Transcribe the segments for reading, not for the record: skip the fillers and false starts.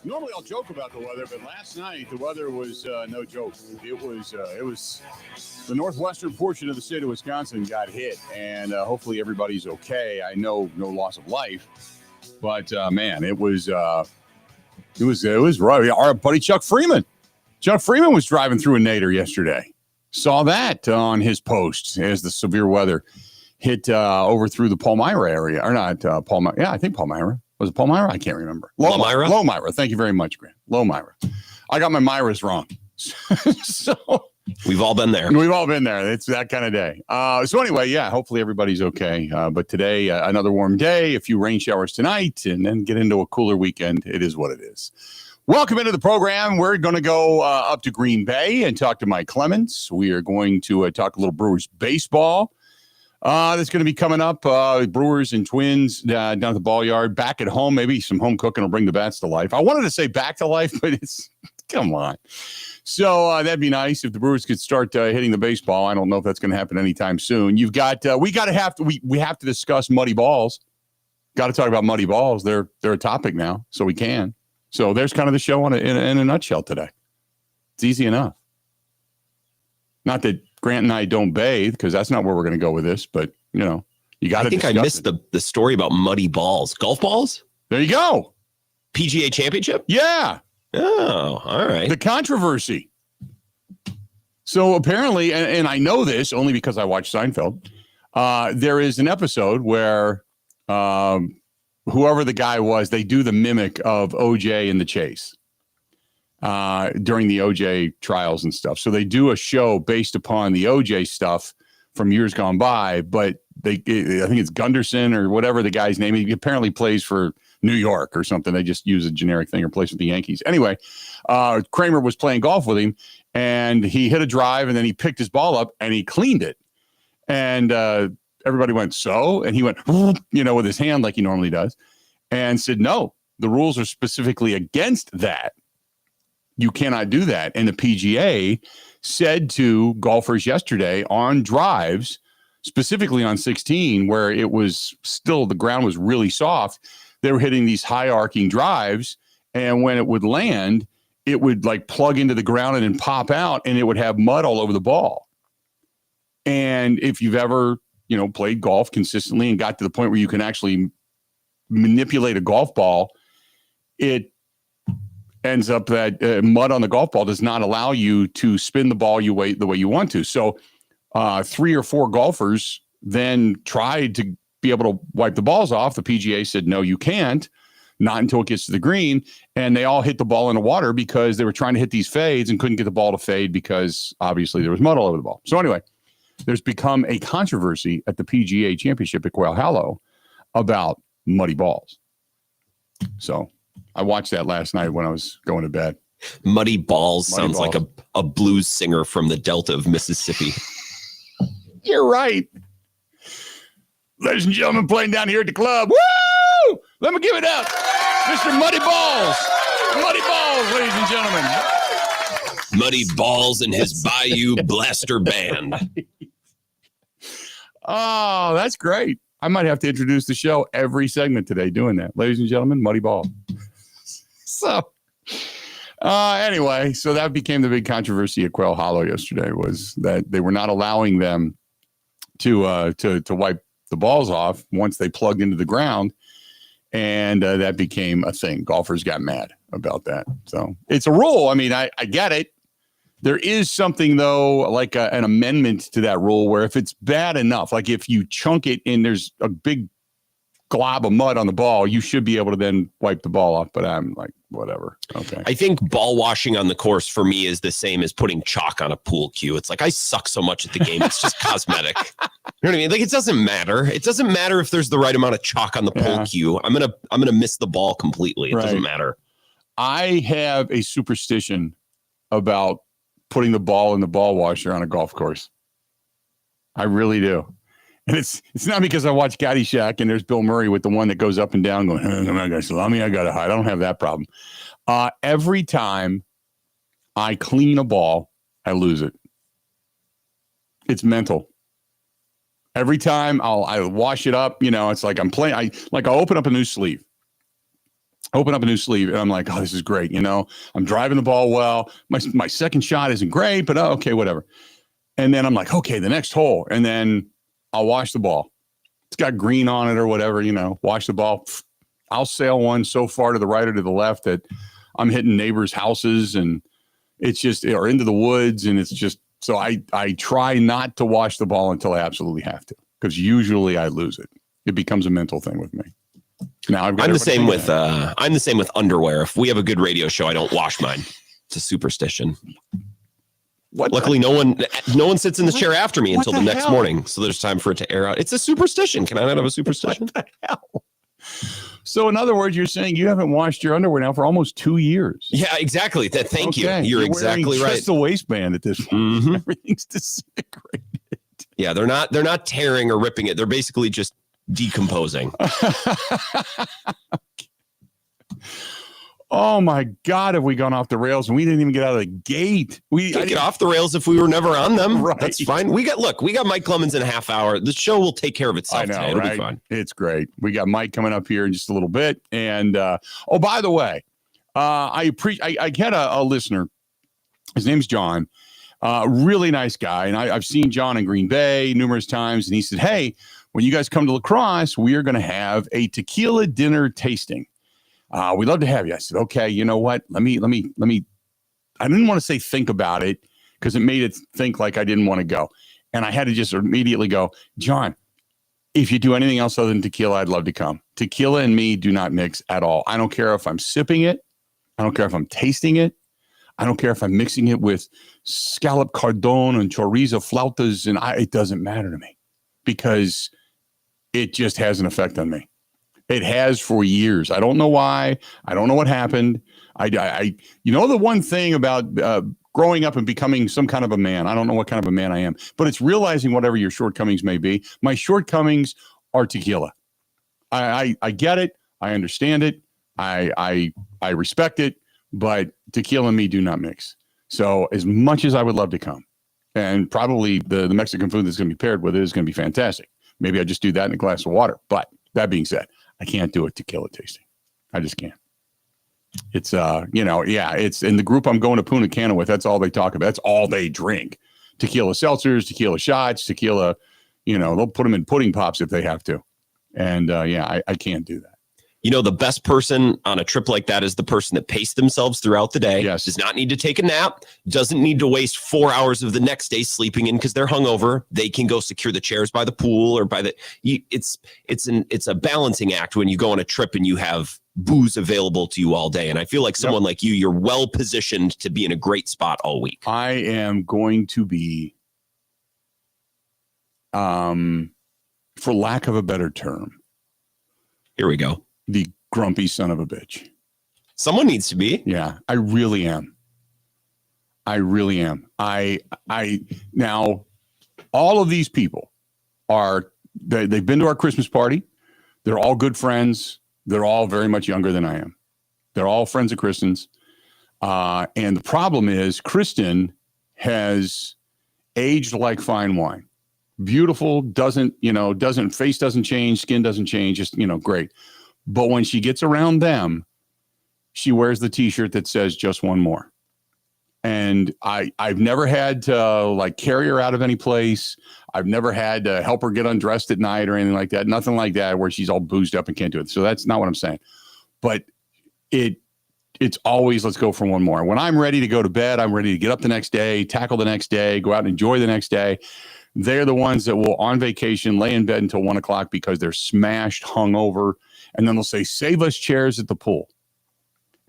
Normally I'll joke about the weather, but last night the weather was no joke. It was the northwestern portion of the state of Wisconsin got hit, and hopefully everybody's okay. I know no loss of life, but man, it was rough. Our buddy Chuck Freeman was driving through a nadir yesterday. Saw that on his post as the severe weather hit over through the Palmyra area, or not Palmyra? Yeah, I think Palmyra. Was it Palmyra? I can't remember. Lomira. Thank you very much, Grant. Lomira. I got my Myras wrong. So we've all been there. It's that kind of day. So anyway, yeah, hopefully everybody's okay. But today, another warm day, a few rain showers tonight, and then get into a cooler weekend. It is what it is. Welcome into the program. We're going to go up to Green Bay and talk to Mike Clemens. We are going to talk a little Brewers baseball. That's going to be coming up. Brewers and Twins down at the ball yard. Back at home, maybe some home cooking will bring the bats to life. I wanted to say back to life, but it's come on. So that'd be nice if the Brewers could start hitting the baseball. I don't know if that's going to happen anytime soon. You've got we have to discuss muddy balls. Got to talk about muddy balls. They're a topic now, so we can. So there's kind of the show in a nutshell today. It's easy enough. Not that Grant and I don't bathe, because that's not where we're going to go with this, but, you know, you got to. I think I missed the story about muddy balls. Golf balls? There you go. PGA Championship? Yeah. Oh, all right. The controversy. So apparently, and I know this only because I watched Seinfeld, there is an episode where whoever the guy was, they do the mimic of OJ in the chase. During the OJ trials and stuff. So they do a show based upon the OJ stuff from years gone by, but I think it's Gunderson or whatever the guy's name. He apparently plays for New York or something. They just use a generic thing or plays with the Yankees. Anyway, Kramer was playing golf with him, and he hit a drive, and then he picked his ball up, and he cleaned it. And everybody went, so? And he went, with his hand like he normally does, and said, no, the rules are specifically against that. You cannot do that. And the PGA said to golfers yesterday on drives, specifically on 16, where it was still, the ground was really soft, they were hitting these high arcing drives. And when it would land, it would like plug into the ground and then pop out, and it would have mud all over the ball. And if you've ever, played golf consistently and got to the point where you can actually manipulate a golf ball, it ends up that mud on the golf ball does not allow you to spin the ball the way you want to. So 3 or 4 golfers then tried to be able to wipe the balls off. The PGA said, no, you can't, not until it gets to the green. And they all hit the ball in the water because they were trying to hit these fades and couldn't get the ball to fade because obviously there was mud all over the ball. So anyway, there's become a controversy at the PGA Championship at Quail Hollow about muddy balls. So I watched that last night when I was going to bed. Muddy Balls sounds like a blues singer from the Delta of Mississippi. You're right. Ladies and gentlemen, playing down here at the club. Woo! Let me give it up. Mr. Muddy Balls. Muddy Balls, ladies and gentlemen. Muddy Balls and his Bayou Blaster Band. Oh, that's great. I might have to introduce the show every segment today doing that. Ladies and gentlemen, Muddy Ball. So anyway, so that became the big controversy at Quail Hollow yesterday, was that they were not allowing them to wipe the balls off once they plugged into the ground. And that became a thing. Golfers got mad about that. So it's a rule. I mean, I get it. There is something, though, like an amendment to that rule where if it's bad enough, like if you chunk it and there's a big glob of mud on the ball, you should be able to then wipe the ball off. But I'm like, whatever. Okay. I think ball washing on the course for me is the same as putting chalk on a pool cue. It's like I suck so much at the game. It's just cosmetic. You know what I mean? Like it doesn't matter. It doesn't matter if there's the right amount of chalk on the pool cue. I'm gonna miss the ball completely. It doesn't matter. I have a superstition about putting the ball in the ball washer on a golf course. I really do. And it's not because I watch Caddyshack and there's Bill Murray with the one that goes up and down going, I got salami, I got to hide. I don't have that problem. Every time I clean a ball, I lose it. It's mental. Every time I wash it up, it's like I'm playing. I'll open up a new sleeve. open up a new sleeve, and I'm like, oh, this is great. You know, I'm driving the ball well. My second shot isn't great, but okay, whatever. And then I'm like, okay, the next hole. And then I'll wash the ball. It's got green on it or whatever, you know, wash the ball. I'll sail one so far to the right or to the left that I'm hitting neighbors' houses, and it's just, or into the woods. And it's just, so I try not to wash the ball until I absolutely have to, because usually I lose it. It becomes a mental thing with me. Now I'm the same with underwear. If we have a good radio show, I don't wash mine. It's a superstition. Luckily, no one sits in the chair after me until the next morning, so there's time for it to air out. It's a superstition. Can I not have a superstition? What the hell? So, in other words, you're saying you haven't washed your underwear now for almost 2 years. Yeah, exactly. Thank you. You're exactly right. Just the waistband at this point. Mm-hmm. Everything's disintegrated. Yeah, they're not tearing or ripping it. They're basically just decomposing. Oh my God, have we gone off the rails, and we didn't even get out of the gate. We can't get off the rails if we were never on them. Right. That's fine. We got Mike Clemens in a half hour. The show will take care of itself today. It'll be fun. It's great. We got Mike coming up here in just a little bit. And oh, by the way, I had a listener. His name's John. Really nice guy. And I've seen John in Green Bay numerous times. And he said, hey, when you guys come to La Crosse, we are going to have a tequila dinner tasting. We'd love to have you. I said, okay, you know what? Let me. I didn't want to say think about it, because it made it think like I didn't want to go. And I had to just immediately go, John, if you do anything else other than tequila, I'd love to come. Tequila and me do not mix at all. I don't care if I'm sipping it. I don't care if I'm tasting it. I don't care if I'm mixing it with scallop cardon and chorizo flautas. And it doesn't matter to me, because it just has an effect on me. It has for years. I don't know why. I don't know what happened. The one thing about growing up and becoming some kind of a man, I don't know what kind of a man I am, but it's realizing whatever your shortcomings may be. My shortcomings are tequila. I get it. I understand it. I respect it, but tequila and me do not mix. So as much as I would love to come, and probably the Mexican food that's going to be paired with it is going to be fantastic. Maybe I just do that in a glass of water. But that being said, I can't do a tequila tasting. I just can't. It's, it's in the group I'm going to Punta Cana with. That's all they talk about. That's all they drink. Tequila seltzers, tequila shots, tequila, they'll put them in pudding pops if they have to. And I can't do that. The best person on a trip like that is the person that paced themselves throughout the day. Yes. Does not need to take a nap. Doesn't need to waste 4 hours of the next day sleeping in because they're hungover. They can go secure the chairs by the pool or it's a balancing act when you go on a trip and you have booze available to you all day. And I feel like someone like you're well positioned to be in a great spot all week. I am going to be, for lack of a better term. Here we go. The grumpy son of a bitch. Someone needs to be. Yeah, I really am. Now, all of these people they've been to our Christmas party. They're all good friends. They're all very much younger than I am. They're all friends of Kristen's. And the problem is Kristen has aged like fine wine. Beautiful, face doesn't change, skin doesn't change, just, great. But when she gets around them, she wears the t-shirt that says just one more. And I've never had to carry her out of any place. I've never had to help her get undressed at night or anything like that. Nothing like that where she's all boozed up and can't do it. So that's not what I'm saying. But it's always, let's go for one more. When I'm ready to go to bed, I'm ready to get up the next day, tackle the next day, go out and enjoy the next day. They're the ones that will, on vacation, lay in bed until 1 o'clock because they're smashed, hungover. And then they'll say, save us chairs at the pool.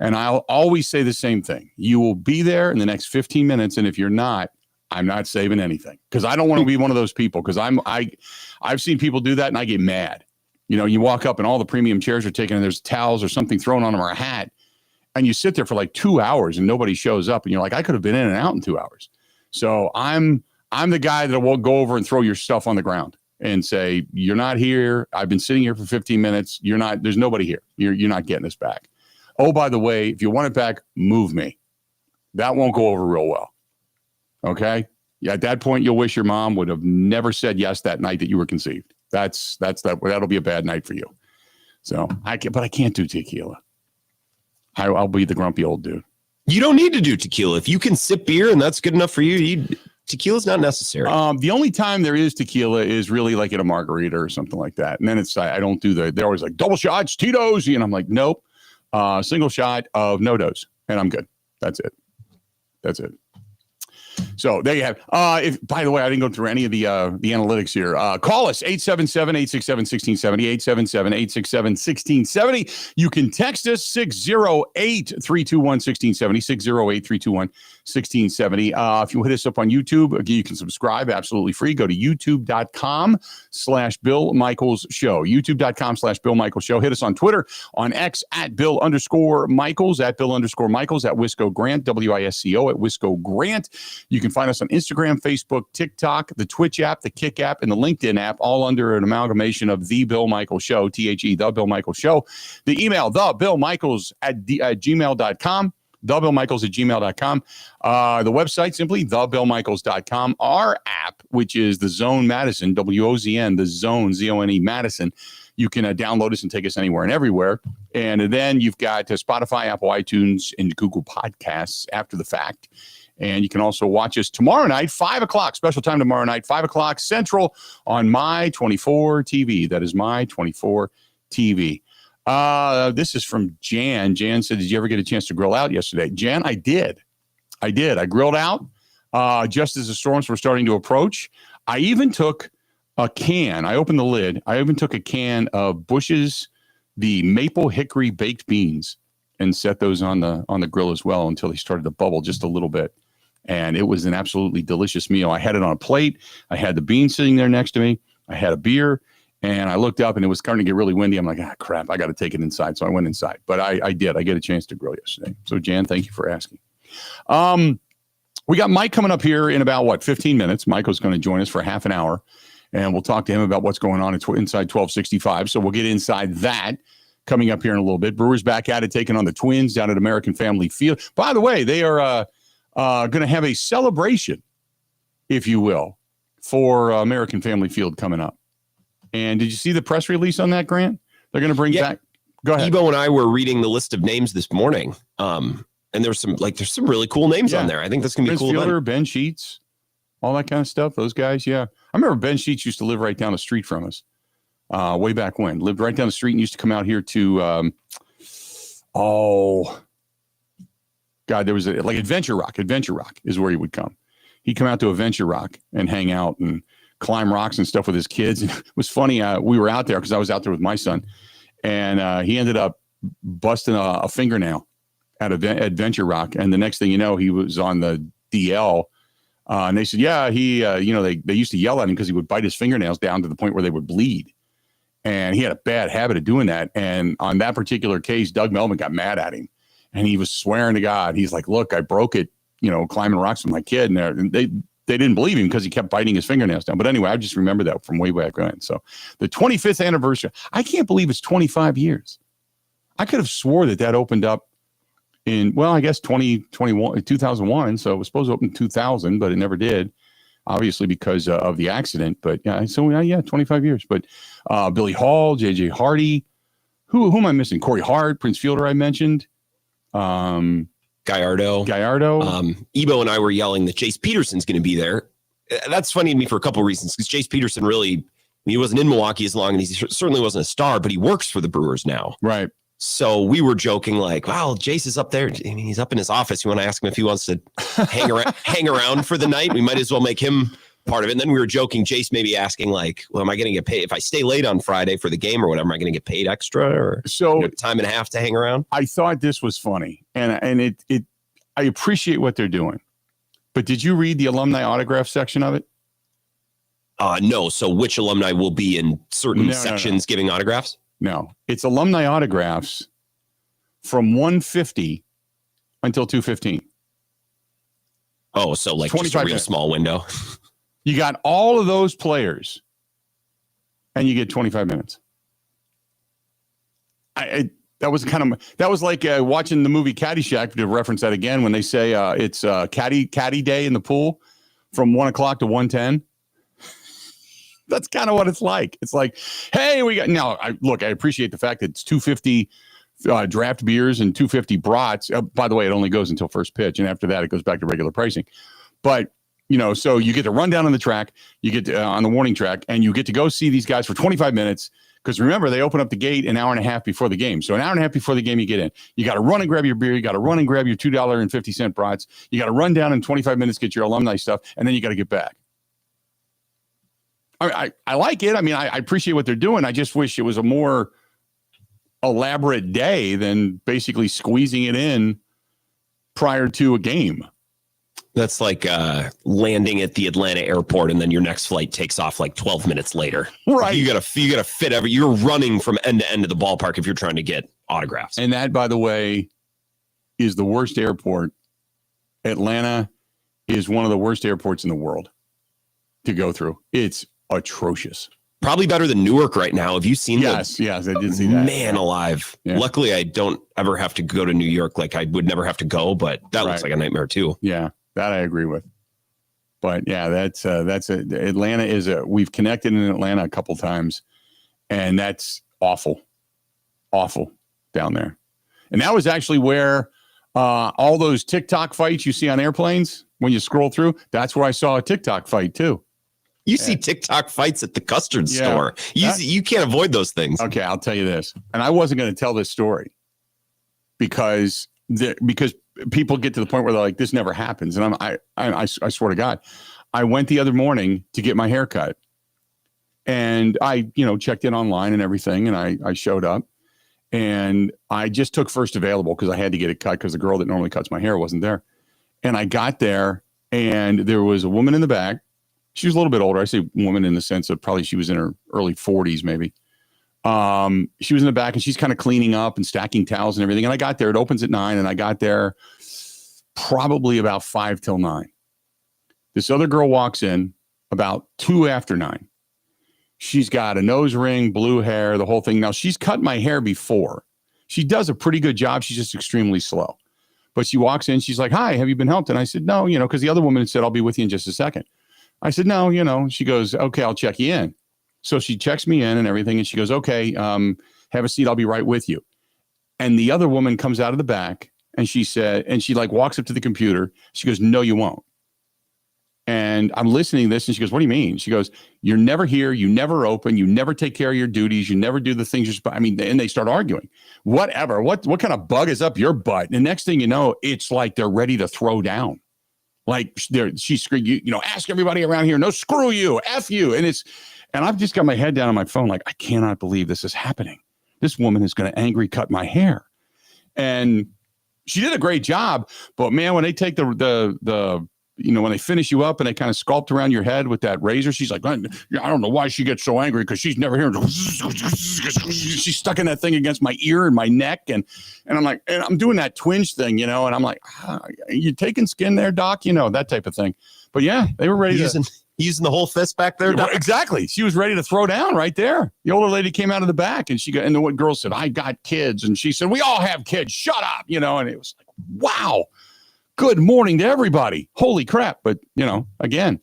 And I'll always say the same thing. You will be there in the next 15 minutes. And if you're not, I'm not saving anything, because I don't want to be one of those people, because I've seen people do that and I get mad. You walk up and all the premium chairs are taken and there's towels or something thrown on them or a hat. And you sit there for 2 hours and nobody shows up. And you're like, I could have been in and out in 2 hours. So I'm the guy that will go over and throw your stuff on the ground and say, you're not here. I've been sitting here for 15 minutes. There's nobody here. You're not getting this back. Oh, by the way, if you want it back, move me. That won't go over real well. Okay. Yeah. At that point, you'll wish your mom would have never said yes that night that you were conceived. That'll be a bad night for you. So I can't do tequila. I'll be the grumpy old dude. You don't need to do tequila. If you can sip beer and that's good enough for you, tequila's not necessary. The only time there is tequila is really like at a margarita or something like that. And then I don't do they're always like double shots, Tito's. And I'm like, nope, single shot of no dose. And I'm good. That's it. So there you have. If by the way, I didn't go through any of the analytics here. Call us 877-867-1670, 877-867-1670. You can text us 608-321-1670, 608-321-1670. If you hit us up on YouTube, you can subscribe absolutely free. Go to youtube.com/Bill Michaels Show. youtube.com/Bill Michaels Show. Hit us on Twitter, on X at Bill_Michaels, at Bill_Michaels, at Wisco Grant, WISCO at Wisco Grant. You can find us on Instagram, Facebook, TikTok, the Twitch app, the Kick app, and the LinkedIn app, all under an amalgamation of The Bill Michaels Show, THE, The Bill Michaels Show. The email, thebillmichaels at gmail.com, thebillmichaels@gmail.com. The website, simply thebillmichaels.com. Our app, which is the Zone Madison, WOZN, the Zone, ZONE Madison. You can download us and take us anywhere and everywhere. And then you've got Spotify, Apple, iTunes, and Google Podcasts after the fact. And you can also watch us tomorrow night, 5 o'clock, special time tomorrow night, 5 o'clock Central on My 24 TV. That is My 24 TV. This is from Jan. Jan said, did you ever get a chance to grill out yesterday? Jan, I did. I grilled out just as the storms were starting to approach. I even took a can. I opened the lid. I even took a can of Bush's, the maple hickory baked beans, and set those on the grill as well until they started to bubble just a little bit. And it was an absolutely delicious meal. I had it on a plate. I had the beans sitting there next to me. I had a beer, and I looked up, and it was starting to get really windy. I'm like, crap, I got to take it inside. So I went inside. But I did. I get a chance to grill yesterday. So, Jan, thank you for asking. We got Mike coming up here in about, 15 minutes. Michael's going to join us for half an hour, and we'll talk to him about what's going on inside 1265. So we'll get inside that coming up here in a little bit. Brewers back at it, taking on the Twins down at American Family Field. By the way, they are going to have a celebration, if you will, for American Family Field coming up. And did you see the press release on that, Grant? They're going to bring back. Go ahead. Ebo and I were reading the list of names this morning, and there's some really cool names on there. I think that's going to be cool. Fielder, Ben Sheets, all that kind of stuff. Those guys, yeah. I remember Ben Sheets used to live right down the street from us. Way back when, lived right down the street and used to come out here to, there was like Adventure Rock. Adventure Rock is where he would come. He'd come out to Adventure Rock and hang out and climb rocks and stuff with his kids. And it was funny. We were out there because I was out there with my son, and he ended up busting a fingernail at Adventure Rock. And the next thing you know, he was on the DL. And they said, yeah, he, they used to yell at him because he would bite his fingernails down to the point where they would bleed. And he had a bad habit of doing that. And on that particular case, Doug Melvin got mad at him, and he was swearing to God. He's like, look, I broke it, climbing rocks with my kid. And they didn't believe him because he kept biting his fingernails down. But anyway, I just remember that from way back when. So the 25th anniversary, I can't believe it's 25 years. I could have swore that opened up in, I guess 2001. So it was supposed to open in 2000, but it never did. Obviously because of the accident, but 25 years. But Billy Hall, JJ Hardy, who am I missing? Corey Hart, Prince Fielder, I mentioned. Gallardo. Ebo and I were yelling that Jace Peterson's going to be there. That's funny to me for a couple of reasons, because Jace Peterson he wasn't in Milwaukee as long, and he certainly wasn't a star, but he works for the Brewers now. Right. So we were joking like, wow, Jace is up there. He's up in his office. You want to ask him if he wants to hang around for the night? We might as well make him part of it. And then we were joking, Jace maybe asking like, well, am I going to get paid? If I stay late on Friday for the game or whatever, am I going to get paid extra or time and a half to hang around? I thought this was funny. And I appreciate what they're doing. But did you read the alumni autograph section of it? No. So which alumni will be in certain sections giving autographs? No, it's alumni autographs from 150 until 215. Oh, so like just a real small window. You got all of those players, and you get 25 minutes. That was like watching the movie Caddyshack, to reference that again, when they say it's caddy day in the pool from 1 o'clock to 1:10. That's kind of what it's like. It's like, hey, we got now. I appreciate the fact that it's 250 draft beers and 250 brats. By the way, it only goes until first pitch, and after that, it goes back to regular pricing. But so you get to run down on the track, you get to, on the warning track, and you get to go see these guys for 25 minutes. Because remember, they open up the gate an hour and a half before the game. So an hour and a half before the game, you get in. You got to run and grab your beer. You got to run and grab your $2.50 brats. You got to run down in 25 minutes, get your alumni stuff, and then you got to get back. I like it. I mean, I appreciate what they're doing. I just wish it was a more elaborate day than basically squeezing it in prior to a game. That's like landing at the Atlanta airport and then your next flight takes off like 12 minutes later. Right. You gotta fit you're running from end to end of the ballpark if you're trying to get autographs. And that, by the way, is the worst airport. Atlanta is one of the worst airports in the world to go through. It's atrocious. Probably better than Newark right now. Have you seen Yes, I did see that. Man alive. Yeah. Luckily, I don't ever have to go to New York. Like I would never have to go, but that looks like a nightmare too. Yeah. That I agree with. But yeah, Atlanta we've connected in Atlanta a couple times, and that's awful down there. And that was actually where all those TikTok fights you see on airplanes, when you scroll through, that's where I saw a TikTok fight too. You see TikTok fights at the custard store. You can't avoid those things. Okay, I'll tell you this. And I wasn't going to tell this story because people get to the point where they're like, this never happens. And I swear to God, I went the other morning to get my hair cut, and I, checked in online and everything. And I showed up, and I just took first available because I had to get it cut because the girl that normally cuts my hair wasn't there. And I got there, and there was a woman in the back. She was a little bit older. I say woman in the sense of probably she was in her early 40s, maybe. She was in the back, and she's kind of cleaning up and stacking towels and everything. And I got there, it opens at 9, and I got there probably about 5 till 9. This other girl walks in about 2 after 9. She's got a nose ring, blue hair, the whole thing. Now, she's cut my hair before. She does a pretty good job. She's just extremely slow. But she walks in, she's like, hi, have you been helped? And I said, no, because the other woman said, I'll be with you in just a second. I said, no, she goes, okay, I'll check you in. So she checks me in and everything. And she goes, okay, have a seat. I'll be right with you. And the other woman comes out of the back, and she said, and she like walks up to the computer. She goes, no, you won't. And I'm listening to this, and she goes, what do you mean? She goes, you're never here. You never open. You never take care of your duties. You never do the things you're supposed. And they start arguing. Whatever. What kind of bug is up your butt? And the next thing you know, it's like they're ready to throw down. Like she's screaming, ask everybody around here. No, screw you. F you. And I've just got my head down on my phone. Like, I cannot believe this is happening. This woman is going to angry cut my hair. And she did a great job. But man, when they take the when they finish you up and they kind of sculpt around your head with that razor, she's like, I don't know why she gets so angry because she's never here. She's stuck in that thing against my ear and my neck. And I'm like, and I'm doing that twinge thing, and I'm like, you taking skin there, doc? That type of thing. But yeah, they were ready using the whole fist back there, doc? Exactly. She was ready to throw down right there. The older lady came out of the back, and and the one girl said, I got kids. And she said, we all have kids. Shut up. And it was like, wow. Good morning to everybody. Holy crap. But, again,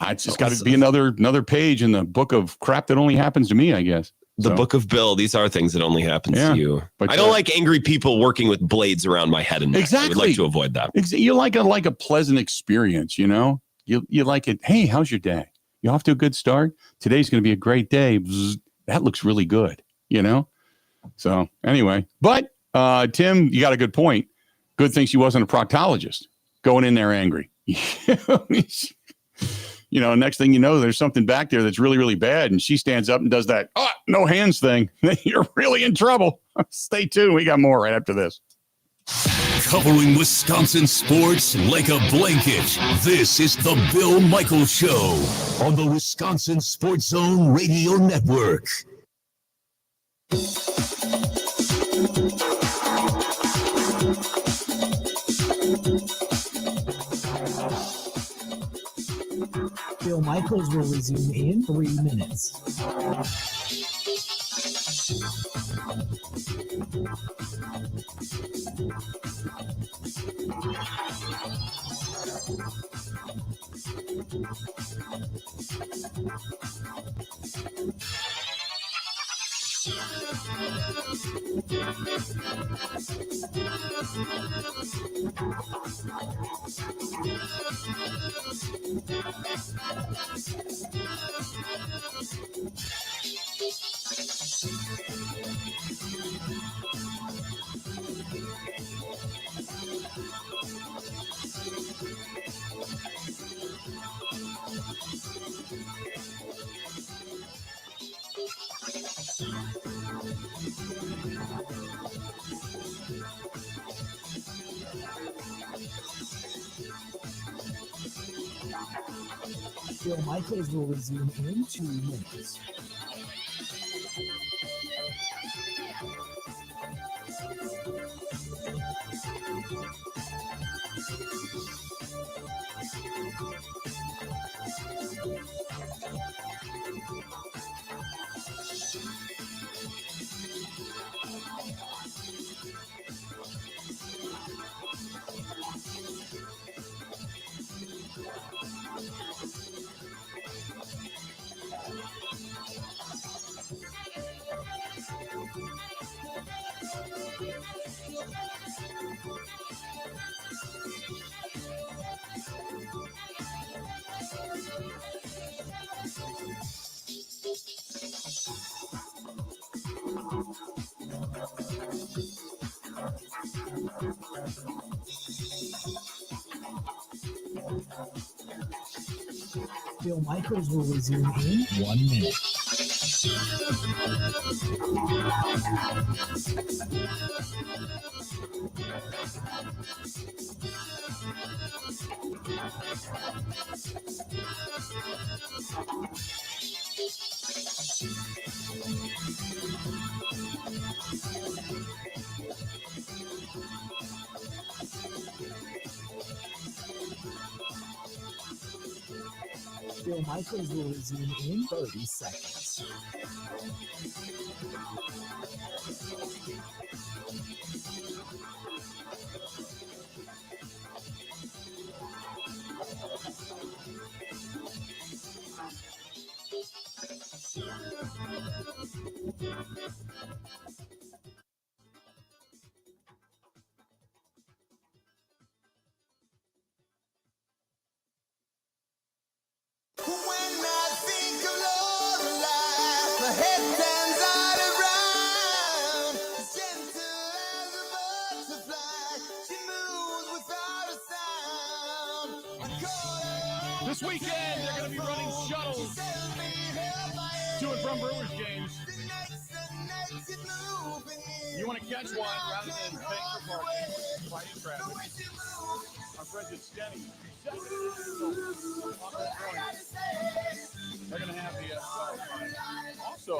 it's just got to be another page in the book of crap that only happens to me, I guess. The book of Bill. These are things that only happen to you. But I don't like angry people working with blades around my head and neck. Exactly. I would like to avoid that. You like a pleasant experience, You like it. Hey, how's your day? You off to a good start? Today's going to be a great day. Bzz, that looks really good, So anyway, but Tim, you got a good point. Good thing she wasn't a proctologist going in there angry. Next thing you know, there's something back there that's really, really bad. And she stands up and does that, no hands thing. You're really in trouble. Stay tuned. We got more right after this. Covering Wisconsin sports like a blanket. This is the Bill Michaels Show on the Wisconsin Sports Zone Radio Network. Bill Michaels will resume in 3 minutes. Bill Michaels will resume in 2 minutes. Bill Michaels will resume in 1 minute. Bill Michaels will resume in 30 seconds. This weekend, they're going to be running shuttles to and from Brewers games. You want to catch one rather than paying for parking, fighting traffic. Our friends at Stenny. They're going to have the shuttles running. Also,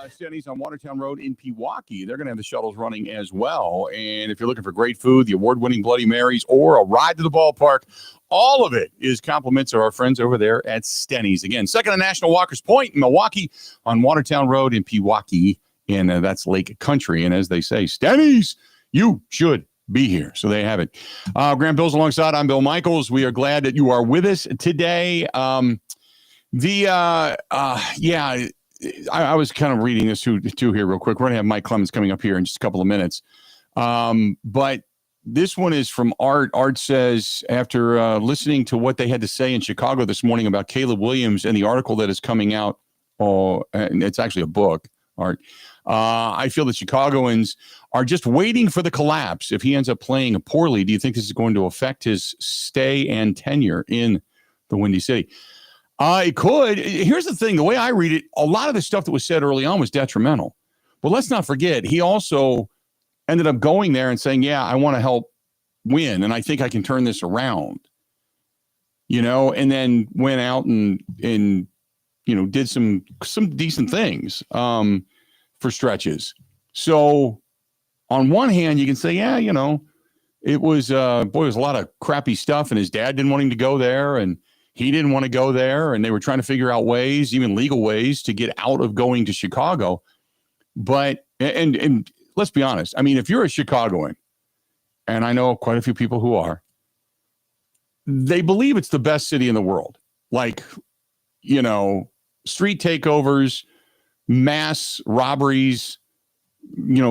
Stenny's on Watertown Road in Pewaukee. They're going to have the shuttles running as well. And if you're looking for great food, the award-winning Bloody Marys, or a ride to the ballpark, all of it is compliments of our friends over there at Stenny's. Again, second to National Walker's Point in Milwaukee on Watertown Road in Pewaukee. And that's Lake Country. And as they say, Stenny's, you should be here. So they have it. Graham Bills alongside. I'm Bill Michaels. We are glad that you are with us today. I was kind of reading this too here real quick. We're going to have Mike Clemens coming up here in just a couple of minutes. But this one is from Art. Art says, after listening to what they had to say in Chicago this morning about Caleb Williams and the article that is coming out, and it's actually a book, Art, I feel that Chicagoans are just waiting for the collapse. If he ends up playing poorly, do you think this is going to affect his stay and tenure in the Windy City? It could. Here's the thing. The way I read it, a lot of the stuff that was said early on was detrimental. But let's not forget, he also ended up going there and saying, yeah, I want to help win, and I think I can turn this around. And then went out and did some decent things for stretches. So on one hand, you can say, yeah, it was, it was a lot of crappy stuff, and his dad didn't want him to go there, and he didn't want to go there, and they were trying to figure out ways, even legal ways, to get out of going to Chicago. But, and let's be honest, I mean, if you're a Chicagoan, and I know quite a few people who are, they believe it's the best city in the world. Like, street takeovers, mass robberies,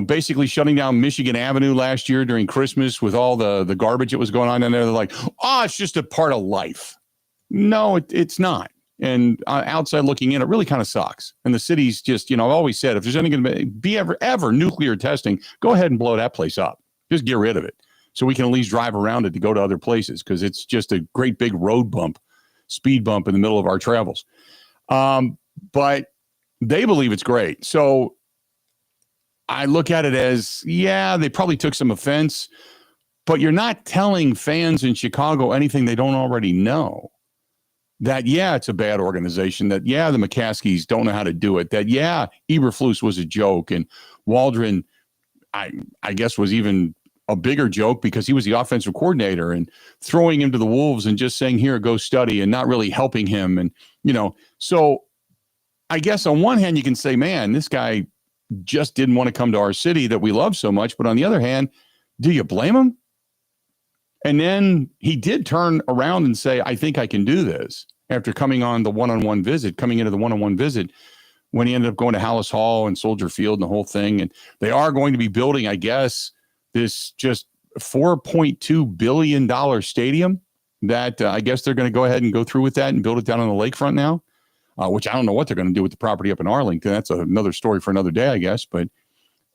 basically shutting down Michigan Avenue last year during Christmas with all the garbage that was going on in there. They're like, oh, it's just a part of life. No, it's not. And outside looking in, it really kind of sucks. And the city's just, I've always said, if there's anything going to be ever nuclear testing, go ahead and blow that place up. Just get rid of it so we can at least drive around it to go to other places, because it's just a great big road bump, speed bump in the middle of our travels. But they believe it's great. So I look at it as, yeah, they probably took some offense, but you're not telling fans in Chicago anything they don't already know. That, yeah, it's a bad organization. That, yeah, the McCaskies don't know how to do it. That, yeah, Eberflus was a joke. And Waldron, I guess, was even a bigger joke because he was the offensive coordinator, and throwing him to the wolves and just saying, here, go study, and not really helping him. And, so I guess on one hand, you can say, man, this guy just didn't want to come to our city that we love so much. But on the other hand, do you blame him? And then he did turn around and say, I think I can do this, after coming into the one-on-one visit, when he ended up going to Hallis Hall and Soldier Field and the whole thing. And they are going to be building, I guess, this just $4.2 billion stadium that I guess they're going to go ahead and go through with that and build it down on the lakefront now, which I don't know what they're going to do with the property up in Arlington. That's another story for another day, I guess. But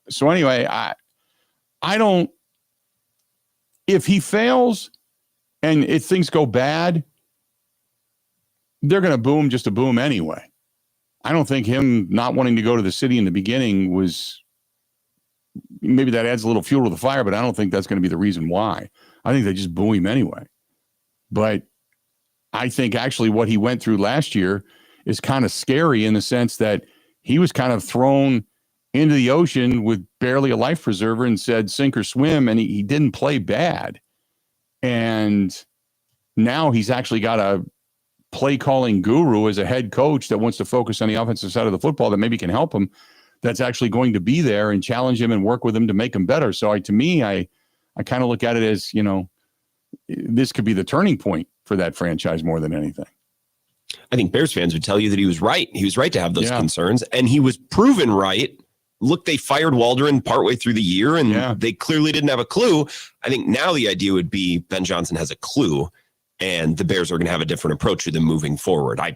so anyway, I don't, if he fails and if things go bad, they're going to boo him just to boo him anyway. I don't think him not wanting to go to the city in the beginning was, maybe that adds a little fuel to the fire, but I don't think that's going to be the reason why. I think they just boo him anyway. But I think actually what he went through last year is kind of scary, in the sense that he was kind of thrown into the ocean with barely a life preserver and said sink or swim, and he didn't play bad. And now he's actually got a play calling guru as a head coach that wants to focus on the offensive side of the football that maybe can help him, that's actually going to be there and challenge him and work with him to make him better. So to me, I kind of look at it as, this could be the turning point for that franchise more than anything. I think Bears fans would tell you that he was right. He was right to have those concerns, and he was proven right. Look, they fired Waldron partway through the year, and they clearly didn't have a clue. I think now the idea would be Ben Johnson has a clue, and the Bears are going to have a different approach to them moving forward. I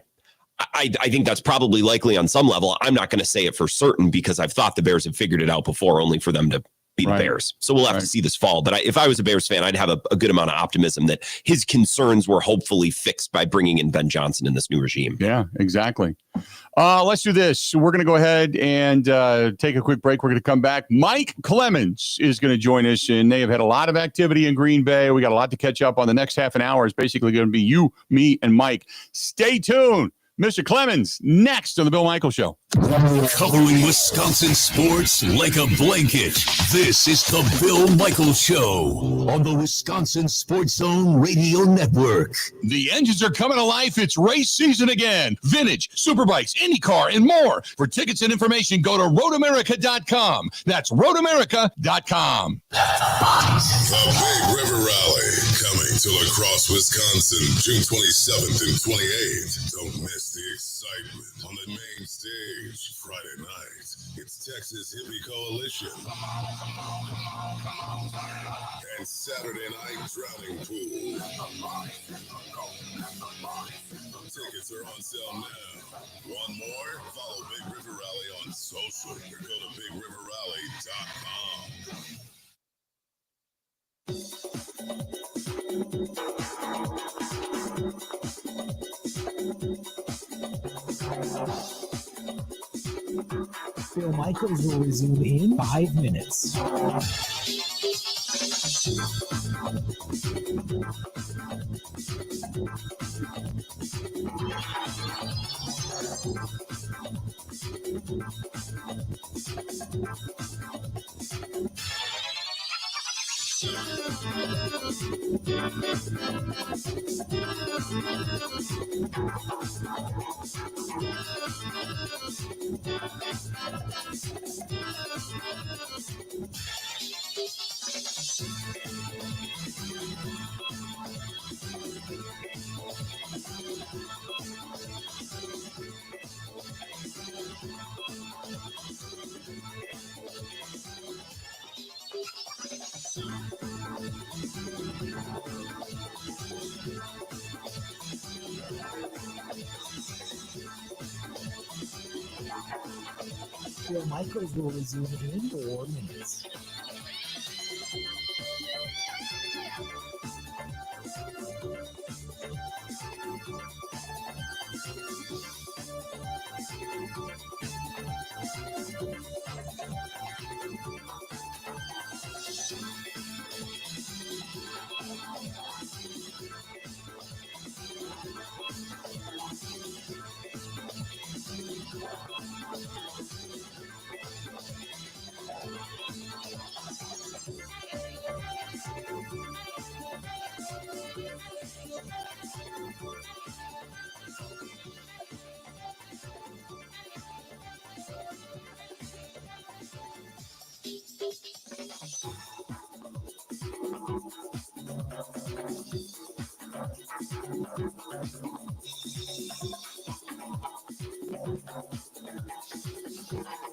think that's probably likely on some level. I'm not going to say it for certain, because I've thought the Bears have figured it out before, only for them to be the Bears. So we'll have to see this fall. But if I was a Bears fan, I'd have a good amount of optimism that his concerns were hopefully fixed by bringing in Ben Johnson in this new regime. Yeah, exactly. Let's do this. We're going to go ahead and take a quick break. We're going to come back. Mike Clemens is going to join us, and they have had a lot of activity in Green Bay. We got a lot to catch up on. The next half an hour is basically going to be you, me, and Mike. Stay tuned. Mr. Clemens, next on the Bill Michaels Show. Covering Wisconsin sports like a blanket. This is the Bill Michaels Show on the Wisconsin Sports Zone Radio Network. The engines are coming to life. It's race season again. Vintage, Superbikes, IndyCar, and more. For tickets and information, go to roadamerica.com. That's roadamerica.com. The Big River Rally coming to La Crosse, Wisconsin, June 27th and 28th. Don't miss the excitement on the main stage Friday night. It's Texas Hippie Coalition. And Saturday night, Drowning Pool. Tickets are on sale now. Want more? Follow Big River Rally on social or go to BigRiverRally.com. Bill Michaels will resume in 5 minutes. Bill Michaels will resume in 4 minutes.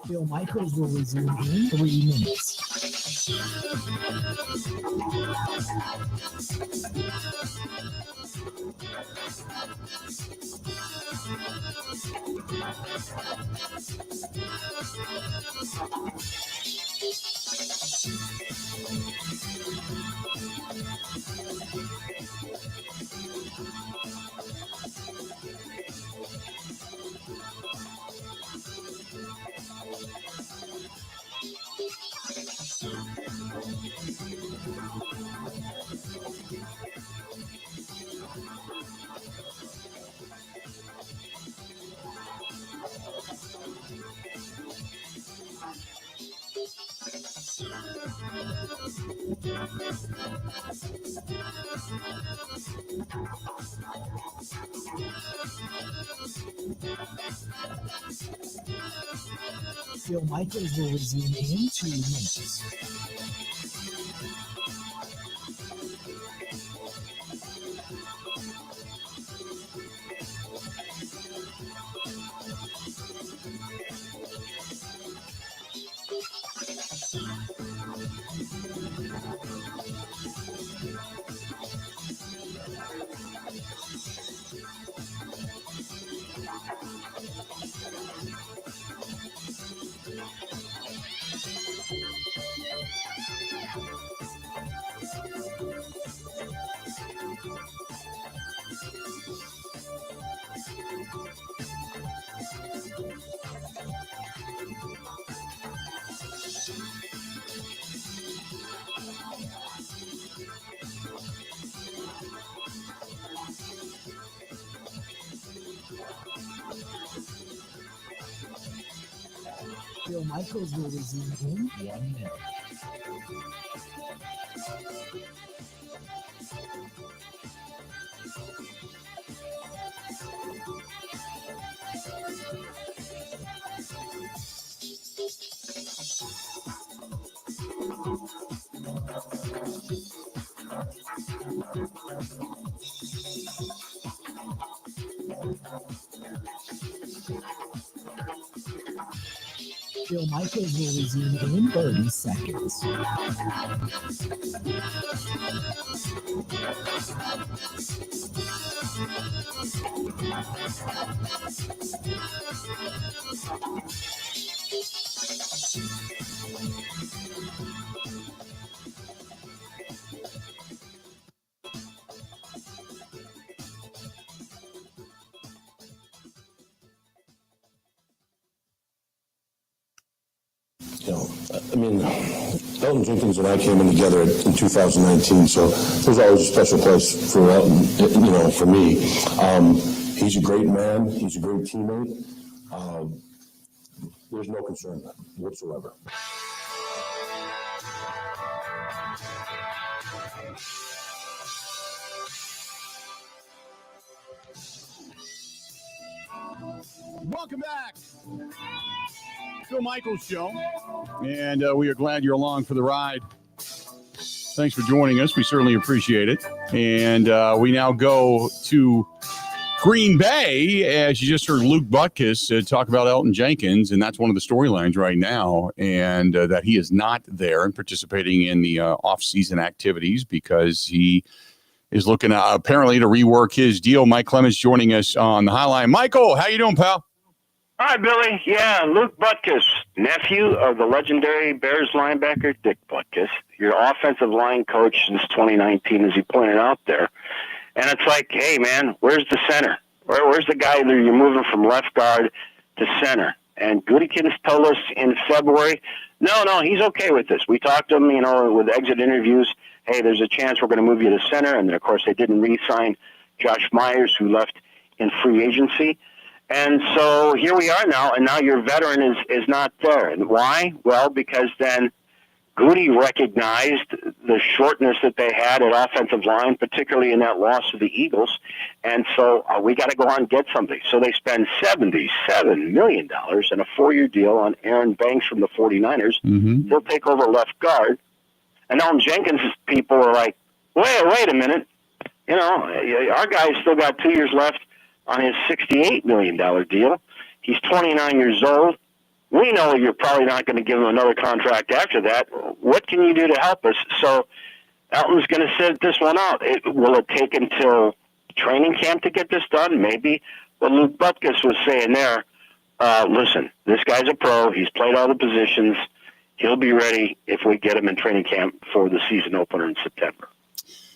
Bill Michaels will resume in 3 minutes. Bill Michaels will resume in 2 minutes. Bill Michaels will resume in 1 minute. Bill Michaels will resume in 30 seconds. You know, I mean, Elton Jenkins and I came in together in 2019, so there's always a special place for Elton, you know, for me. He's a great man. He's a great teammate. There's no concern whatsoever. Welcome back. Phil Michaels Show. And we are glad you're along for the ride. Thanks for joining us. We certainly appreciate it. And we now go to Green Bay, as you just heard Luke Butkus talk about Elton Jenkins, and that's one of the storylines right now, and that he is not there and participating in the off-season activities because he is looking apparently to rework his deal. Mike Clemens joining us on the hotline. Michael, how you doing, pal? Hi, Billy. Yeah, Luke Butkus, nephew of the legendary Bears linebacker Dick Butkus, your offensive line coach since 2019, as he pointed out there. And it's like, hey, man, where's the center? Where's the guy that you're moving from left guard to center? And Goodykins told us in February, no, he's okay with this. We talked to him, with exit interviews. Hey, there's a chance we're going to move you to center. And then, of course, they didn't re-sign Josh Myers, who left in free agency. And so here we are now, and now your veteran is not there. And why? Well, because then Goody recognized the shortness that they had at offensive line, particularly in that loss to the Eagles. And so we got to go on and get something. So they spend $77 million in a 4-year deal on Aaron Banks from the 49ers. Mm-hmm. He'll take over left guard. And Elton Jenkins' people are like, wait a minute. Our guy's still got 2 years left on his $68 million deal. He's 29 years old. We know you're probably not going to give him another contract after that. What can you do to help us? So Elton's going to sit this one out. Will it take until training camp to get this done? Maybe. But Luke Butkus was saying there, listen, this guy's a pro. He's played all the positions. He'll be ready if we get him in training camp for the season opener in September.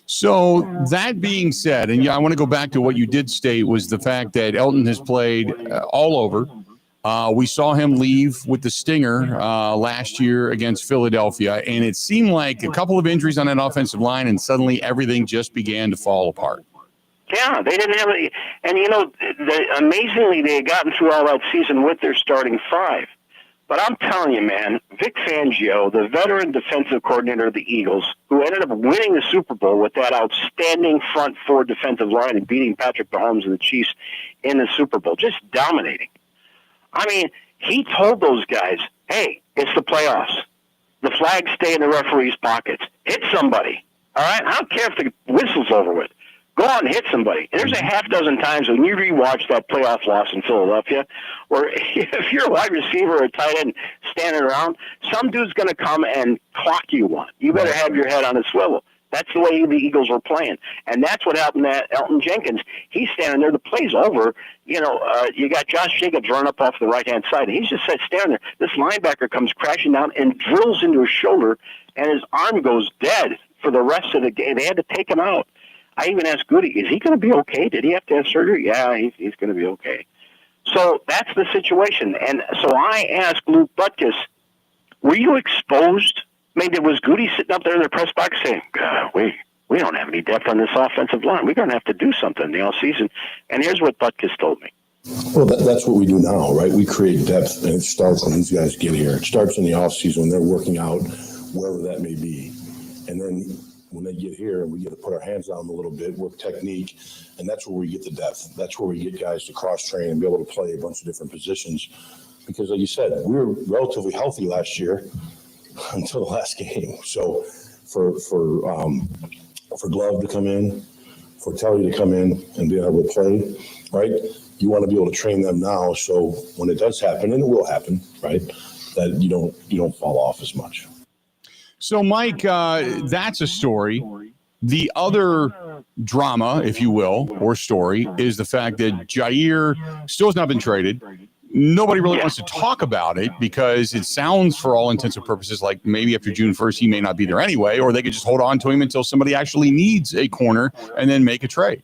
So that being said, and I want to go back to what you did state was the fact that Elton has played all over. We saw him leave with the stinger last year against Philadelphia, and it seemed like a couple of injuries on that offensive line, and suddenly everything just began to fall apart. Yeah, they didn't have any. And, amazingly, they had gotten through all that season with their starting 5. But I'm telling you, man, Vic Fangio, the veteran defensive coordinator of the Eagles, who ended up winning the Super Bowl with that outstanding front 4 defensive line and beating Patrick Mahomes and the Chiefs in the Super Bowl, just dominating. I mean, he told those guys, hey, it's the playoffs. The flags stay in the referee's pockets. Hit somebody, all right? I don't care if the whistle's over with. Go out and hit somebody. And there's a half dozen times when you rewatch that playoff loss in Philadelphia where if you're a wide receiver or a tight end standing around, some dude's going to come and clock you one. You better have your head on a swivel. That's the way the Eagles were playing. And that's what happened to Elton Jenkins. He's standing there. The play's over. You got Josh Jacobs running up off the right-hand side. And he's just standing there. This linebacker comes crashing down and drills into his shoulder, and his arm goes dead for the rest of the game. They had to take him out. I even asked Goody, is he going to be okay? Did he have to have surgery? Yeah, he's going to be okay. So that's the situation. And so I asked Luke Butkus, were you exposed? I mean, was Goody sitting up there in the press box saying, God, we don't have any depth on this offensive line. We're going to have to do something in the offseason. And here's what Butkus told me. Well, that's what we do now, right? We create depth, and it starts when these guys get here. It starts in the offseason when they're working out, wherever that may be. And then when they get here, we get to put our hands on them a little bit, work technique, and that's where we get the depth. That's where we get guys to cross-train and be able to play a bunch of different positions. Because like you said, we were relatively healthy last year until the last game. So for Glove to come in, for Telly to come in and be able to play, right, you want to be able to train them now so when it does happen, and it will happen, right, that you don't fall off as much. So, Mike, that's a story. The other drama, if you will, or story, is the fact that Jair still has not been traded. Nobody really wants to talk about it because it sounds, for all intents and purposes, like maybe after June 1st, he may not be there anyway, or they could just hold on to him until somebody actually needs a corner and then make a trade.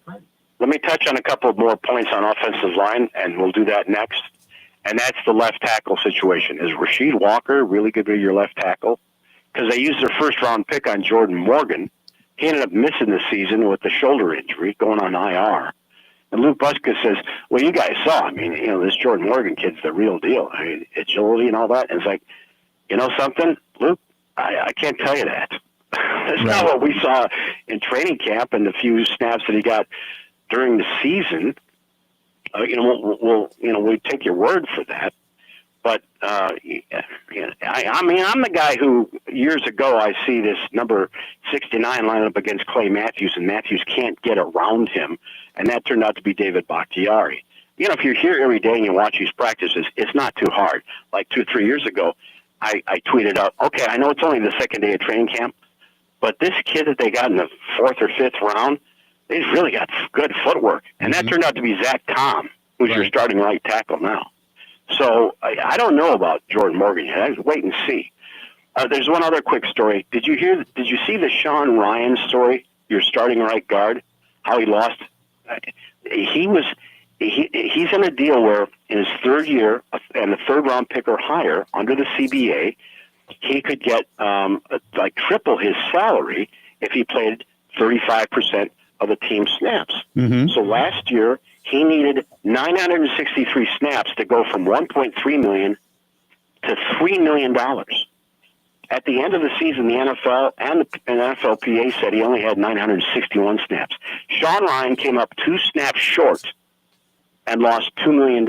Let me touch on a couple more points on offensive line, and we'll do that next. And that's the left tackle situation. Is Rasheed Walker really going to be your left tackle? Because they used their first-round pick on Jordan Morgan. He ended up missing the season with the shoulder injury, going on IR. And Luke Butkus says, well, you guys saw, this Jordan Morgan kid's the real deal. Agility and all that. And it's like, you know something, Luke? I can't tell you that. That's not what we saw in training camp and the few snaps that he got during the season. We take your word for that. But I mean, I'm the guy who years ago I see this number 69 line up against Clay Matthews, and Matthews can't get around him, and that turned out to be David Bakhtiari. You know, if you're here every day and you watch these practices, it's not too hard. Like 2 or 3 years ago, I tweeted out, okay, I know it's only the second day of training camp, but this kid that they got in the 4th or 5th round, they've really got good footwork. And that turned out to be Zach Tom, who's your starting right tackle now. So I don't know about Jordan Morgan yet. I wait and see. There's one other quick story. Did you see the Sean Ryan story, your starting right guard, how he lost? He's in a deal where in his 3rd year and the 3rd round pick or higher under the CBA, he could get like triple his salary if he played 35% of the team snaps. So last year he needed 963 snaps to go from $1.3 million to $3 million. At the end of the season, the NFL and the NFLPA said he only had 961 snaps. Sean Ryan came up 2 snaps short and lost $2 million.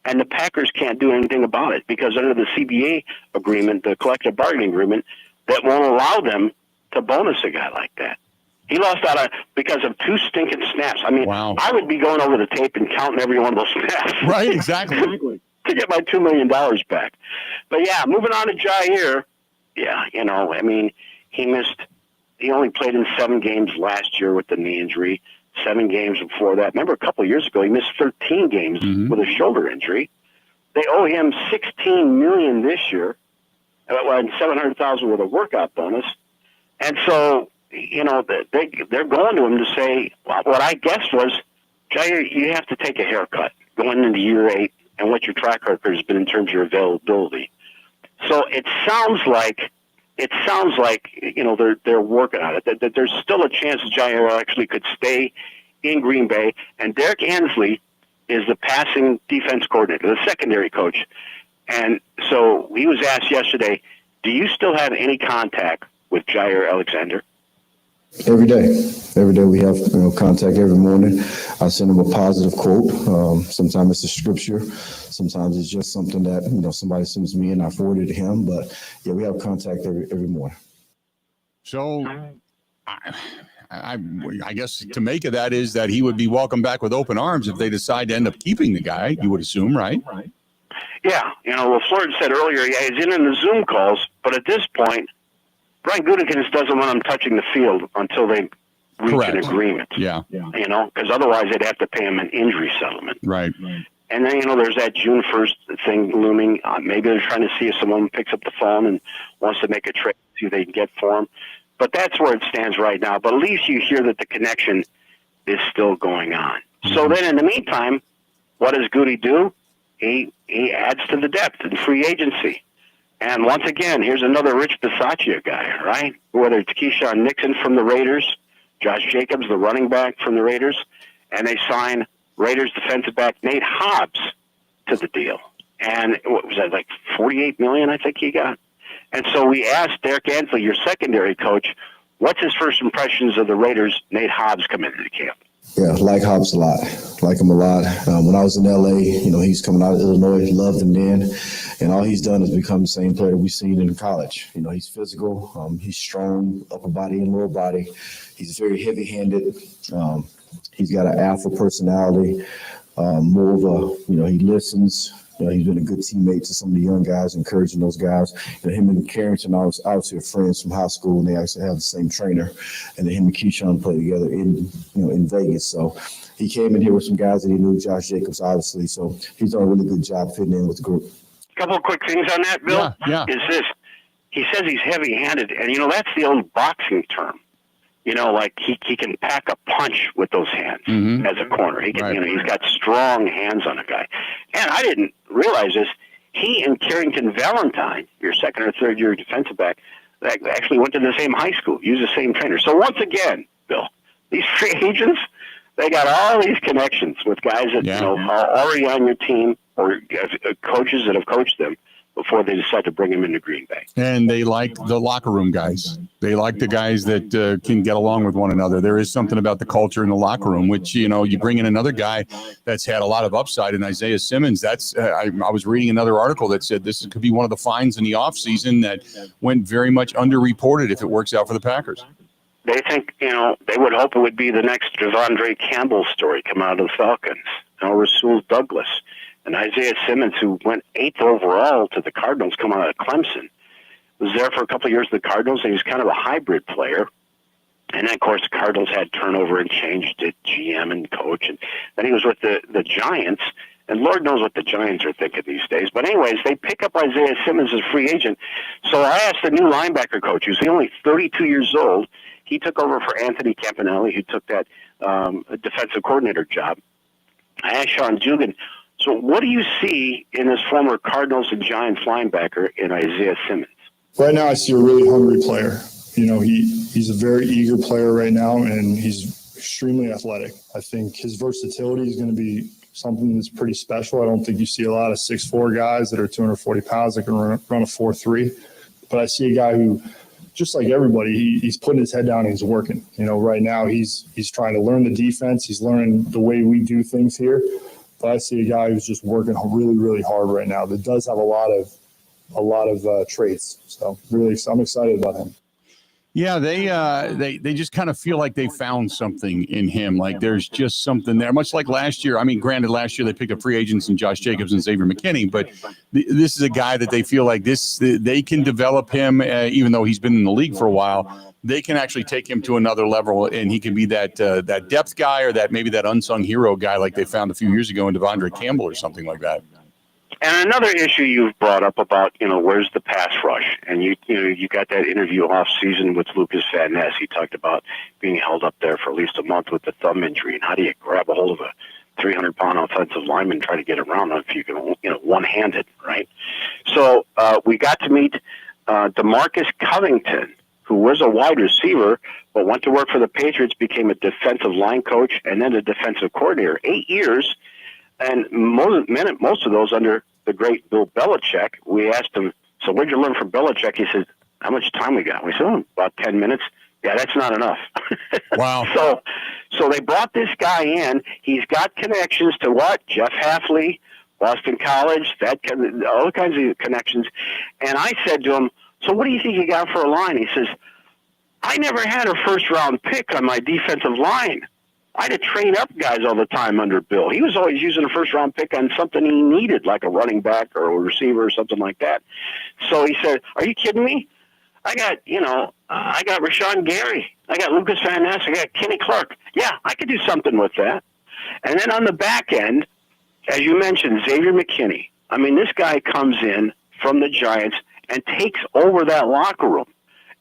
And the Packers can't do anything about it because under the CBA agreement, the collective bargaining agreement, that won't allow them to bonus a guy like that. He lost out because of 2 stinking snaps. I mean, I would be going over the tape and counting every one of those snaps. Right, exactly. To get my $2 million back. But yeah, moving on to Jair. Yeah, you know, I mean, he only played in 7 games last year with the knee injury, 7 games before that. Remember a couple of years ago, he missed 13 games with a shoulder injury. They owe him $16 million this year, and $700,000 with a workout bonus. And so, you know, they're going to him to say, well, what I guess was, Jair, you have to take a haircut going into year 8 and what your track record has been in terms of your availability. So it sounds like, you know, they're working on it. That there's still a chance that Jair actually could stay in Green Bay. And Derek Ansley is the passing defense coordinator, the secondary coach. And so he was asked yesterday, do you still have any contact with Jair Alexander? Every day we have contact every morning. I send him a positive quote. Sometimes it's a scripture. Sometimes it's just something that somebody sends me and I forward it to him. But yeah, we have contact every morning. So I guess to make of that is that he would be welcomed back with open arms if they decide to end up keeping the guy. You would assume, right? Yeah, well, Florida said earlier, he's in the Zoom calls, but at this point, Brian Gutekunst doesn't want him touching the field until they reach an agreement. Yeah. Because otherwise they'd have to pay him an injury settlement. Right. And then, there's that June 1st thing looming. Maybe they're trying to see if someone picks up the phone and wants to make a trade, see what they can get for him. But that's where it stands right now. But at least you hear that the connection is still going on. Mm-hmm. So then in the meantime, what does Goody do? He adds to the depth in free agency. And once again, here's another Rich Bisaccia guy, right? Whether it's Keyshawn Nixon from the Raiders, Josh Jacobs, the running back from the Raiders, and they sign Raiders defensive back Nate Hobbs to the deal. And what was that, like $48 million I think he got? And so we asked Derek Ansley, your secondary coach, what's his first impressions of the Raiders, Nate Hobbs, come into the camp? Yeah, like Hobbs a lot. Like him a lot. When I was in L.A., he's coming out of Illinois, loved him then. And all he's done is become the same player we've seen in college. He's physical. He's strong, upper body and lower body. He's very heavy-handed. He's got an alpha personality. More of a, he listens. He's been a good teammate to some of the young guys, encouraging those guys. Him and Carrington, I was obviously friends from high school, and they actually have the same trainer. And then him and Keyshawn played together in Vegas. So he came in here with some guys that he knew, Josh Jacobs, obviously. So he's done a really good job fitting in with the group. A couple of quick things on that, Bill. Yeah. Is this? He says he's heavy-handed, and that's the old boxing term. Like he can pack a punch with those hands as a corner. He can, he's got strong hands on a guy. And I didn't realize this. He and Carrington Valentine, your second or third year defensive back, actually went to the same high school, used the same trainer. So once again, Bill, these free agents, they got all these connections with guys that are already on your team or coaches that have coached them. before they decide to bring him into Green Bay. And they like the locker room guys. They like the guys that can get along with one another. There is something about the culture in the locker room, which, you bring in another guy that's had a lot of upside in Isaiah Simmons. That's I was reading another article that said this could be one of the finds in the offseason that went very much underreported if it works out for the Packers. They think, they would hope it would be the next Devondre Campbell story come out of the Falcons. Rasul Douglas. And Isaiah Simmons, who went 8th overall to the Cardinals, come out of Clemson, was there for a couple of years with the Cardinals, and he was kind of a hybrid player. And then, of course, the Cardinals had turnover and changed at GM and coach. And then he was with the Giants, and Lord knows what the Giants are thinking these days. But anyways, they pick up Isaiah Simmons as a free agent. So I asked the new linebacker coach, who's only 32 years old. He took over for Anthony Campanelli, who took that defensive coordinator job. I asked Sean Dugan, so what do you see in this former Cardinals and Giants linebacker in Isaiah Simmons? Right now I see a really hungry player. He's a very eager player right now, and he's extremely athletic. I think his versatility is going to be something that's pretty special. I don't think you see a lot of 6'4" guys that are 240 pounds that can run a 4.3. But I see a guy who, just like everybody, he's putting his head down and he's working. Right now he's trying to learn the defense. He's learning the way we do things here. But I see a guy who's just working really, really hard right now that does have a lot of traits. So really, I'm excited about him. Yeah, they just kind of feel like they found something in him. Like there's just something there, much like last year. I mean, granted, last year they picked up free agents in Josh Jacobs and Xavier McKinney, but this is a guy that they feel like they can develop him, even though he's been in the league for a while. They can actually take him to another level, and he can be that depth guy, or maybe that unsung hero guy like they found a few years ago in Devondre Campbell or something like that. And another issue you've brought up about, where's the pass rush? And you got that interview off season with Lucas Van Ness. He talked about being held up there for at least a month with the thumb injury, and how do you grab a hold of a 300-pound offensive lineman and try to get around if you can, one-handed, right? So we got to meet DeMarcus Covington, who was a wide receiver, but went to work for the Patriots, became a defensive line coach, and then a defensive coordinator. 8 years, and most of those under the great Bill Belichick. We asked him, so what did you learn from Belichick? He said, how much time we got? We said, about 10 minutes. Yeah, that's not enough. Wow. So they brought this guy in. He's got connections to what? Jeff Hafley, Boston College, all kinds of connections. And I said to him, so what do you think you got for a line? He says, I never had a first-round pick on my defensive line. I had to train up guys all the time under Bill. He was always using a first-round pick on something he needed, like a running back or a receiver or something like that. So he said, are you kidding me? I got Rashawn Gary. I got Lucas Van Ness. I got Kenny Clark. Yeah, I could do something with that. And then on the back end, as you mentioned, Xavier McKinney. I mean, this guy comes in from the Giants and takes over that locker room,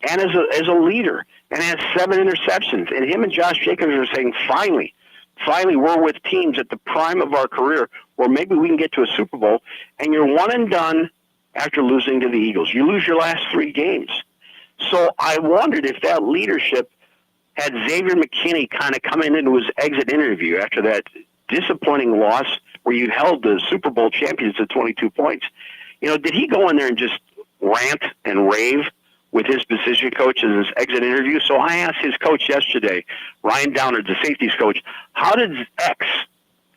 and as a leader, and has 7 interceptions. And him and Josh Jacobs are saying, finally, we're with teams at the prime of our career where maybe we can get to a Super Bowl, and you're one and done after losing to the Eagles. You lose your last 3 games. So I wondered if that leadership had Xavier McKinney kind of coming into his exit interview after that disappointing loss where you held the Super Bowl champions to 22 points. Did he go in there and just rant and rave with his position coach in his exit interview? So I asked his coach yesterday, Ryan Downard, the safeties coach, how did X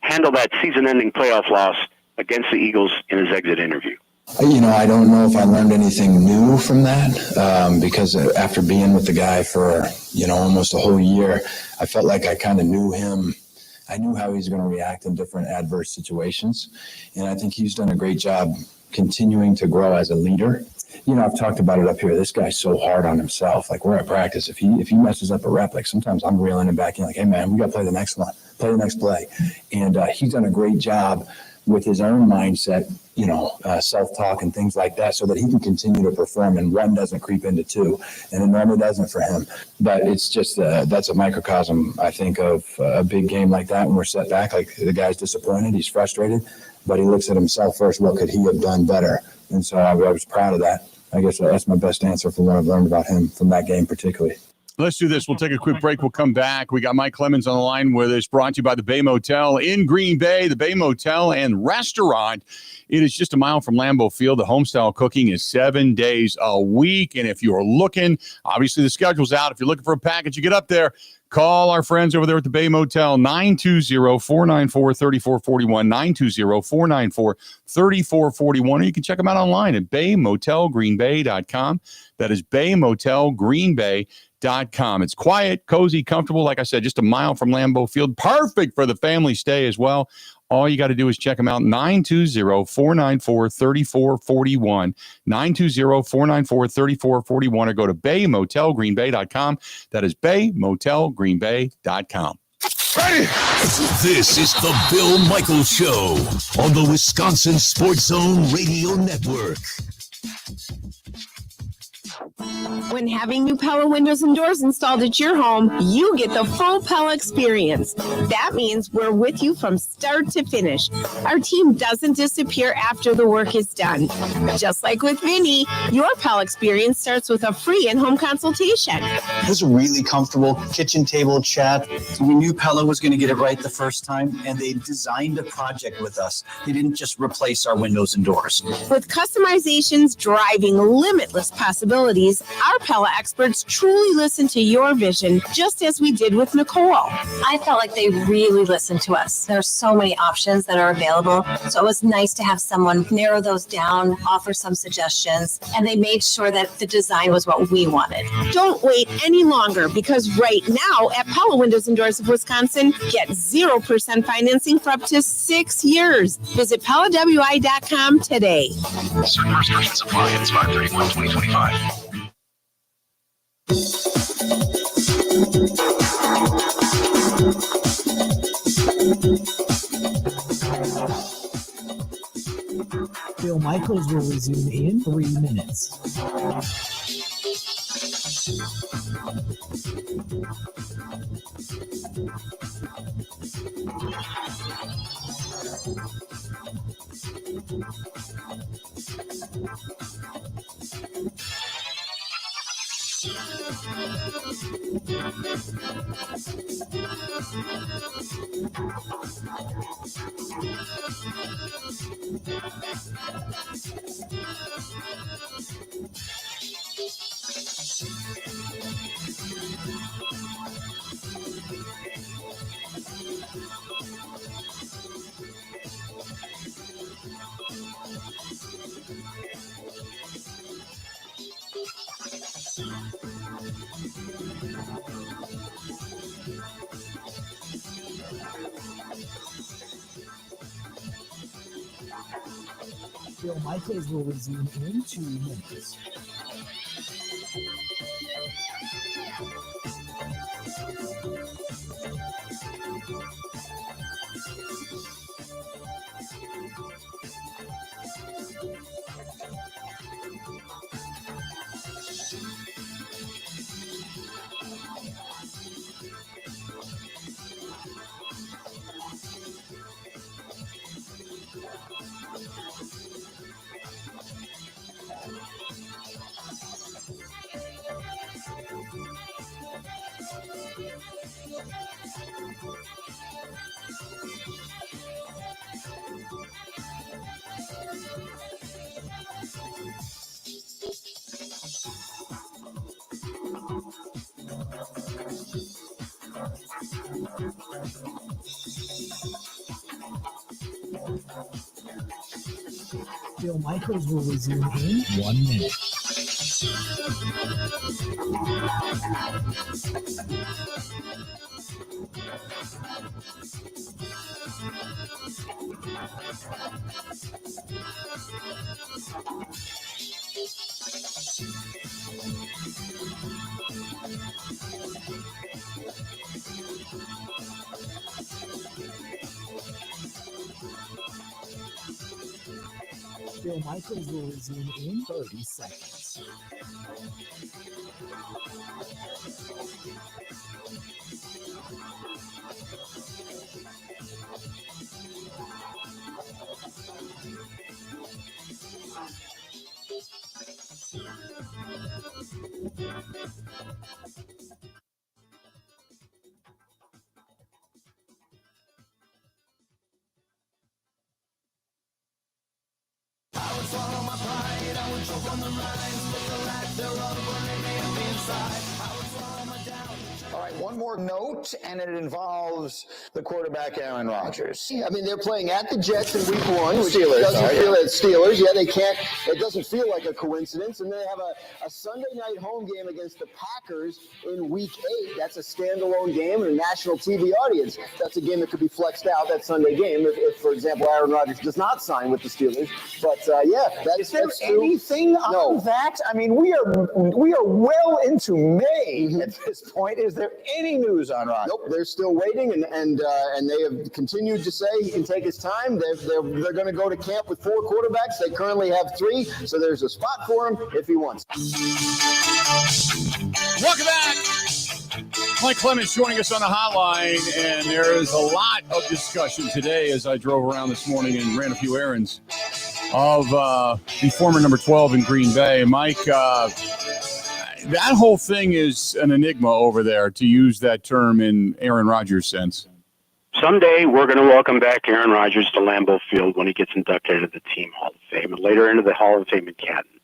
handle that season-ending playoff loss against the Eagles in his exit interview? I don't know if I learned anything new from that because after being with the guy for, almost a whole year, I felt like I kind of knew him. I knew how he's going to react in different adverse situations. And I think he's done a great job continuing to grow as a leader. I've talked about it up here. This guy's so hard on himself. Like, we're at practice. If he messes up a rep, like sometimes I'm reeling him back in like, hey man, we got to play the next one, play the next play. And he's done a great job with his own mindset, self-talk and things like that, so that he can continue to perform and 1 doesn't creep into 2, and it normally doesn't for him. But it's just that's a microcosm, I think, of a big game like that when we're set back. Like, the guy's disappointed, he's frustrated, but he looks at himself first. What could he have done better? And so I was proud of that. I guess that's my best answer for what I've learned about him from that game particularly. Let's do this. We'll take a quick break. We'll come back. We got Mike Clemens on the line with us, brought to you by the Bay Motel in Green Bay. The Bay Motel and Restaurant It is just a mile from Lambeau Field. The homestyle cooking is 7 days a week. And if you're looking, obviously the schedule's out. If you're looking for a package, you get up there. Call our friends over there at the Bay Motel, 920-494-3441, 920-494-3441, or you can check them out online at baymotelgreenbay.com. That is baymotelgreenbay.com. It's quiet, cozy, comfortable. Like I said, just a mile from Lambeau Field. Perfect for the family stay as well. All you got to do is check them out, 920-494-3441, 920-494-3441, or go to baymotelgreenbay.com. That is baymotelgreenbay.com. Ready? This is the Bill Michaels Show on the Wisconsin Sports Zone Radio Network. When having new Pella windows and doors installed at your home, you get the full Pella experience. That means we're with you from start to finish. Our team doesn't disappear after the work is done. Just like with Vinny, your Pella experience starts with a free in-home consultation. It was a really comfortable kitchen table chat. We knew Pella was going to get it right the first time, and they designed a project with us. They didn't just replace our windows and doors. With customizations driving limitless possibilities, our Pella experts truly listen to your vision, just as we did with Nicole. I felt like they really listened to us. There are so many options that are available, so it was nice to have someone narrow those down, offer some suggestions, and they made sure that the design was what we wanted. Don't wait any longer, because right now at Pella Windows and Doors of Wisconsin, get 0% financing for up to 6 years. Visit PellaWI.com today. Certain restrictions apply. It's 5/31/2025. Bill Michaels will resume in 3 minutes. Bill Michaels will resume in 2 minutes. Bill Michaels will resume in 1 minute. Bill Michaels will resume in 30 seconds. All right, one more note, and it involves the quarterback, Aaron Rodgers. I mean, they're playing at the Jets in week 1. Steelers. Yeah, they can't. It doesn't feel like a coincidence. And they have a Sunday night home game against the Packers in week 8. That's a standalone game and a national TV audience. That's a game that could be flexed out, that Sunday game, if for example, Aaron Rodgers does not sign with the Steelers. But, Is there anything on that? I mean, we are well into May at this point. Is there any news on Rodgers? Nope, they're still waiting, and they have continued to say he can take his time. They're going to go to camp with 4 quarterbacks. They currently have 3, so there's a spot for him if he wants. Welcome back. Mike Clemens joining us on the hotline, and there is a lot of discussion today as I drove around this morning and ran a few errands of the former number 12 in Green Bay. Mike, that whole thing is an enigma over there, to use that term in Aaron Rodgers' sense. Someday we're going to welcome back Aaron Rodgers to Lambeau Field when he gets inducted into the Team Hall of Fame and later into the Hall of Fame in Canton.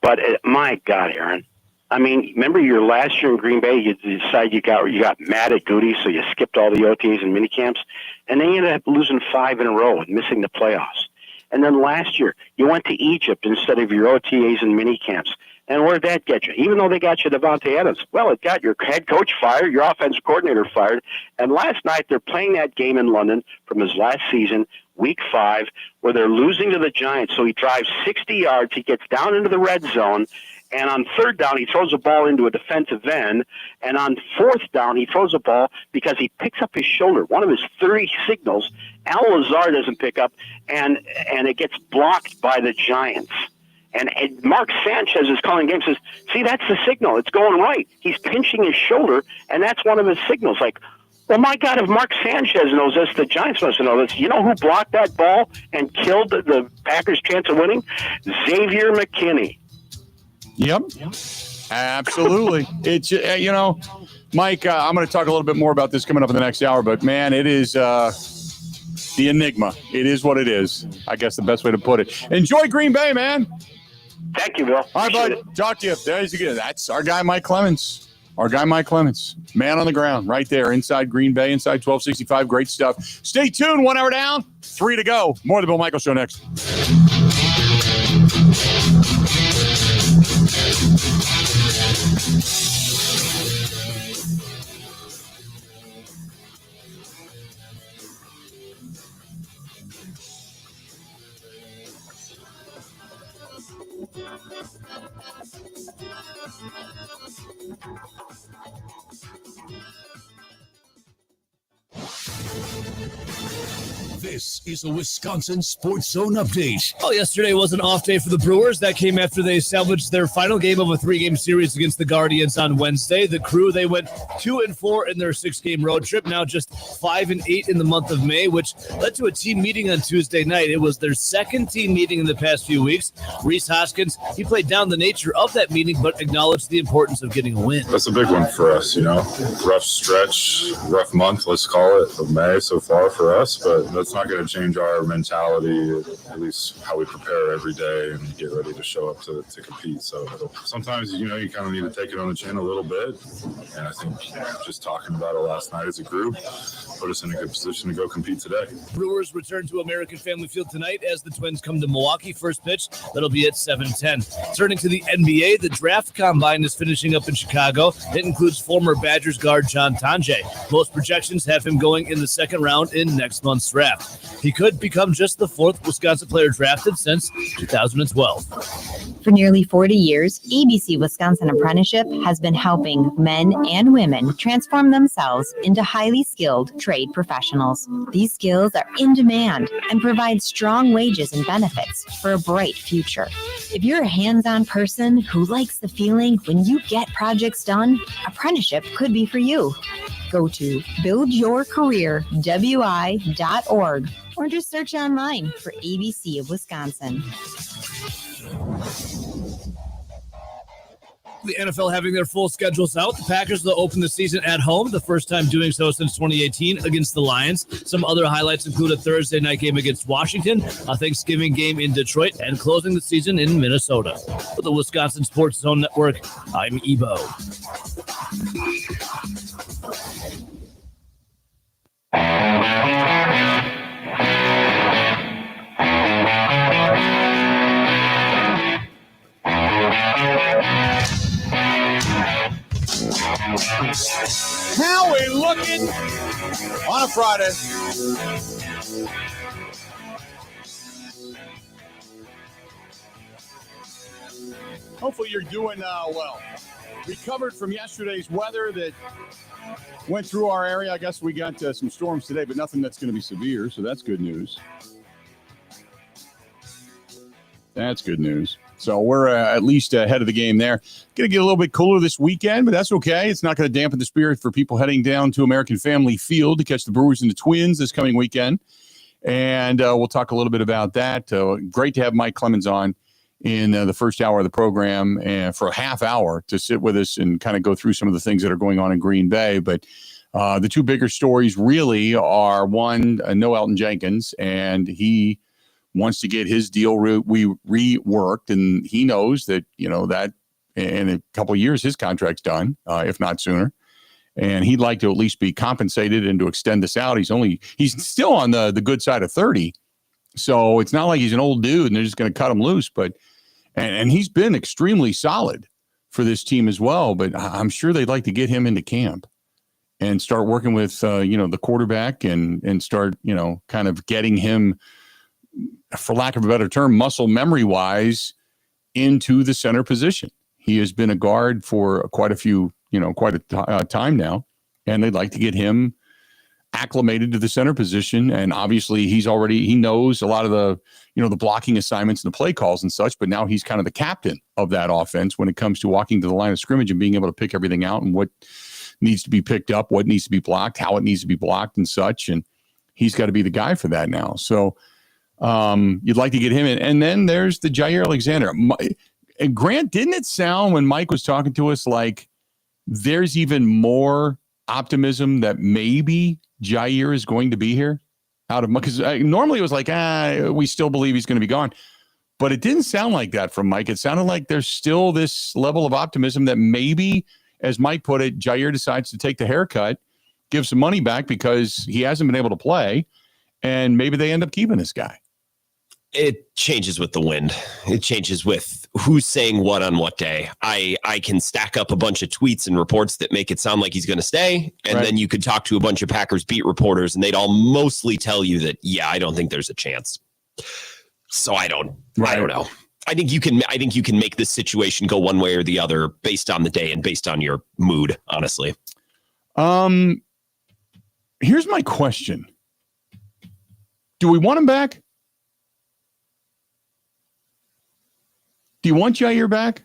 But my God, Aaron, I mean, remember your last year in Green Bay, you decided you got mad at Goody, so you skipped all the OTAs and minicamps, and then you ended up losing 5 in a row and missing the playoffs. And then last year, you went to Egypt instead of your OTAs and minicamps. And where did that get you? Even though they got you Devontae Adams, well, it got your head coach fired, your offensive coordinator fired. And last night, they're playing that game in London from his last season, week 5, where they're losing to the Giants. So he drives 60 yards. He gets down into the red zone. And on 3rd down, he throws a ball into a defensive end. And on 4th down, he throws a ball because he picks up his shoulder. One of his 30 signals, Al Lazar doesn't pick up, and it gets blocked by the Giants. And Mark Sanchez is calling the game, says, see, that's the signal. It's going right. He's pinching his shoulder, and that's one of his signals. Like, well, my God, if Mark Sanchez knows this, the Giants must know this. You know who blocked that ball and killed the Packers' chance of winning? Xavier McKinney. Yep. Absolutely. It's, Mike, I'm going to talk a little bit more about this coming up in the next hour, but, man, it is the enigma. It is what it is. I guess the best way to put it. Enjoy Green Bay, man. Thank you, Bill. All right, bud. Talk to you. There's again. That's our guy, Mike Clemens. Man on the ground right there inside Green Bay, inside 1265. Great stuff. Stay tuned. 1 hour down, 3 to go. More of the Bill Michael Show next. This is a Wisconsin Sports Zone update. Well, yesterday was an off day for the Brewers. That came after they salvaged their final game of a 3-game series against the Guardians on Wednesday. The Crew, they went 2-4 in their 6-game road trip, now just 5-8 in the month of May, which led to a team meeting on Tuesday night. It was their second team meeting in the past few weeks. Reese Hoskins, he played down the nature of that meeting, but acknowledged the importance of getting a win. That's a big one for us, rough stretch, rough month, let's call it, of May so far for us, but that's not going to change our mentality, at least how we prepare every day and get ready to show up to compete. So sometimes, you kind of need to take it on the chin a little bit. And I think just talking about it last night as a group put us in a good position to go compete today. Brewers return to American Family Field tonight as the Twins come to Milwaukee. First pitch, that'll be at 7:10. Turning to the NBA, the draft combine is finishing up in Chicago. It includes former Badgers guard John Tonje. Most projections have him going in the second round in next month's draft. He could become just the 4th Wisconsin player drafted since 2012. For nearly 40 years, ABC Wisconsin Apprenticeship has been helping men and women transform themselves into highly skilled trade professionals. These skills are in demand and provide strong wages and benefits for a bright future. If you're a hands-on person who likes the feeling when you get projects done, apprenticeship could be for you. Go to buildyourcareerwi.org or just search online for ABC of Wisconsin. The NFL having their full schedules out. The Packers will open the season at home, the first time doing so since 2018 against the Lions. Some other highlights include a Thursday night game against Washington, a Thanksgiving game in Detroit, and closing the season in Minnesota. For the Wisconsin Sports Zone Network, I'm Ebo. How we looking on a Friday? Hopefully you're doing well. Recovered from yesterday's weather that went through our area. I guess we got some storms today, but nothing that's going to be severe, so that's good news. That's good news. So we're at least ahead of the game there. Going to get a little bit cooler this weekend, but that's okay. It's not going to dampen the spirit for people heading down to American Family Field to catch the Brewers and the Twins this coming weekend. And we'll talk a little bit about that. Great to have Mike Clemens on in the first hour of the program and for a half hour to sit with us and kind of go through some of the things that are going on in Green Bay. But the two bigger stories really are, one, no Elton Jenkins, and he wants to get his deal reworked, and he knows that, that in a couple of years his contract's done, if not sooner. And he'd like to at least be compensated and to extend this out. He's still on the good side of 30. So it's not like he's an old dude and they're just going to cut him loose. But and he's been extremely solid for this team as well. But I'm sure they'd like to get him into camp and start working with, the quarterback and start, kind of getting him, for lack of a better term, muscle memory wise, into the center position. He has been a guard for quite a time now, and they'd like to get him acclimated to the center position. And obviously he knows a lot of the, the blocking assignments and the play calls and such, but now he's kind of the captain of that offense when it comes to walking to the line of scrimmage and being able to pick everything out and what needs to be picked up, what needs to be blocked, how it needs to be blocked and such. And he's got to be the guy for that now. So you'd like to get him in. And then there's the Jair Alexander. And Grant, didn't it sound when Mike was talking to us like there's even more optimism that maybe Jair is going to be here out of, because normally it was like, we still believe he's going to be gone. But it didn't sound like that from Mike. It sounded like there's still this level of optimism that maybe, as Mike put it, Jair decides to take the haircut, give some money back because he hasn't been able to play, and maybe they end up keeping this guy. It changes with the wind. It changes with who's saying what on what day. I can stack up a bunch of tweets and reports that make it sound like he's going to stay. And then you could talk to a bunch of Packers beat reporters and they'd all mostly tell you that, I don't think there's a chance. So I don't know. I think you can make this situation go one way or the other based on the day and based on your mood, honestly. Here's my question. Do we want him back? Do you want Jair back?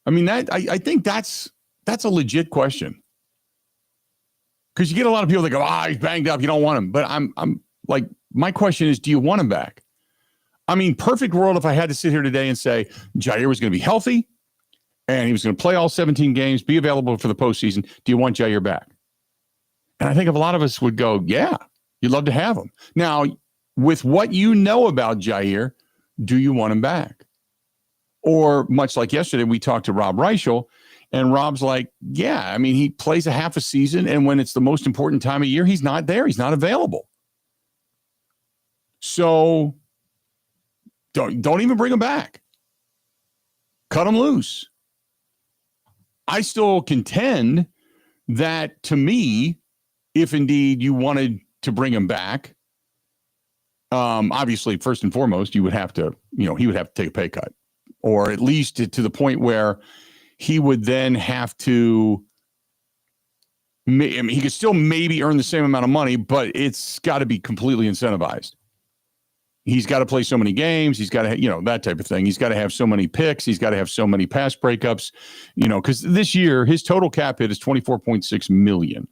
I mean, I think that's a legit question. Because you get a lot of people that go, he's banged up, you don't want him. But I'm like, my question is, do you want him back? I mean, perfect world if I had to sit here today and say Jair was going to be healthy and he was going to play all 17 games, be available for the postseason. Do you want Jair back? And I think a lot of us would go, yeah, you'd love to have him. Now, with what you know about Jair, do you want him back? Or much like yesterday, we talked to Rob Reichel, and Rob's like, yeah, I mean, he plays a half a season, and when it's the most important time of year, he's not there. He's not available. So don't even bring him back. Cut him loose. I still contend that, to me, if indeed you wanted to bring him back, obviously, first and foremost, you would have to, he would have to take a pay cut, or at least to the point where he would then have to, I mean, he could still maybe earn the same amount of money, but it's got to be completely incentivized. He's got to play so many games. He's got to, that type of thing. He's got to have so many picks. He's got to have so many pass breakups, because this year his total cap hit is $24.6 million.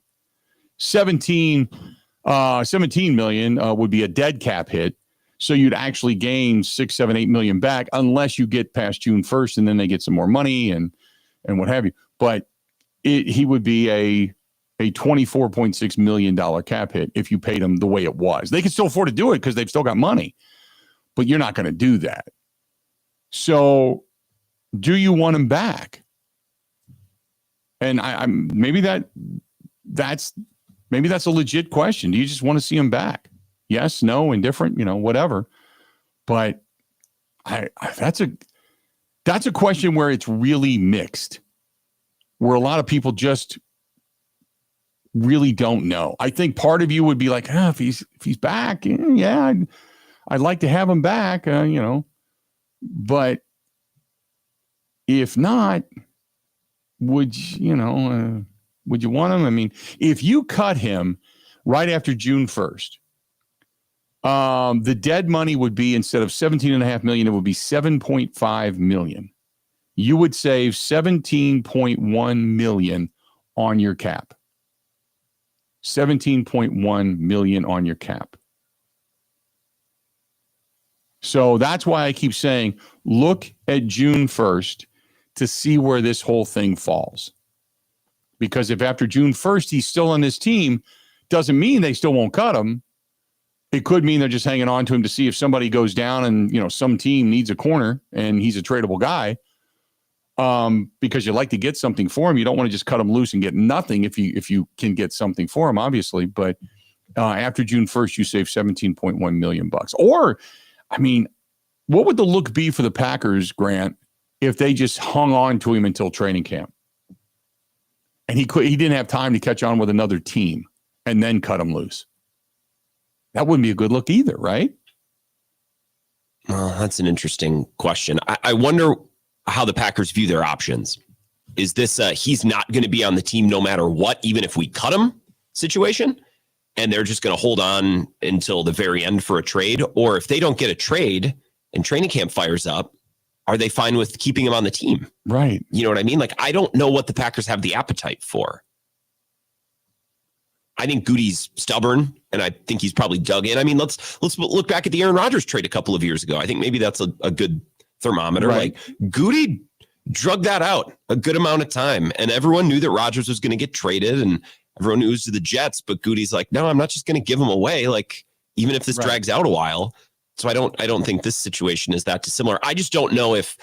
17 million would be a dead cap hit. So you'd actually gain 6, 7, 8 million back unless you get past June 1st and then they get some more money and what have you. But he would be a $24.6 million cap hit if you paid him the way it was. They can still afford to do it because they've still got money, but you're not going to do that. So do you want him back? And maybe that's a legit question. Do you just want to see him back? Yes, no, indifferent, whatever. But that's a question where it's really mixed, where a lot of people just really don't know. I think part of you would be like, if he's back, yeah, I'd like to have him back, But if not, would you want him? I mean, if you cut him right after June 1st, the dead money would be, instead of $17.5 million, it would be $7.5 million. You would save $17.1 million on your cap. $17.1 million on your cap. So that's why I keep saying, look at June 1st to see where this whole thing falls. Because if after June 1st he's still on this team, doesn't mean they still won't cut him. It could mean they're just hanging on to him to see if somebody goes down and, some team needs a corner and he's a tradable guy. Because you like to get something for him. You don't want to just cut him loose and get nothing if you can get something for him, obviously. But after June 1st, you save $17.1 million. Or, I mean, what would the look be for the Packers, Grant, if they just hung on to him until training camp? And he didn't have time to catch on with another team and then cut him loose. That wouldn't be a good look either, right? Well, that's an interesting question. I wonder how the Packers view their options. Is this he's not going to be on the team no matter what, even if we cut him situation, and they're just going to hold on until the very end for a trade? Or if they don't get a trade and training camp fires up, are they fine with keeping him on the team? Right. You know what I mean? Like, I don't know what the Packers have the appetite for. I think Goody's stubborn, and I think he's probably dug in. I mean, let's look back at the Aaron Rodgers trade a couple of years ago. I think maybe that's a good thermometer. Right. Like, Goody drug that out a good amount of time, and everyone knew that Rodgers was going to get traded, and everyone knew it was to the Jets. But Goody's like, no, I'm not just going to give him away. Like, even if this drags out a while. So I don't think this situation is that dissimilar. I just don't know if,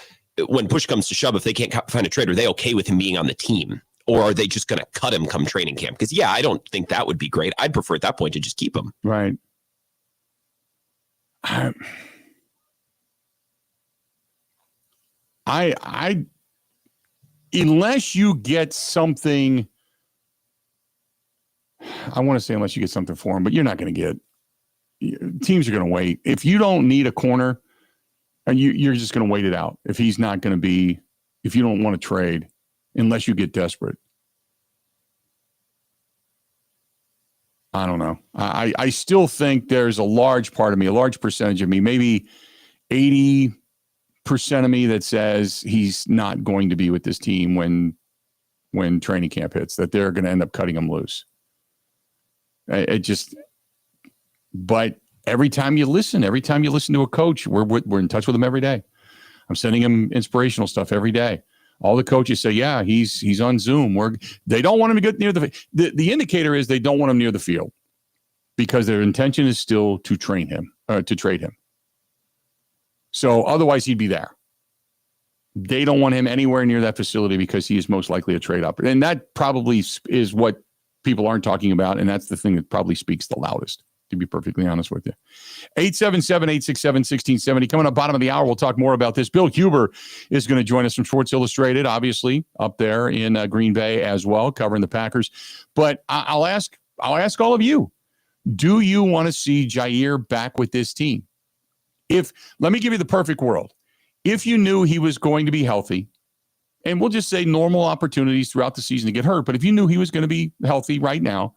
when push comes to shove, if they can't find a trade, are they okay with him being on the team, or are they just going to cut him come training camp? Because I don't think that would be great. I'd prefer at that point to just keep him. Right. I unless you get something, I want to say unless you get something for him, but you're not going to get. Teams are going to wait. If you don't need a corner, and you're just going to wait it out. If he's not going to be, if you don't want to trade, unless you get desperate. I don't know. I still think there's a large part of me, a large percentage of me, maybe 80% of me that says he's not going to be with this team when training camp hits, that they're going to end up cutting him loose. But every time you listen to a coach, we're in touch with him every day. I'm sending him inspirational stuff every day. All the coaches say, yeah, he's on Zoom. They don't want him to get near the indicator is they don't want him near the field because their intention is still to trade him. So otherwise he'd be there. They don't want him anywhere near that facility because he is most likely a trade up. And that probably is what people aren't talking about. And that's the thing that probably speaks the loudest, to be perfectly honest with you. 877-867-1670. Coming up bottom of the hour, we'll talk more about this. Bill Huber is going to join us from Sports Illustrated, obviously, up there in Green Bay as well, covering the Packers. But I'll ask all of you, do you want to see Jair back with this team? Let me give you the perfect world. If you knew he was going to be healthy, and we'll just say normal opportunities throughout the season to get hurt, but if you knew he was going to be healthy right now,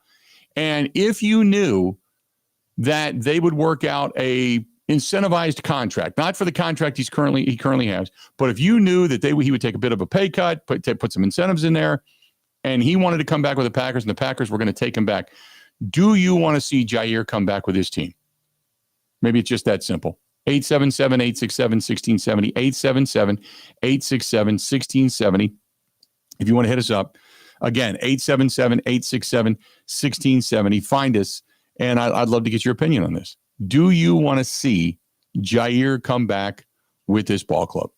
and if you knew that they would work out a incentivized contract, not for the contract he currently has, but if you knew that he would take a bit of a pay cut, put some incentives in there, and he wanted to come back with the Packers, and the Packers were going to take him back, do you want to see Jair come back with his team? Maybe it's just that simple. 877-867-1670, 877-867-1670. If you want to hit us up, again, 877-867-1670. Find us, and I'd love to get your opinion on this. Do you want to see Jair come back with this ball club?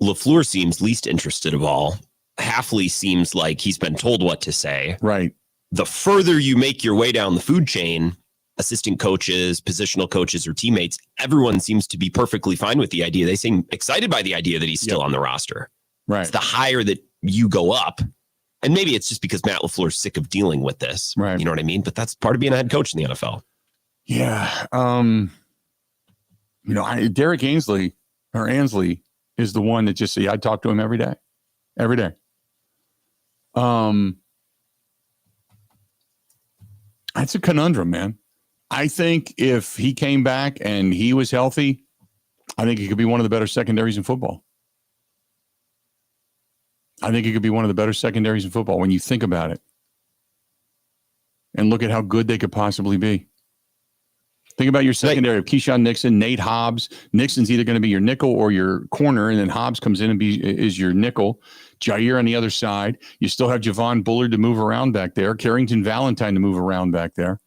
LaFleur seems least interested of all. Hafley seems like he's been told what to say. Right. The further you make your way down the food chain, assistant coaches, positional coaches, or teammates, everyone seems to be perfectly fine with the idea. They seem excited by the idea that he's still on the roster. Right. It's the higher that you go up. And maybe it's just because Matt LaFleur's sick of dealing with this. Right. You know what I mean? But that's part of being a head coach in the NFL. Yeah. Derek Ansley is the one that just I talk to him every day. Every day. That's a conundrum, man. I think if he came back and he was healthy, I think he could be one of the better secondaries in football. When you think about it. And look at how good they could possibly be. Think about your secondary of Keyshawn Nixon, Nate Hobbs. Nixon's either going to be your nickel or your corner, and then Hobbs comes in and is your nickel. Jair on the other side. You still have Javon Bullard to move around back there. Carrington Valentine to move around back there.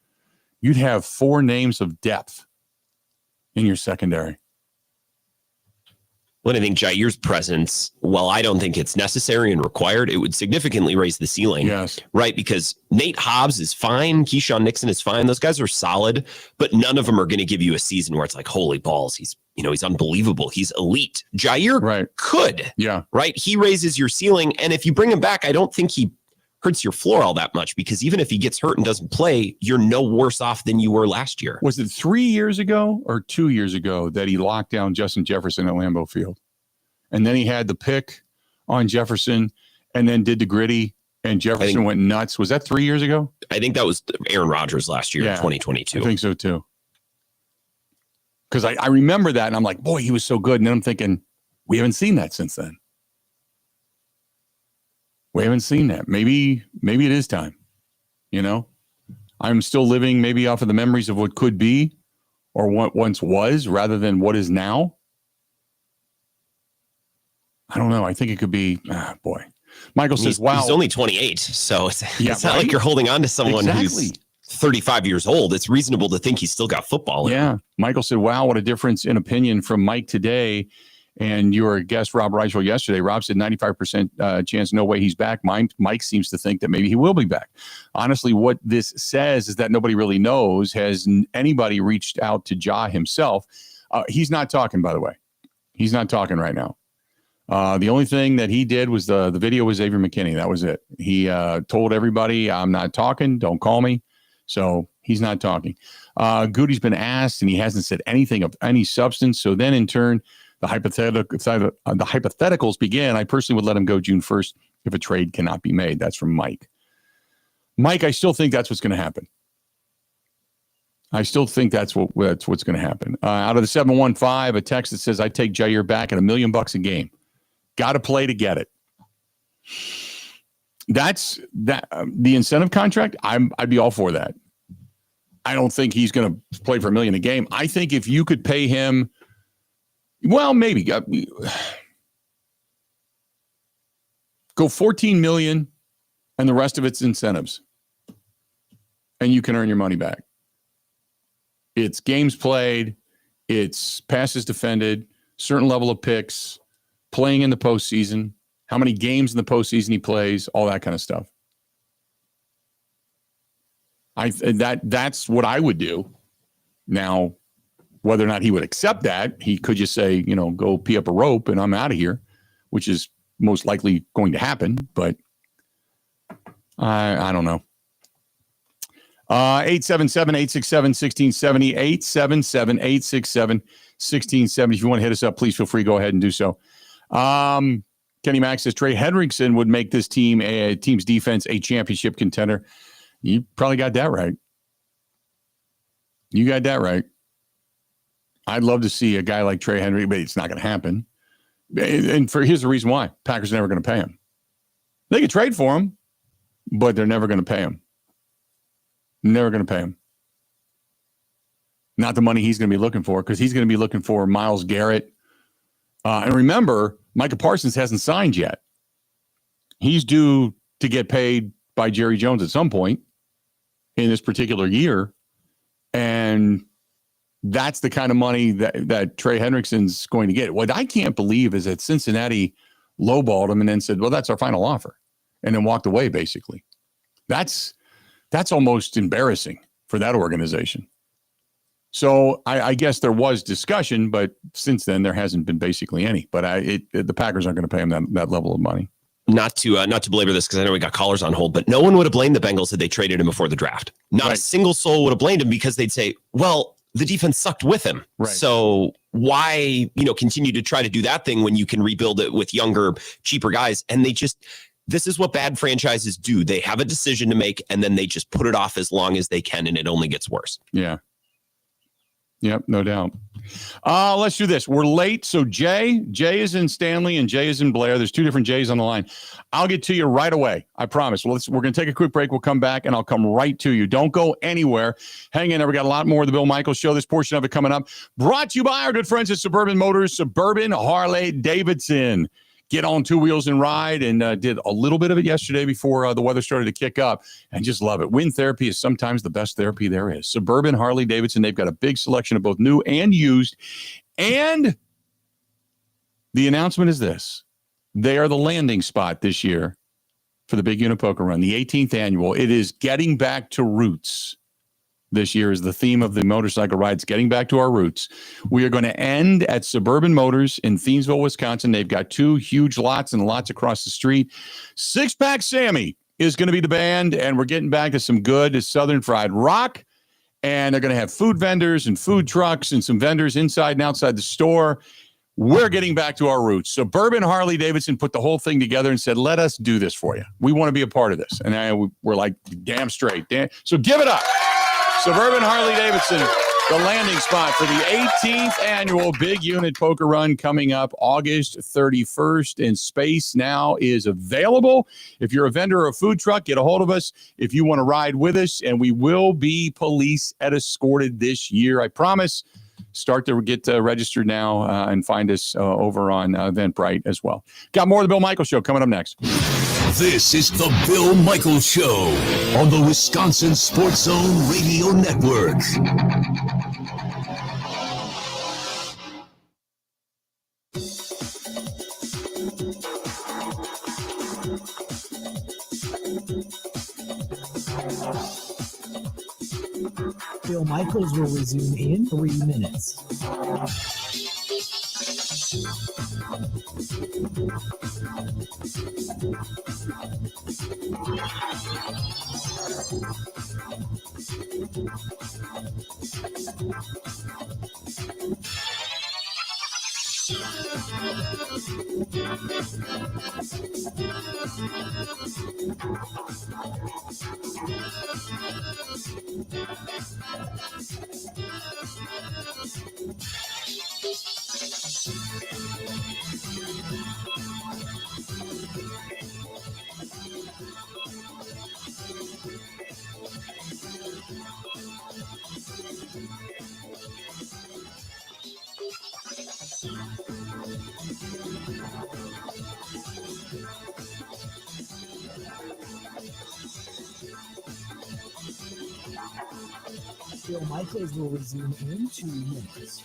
You'd have 4 names of depth in your secondary. Well, I think Jair's presence, while I don't think it's necessary and required, it would significantly raise the ceiling. Yes. Right? Because Nate Hobbs is fine. Keyshawn Nixon is fine. Those guys are solid, but none of them are going to give you a season where it's like, holy balls, he's unbelievable. He's elite. Jair could. Yeah. Right? He raises your ceiling. And if you bring him back, I don't think he hurts your floor all that much, because even if he gets hurt and doesn't play, you're no worse off than you were last year. Was it 3 years ago or 2 years ago that he locked down Justin Jefferson at Lambeau Field? And then he had the pick on Jefferson and then did the gritty, and Jefferson went nuts. Was that 3 years ago? I think that was Aaron Rodgers last year in 2022. I think so too. Because I remember that, and I'm like, boy, he was so good. And then I'm thinking, we haven't seen that since then. We haven't seen that. Maybe it is time. I'm still living maybe off of the memories of what could be or what once was rather than what is now. I don't know. I think it could be, boy. Michael says, wow. He's only 28, so it's not like you're holding on to someone who's 35 years old. It's reasonable to think he's still got football in him. Yeah. Michael said, wow, what a difference in opinion from Mike today. And your guest, Rob Reichel, yesterday. Rob said 95% chance, no way he's back. Mike seems to think that maybe he will be back. Honestly, what this says is that nobody really knows. Has anybody reached out to Ja himself? He's not talking, by the way. He's not talking right now. The only thing that he did was the video with Xavier McKinney. That was it. He told everybody, I'm not talking. Don't call me. So he's not talking. Goody's been asked, and he hasn't said anything of any substance. So then in turn, the hypotheticals begin. I personally would let him go June 1st if a trade cannot be made. That's from Mike. Mike, I still think that's what's going to happen. That's what's going to happen. Out of the 715, a text that says, I take Jair back at $1 million a game. Got to play to get it. That's that. The incentive contract, I'd be all for that. I don't think he's going to play for $1 million a game. I think if you could pay him, well, maybe go $14 million and the rest of it's incentives, and you can earn your money back. It's games played, it's passes defended, certain level of picks, playing in the postseason, how many games in the postseason he plays, all that kind of stuff. That's what I would do. Now, whether or not he would accept that, he could just say, go pee up a rope and I'm out of here, which is most likely going to happen, but I don't know. 877-867-1670, 877-867-1670. If you want to hit us up, please feel free to go ahead and do so. Kenny Mack says Trey Hendrickson would make this team's defense a championship contender. You probably got that right. You got that right. I'd love to see a guy like Trey Hendrickson, but it's not going to happen. And here's the reason why. Packers are never going to pay him. They could trade for him, but they're never going to pay him. Never going to pay him. not the money he's going to be looking for, because he's going to be looking for Myles Garrett. And remember, Micah Parsons hasn't signed yet. He's due to get paid by Jerry Jones at some point in this particular year. And that's the kind of money that Trey Hendrickson's going to get. What I can't believe is that Cincinnati lowballed him and then said, well, that's our final offer, and then walked away, basically. That's almost embarrassing for that organization. So I guess there was discussion, but since then there hasn't been basically any. But the Packers aren't going to pay him that level of money. Not to belabor this, because I know we got callers on hold, but no one would have blamed the Bengals had they traded him before the draft. Not a single soul would have blamed him, because they'd say, well, the defense sucked with him. Right. So why, continue to try to do that thing when you can rebuild it with younger, cheaper guys? And this is what bad franchises do. They have a decision to make, and then they just put it off as long as they can, and it only gets worse. Yeah. Yep, no doubt. Let's do this. We're late. So Jay is in Stanley and Jay is in Blair. There's two different Jays on the line. I'll get to you right away. I promise. We're going to take a quick break. We'll come back and I'll come right to you. Don't go anywhere. Hang in there. We got a lot more of the Bill Michaels Show. This portion of it coming up. Brought to you by our good friends at Suburban Motors, Suburban Harley Davidson. Get on two wheels and ride, and did a little bit of it yesterday before the weather started to kick up, and just love it. Wind therapy is sometimes the best therapy there is. Suburban Harley Davidson, they've got a big selection of both new and used. And the announcement is this. They are the landing spot this year for the Big Unit Poker Run, the 18th annual. It is getting back to roots. This year is the theme of the motorcycle rides, getting back to our roots. We are going to end at Suburban Motors in Thiensville, Wisconsin. They've got two huge lots and lots across the street. Six Pack Sammy is going to be the band, and we're getting back to some good Southern fried rock. And they're going to have food vendors and food trucks and some vendors inside and outside the store. We're getting back to our roots. Suburban Harley Davidson put the whole thing together and said, let us do this for you. We want to be a part of this. And we're like, damn straight. So give it up. Suburban Harley Davidson, the landing spot for the 18th annual Big Unit Poker Run, coming up August 31st. And space now is available. If you're a vendor or a food truck, get a hold of us if you want to ride with us. And we will be police escorted this year. I promise. Start to get registered now and find us over on Eventbrite as well. Got more of the Bill Michaels Show coming up next. This is the Bill Michaels Show on the Wisconsin Sports Zone Radio Network. Bill Michaels will resume in 3 minutes. Bill Michaels will resume in 2 minutes.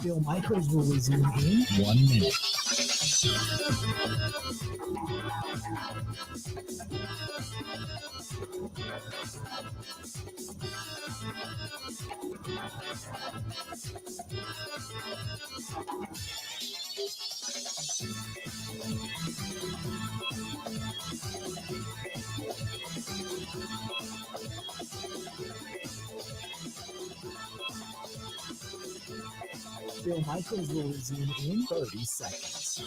Bill Michaels will resume in 1 minute. Bill Michaels will resume in 30 seconds.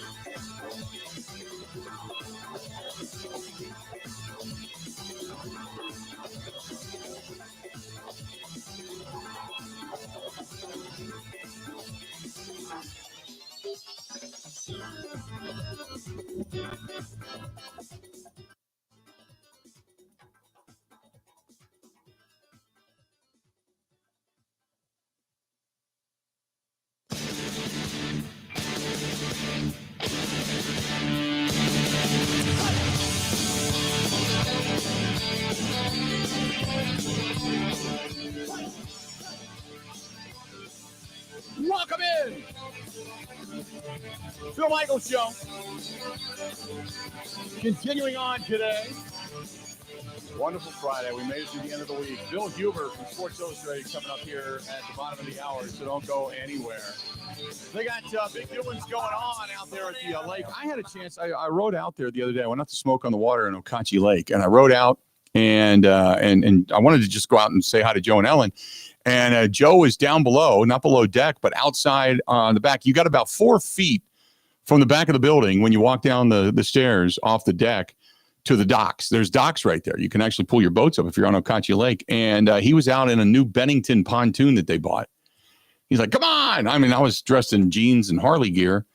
Welcome in. Phil Michaels Show. Continuing on today. Wonderful Friday. We made it to the end of the week. Bill Huber from Sports Illustrated coming up here at the bottom of the hour, so don't go anywhere. They got big doings going on out there at the lake. I had a chance. I rode out there the other day. I went out to smoke on the water in Okachi Lake, and I rode out, and I wanted to just go out and say hi to Joe and Ellen. And Joe was down below, not below deck, but outside on the back. You got about 4 feet from the back of the building when you walk down the stairs off the deck to the docks. There's docks right there. You can actually pull your boats up if you're on Okachi Lake. And he was out in a new Bennington pontoon that they bought. He's like, come on. I mean, I was dressed in jeans and Harley gear,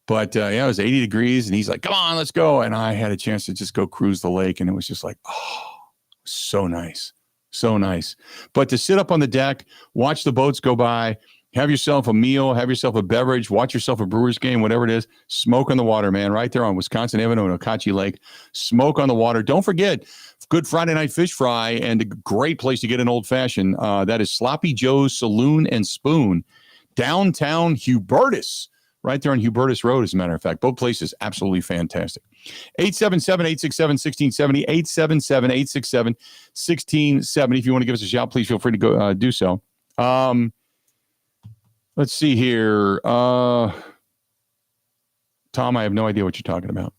but it was 80 degrees. And he's like, come on, let's go. And I had a chance to just go cruise the lake. And it was just like, oh, so nice. So nice. But to sit up on the deck, watch the boats go by, have yourself a meal, have yourself a beverage, watch yourself a Brewers game, whatever it is, smoke on the water, man, right there on Wisconsin Avenue and Okachi Lake. Smoke on the water. Don't forget, good Friday night fish fry and a great place to get an old fashioned. That is Sloppy Joe's Saloon and Spoon, downtown Hubertus, right there on Hubertus Road, as a matter of fact. Both places, absolutely fantastic. 877-867-1670, 877-867-1670. If you want to give us a shout, please feel free to go do so. Let's see here. Tom, I have no idea what you're talking about.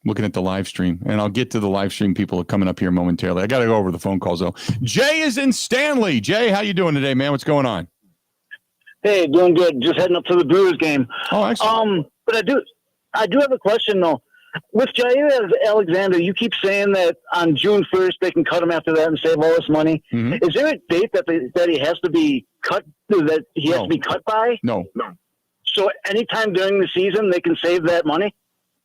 Looking at the live stream, and I'll get to the live stream people coming up here momentarily. I got to go over the phone calls, though. Jay is in Stanley. Jay, how you doing today, man? What's going on? Hey, doing good. Just heading up to the Brewers game. Oh, excellent. But I do have a question though. With Jair Alexander, you keep saying that on June 1st they can cut him after that and save all this money. Mm-hmm. Is there a date that he has to be cut? That he has to be cut by? No. So anytime during the season they can save that money.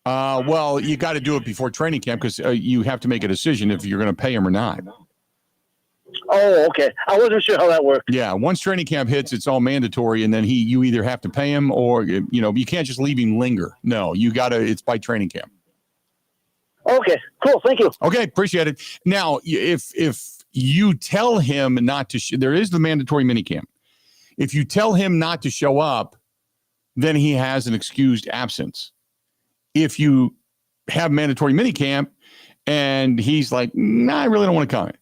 Well, you got to do it before training camp because you have to make a decision if you're going to pay him or not. Oh, okay. I wasn't sure how that worked. Yeah, once training camp hits, it's all mandatory, and then you either have to pay him or you can't just leave him linger. No, you got to. It's by training camp. Okay, cool. Thank you. Okay, appreciate it. Now, if you tell him not to, there is the mandatory minicamp. If you tell him not to show up, then he has an excused absence. If you have mandatory minicamp and he's like, nah, I really don't want to come,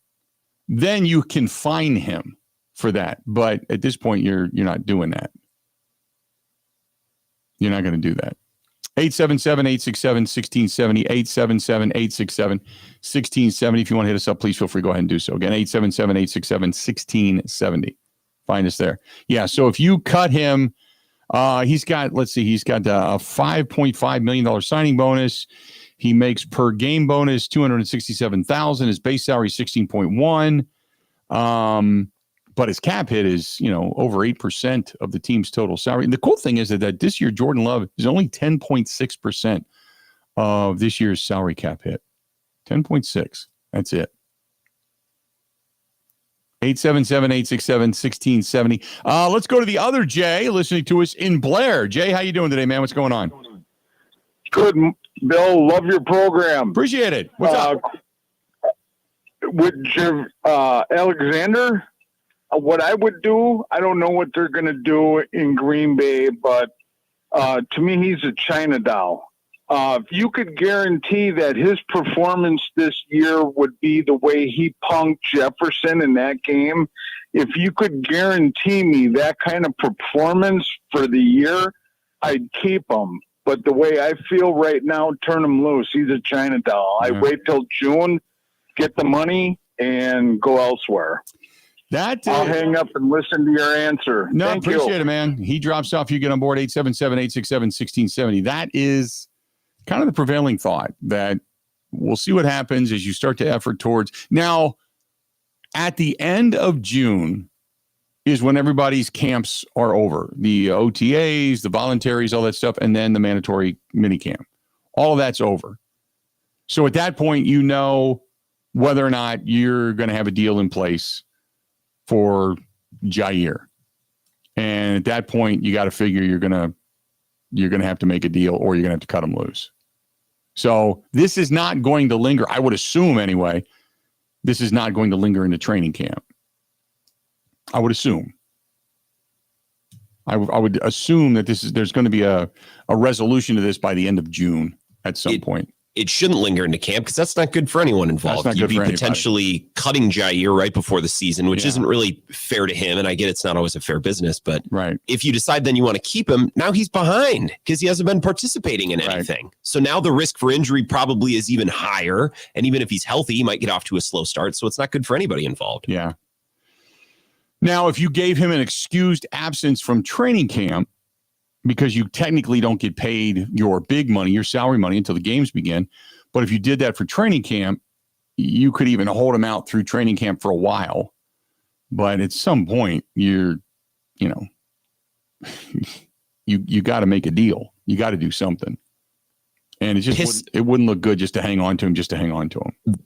then you can fine him for that. But at this point, you're not doing that. You're not going to do that. 877-867-1670, 877-867-1670. If you want to hit us up, please feel free to go ahead and do so. Again, 877-867-1670. Find us there. Yeah, so if you cut him, he's got a $5.5 million signing bonus. He makes per game bonus $267,000. His base salary is $16.1. But his cap hit is, over 8% of the team's total salary. And the cool thing is that this year, Jordan Love is only 10.6% of this year's salary cap hit. 10.6. That's it. 877-867-1670. Let's go to the other Jay listening to us in Blair. Jay, how you doing today, man? What's going on? Good, Bill. Love your program. Appreciate it. What's up? With Alexander, what I would do, I don't know what they're going to do in Green Bay, but to me, he's a China doll. If you could guarantee that his performance this year would be the way he punked Jefferson in that game, if you could guarantee me that kind of performance for the year, I'd keep him. But the way I feel right now, turn him loose. He's a China doll. I wait till June, get the money, and go elsewhere. I'll hang up and listen to your answer. No, Thank appreciate you. it, man. He drops off. You get on board 877-867-1670. That is kind of the prevailing thought, that we'll see what happens as you start to effort towards. Now, at the end of June is when everybody's camps are over. The OTAs, the voluntaries, all that stuff, and then the mandatory mini camp. All of that's over. So at that point, you know whether or not you're going to have a deal in place for Jair. And at that point, you got to figure you're going to have to make a deal, or you're going to have to cut him loose. So this is not going to linger. I would assume anyway, this is not going to linger into training camp. I would assume. I would assume that there's going to be a resolution to this by the end of June at some point. It shouldn't linger into camp because that's not good for anyone involved. That's not You'd good be for anybody. potentially cutting Jair right before the season, which isn't really fair to him. And I get it's not always a fair business, but if you decide then you want to keep him, now he's behind because he hasn't been participating in anything. So now the risk for injury probably is even higher. And even if he's healthy, he might get off to a slow start. So it's not good for anybody involved. Yeah. Now, if you gave him an excused absence from training camp, because you technically don't get paid your big money, your salary money, until the games begin. But if you did that for training camp, you could even hold him out through training camp for a while. But at some point, you got to make a deal. You got to do something. And it wouldn't look good just to hang on to him,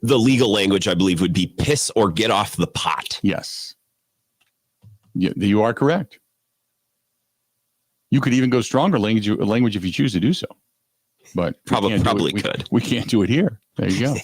The legal language, I believe, would be piss or get off the pot. Yes. Yeah, you are correct. You could even go stronger language if you choose to do so. But probably could. We can't do it here. There you go.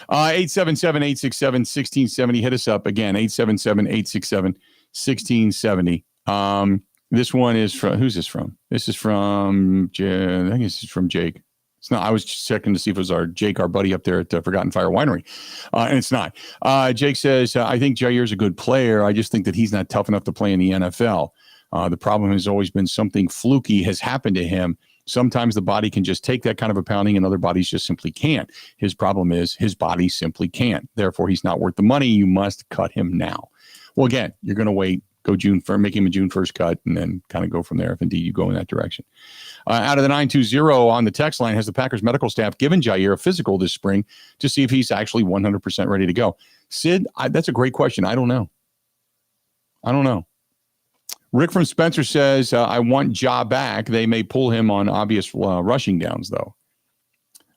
877-867-1670. Hit us up again. 877-867-1670. This one is from, who's this from? This is from, I think this is from Jake. It's not. I was just checking to see if it was our buddy up there at Forgotten Fire Winery. And it's not. Jake says, I think Jair's a good player. I just think that he's not tough enough to play in the NFL. The problem has always been something fluky has happened to him. Sometimes the body can just take that kind of a pounding and other bodies just simply can't. His problem is his body simply can't. Therefore, he's not worth the money. You must cut him now. Well, again, you're going to wait, go June 1st, make him a June 1st cut, and then kind of go from there if indeed you go in that direction. Out of the 920 on the text line, has the Packers medical staff given Jair a physical this spring to see if he's actually 100% ready to go? Sid, that's a great question. I don't know. Rick from Spencer says, I want Ja back. They may pull him on obvious rushing downs, though.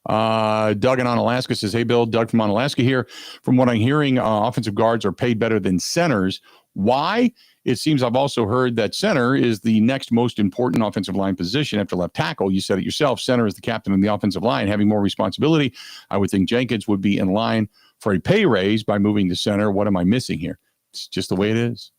Doug in Alaska says, hey, Bill, Doug from Alaska here. From what I'm hearing, offensive guards are paid better than centers. Why? It seems I've also heard that center is the next most important offensive line position after left tackle. You said it yourself. Center is the captain of the offensive line, having more responsibility. I would think Jenkins would be in line for a pay raise by moving to center. What am I missing here? It's just the way it is.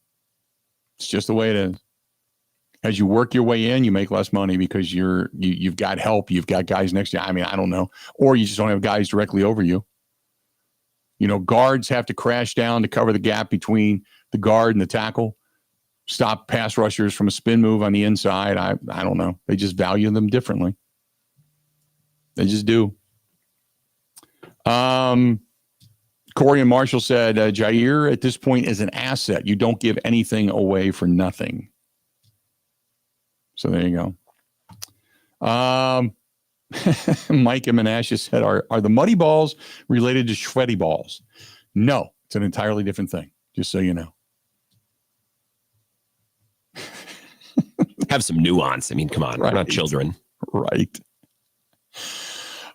As you work your way in, you make less money because you've got help. You've got guys next to you. I mean, I don't know. Or you just don't have guys directly over you. Guards have to crash down to cover the gap between the guard and the tackle. Stop pass rushers from a spin move on the inside. I don't know. They just value them differently. They just do. Corey and Marshall said, Jair at this point is an asset. You don't give anything away for nothing. So there you go. Mike and Menashe said, are the muddy balls related to sweaty balls? No, it's an entirely different thing, just so you know. Have some nuance. I mean, come on, we're not children. Right.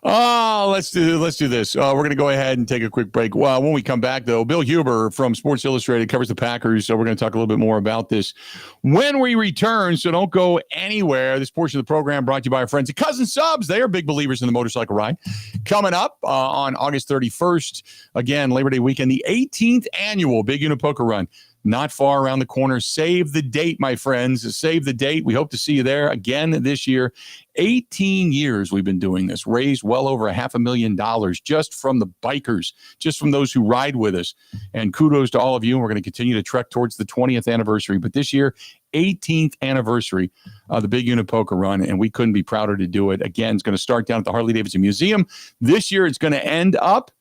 Oh, let's do this. We're going to go ahead and take a quick break. Well, when we come back, though, Bill Huber from Sports Illustrated covers the Packers, so we're going to talk a little bit more about this when we return, so don't go anywhere. This portion of the program brought to you by our friends at Cousin Subs. They are big believers in the motorcycle ride. Coming up on August 31st, again, Labor Day weekend, the 18th annual Big Unit Poker Run. not far around the corner. Save the date, my friends. Save the date. We hope to see you there again this year. 18 years we've been doing this, raised well over $500,000 just from the bikers, just from those who ride with us. And kudos to all of you. And we're going to continue to trek towards the 20th anniversary. But this year, 18th anniversary of the Big Unit Poker Run, and we couldn't be prouder to do it. Again, it's going to start down at the Harley-Davidson Museum. This year, it's going to end up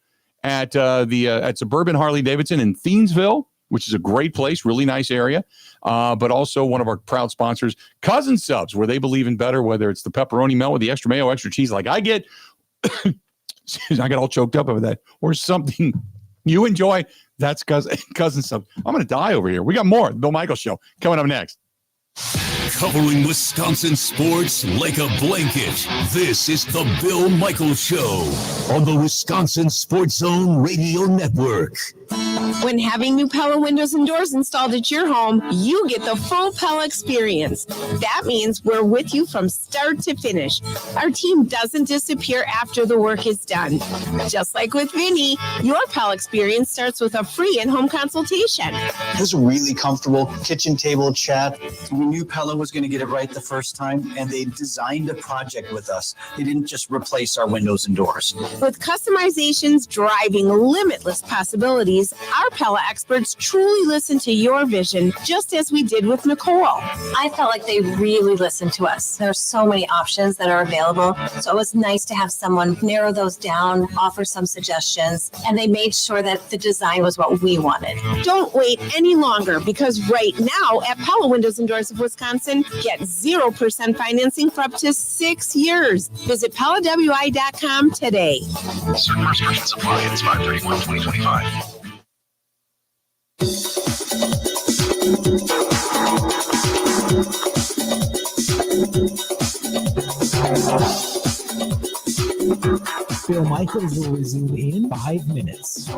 at at Suburban Harley-Davidson in Thiensville, which is a great place, really nice area, but also one of our proud sponsors, Cousin Subs, where they believe in better, whether it's the pepperoni melt with the extra mayo, extra cheese like I get. I got all choked up over that, or something you enjoy. That's Cousin Subs. I'm going to die over here. We got more. The Bill Michaels Show coming up next. Covering Wisconsin sports like a blanket. This is the Bill Michaels Show on the Wisconsin Sports Zone Radio Network. When having new Pella windows and doors installed at your home, you get the full Pella experience. That means we're with you from start to finish. Our team doesn't disappear after the work is done. Just like with Vinny, your Pella experience starts with a free in-home consultation. It was a really comfortable kitchen table chat. We knew Pella was going to get it right the first time, and they designed a project with us. They didn't just replace our windows and doors. With customizations driving limitless possibilities, our Pella experts truly listen to your vision, just as we did with Nicole. I felt like they really listened to us. There's so many options that are available. So it was nice to have someone narrow those down, offer some suggestions, and they made sure that the design was what we wanted. Don't wait any longer, because right now at Pella Windows and Doors of Wisconsin, get 0% financing for up to 6 years. Visit PellaWI.com today. Certain restrictions apply. It's 5/31/2025. Bill Michaels will resume in 5 minutes.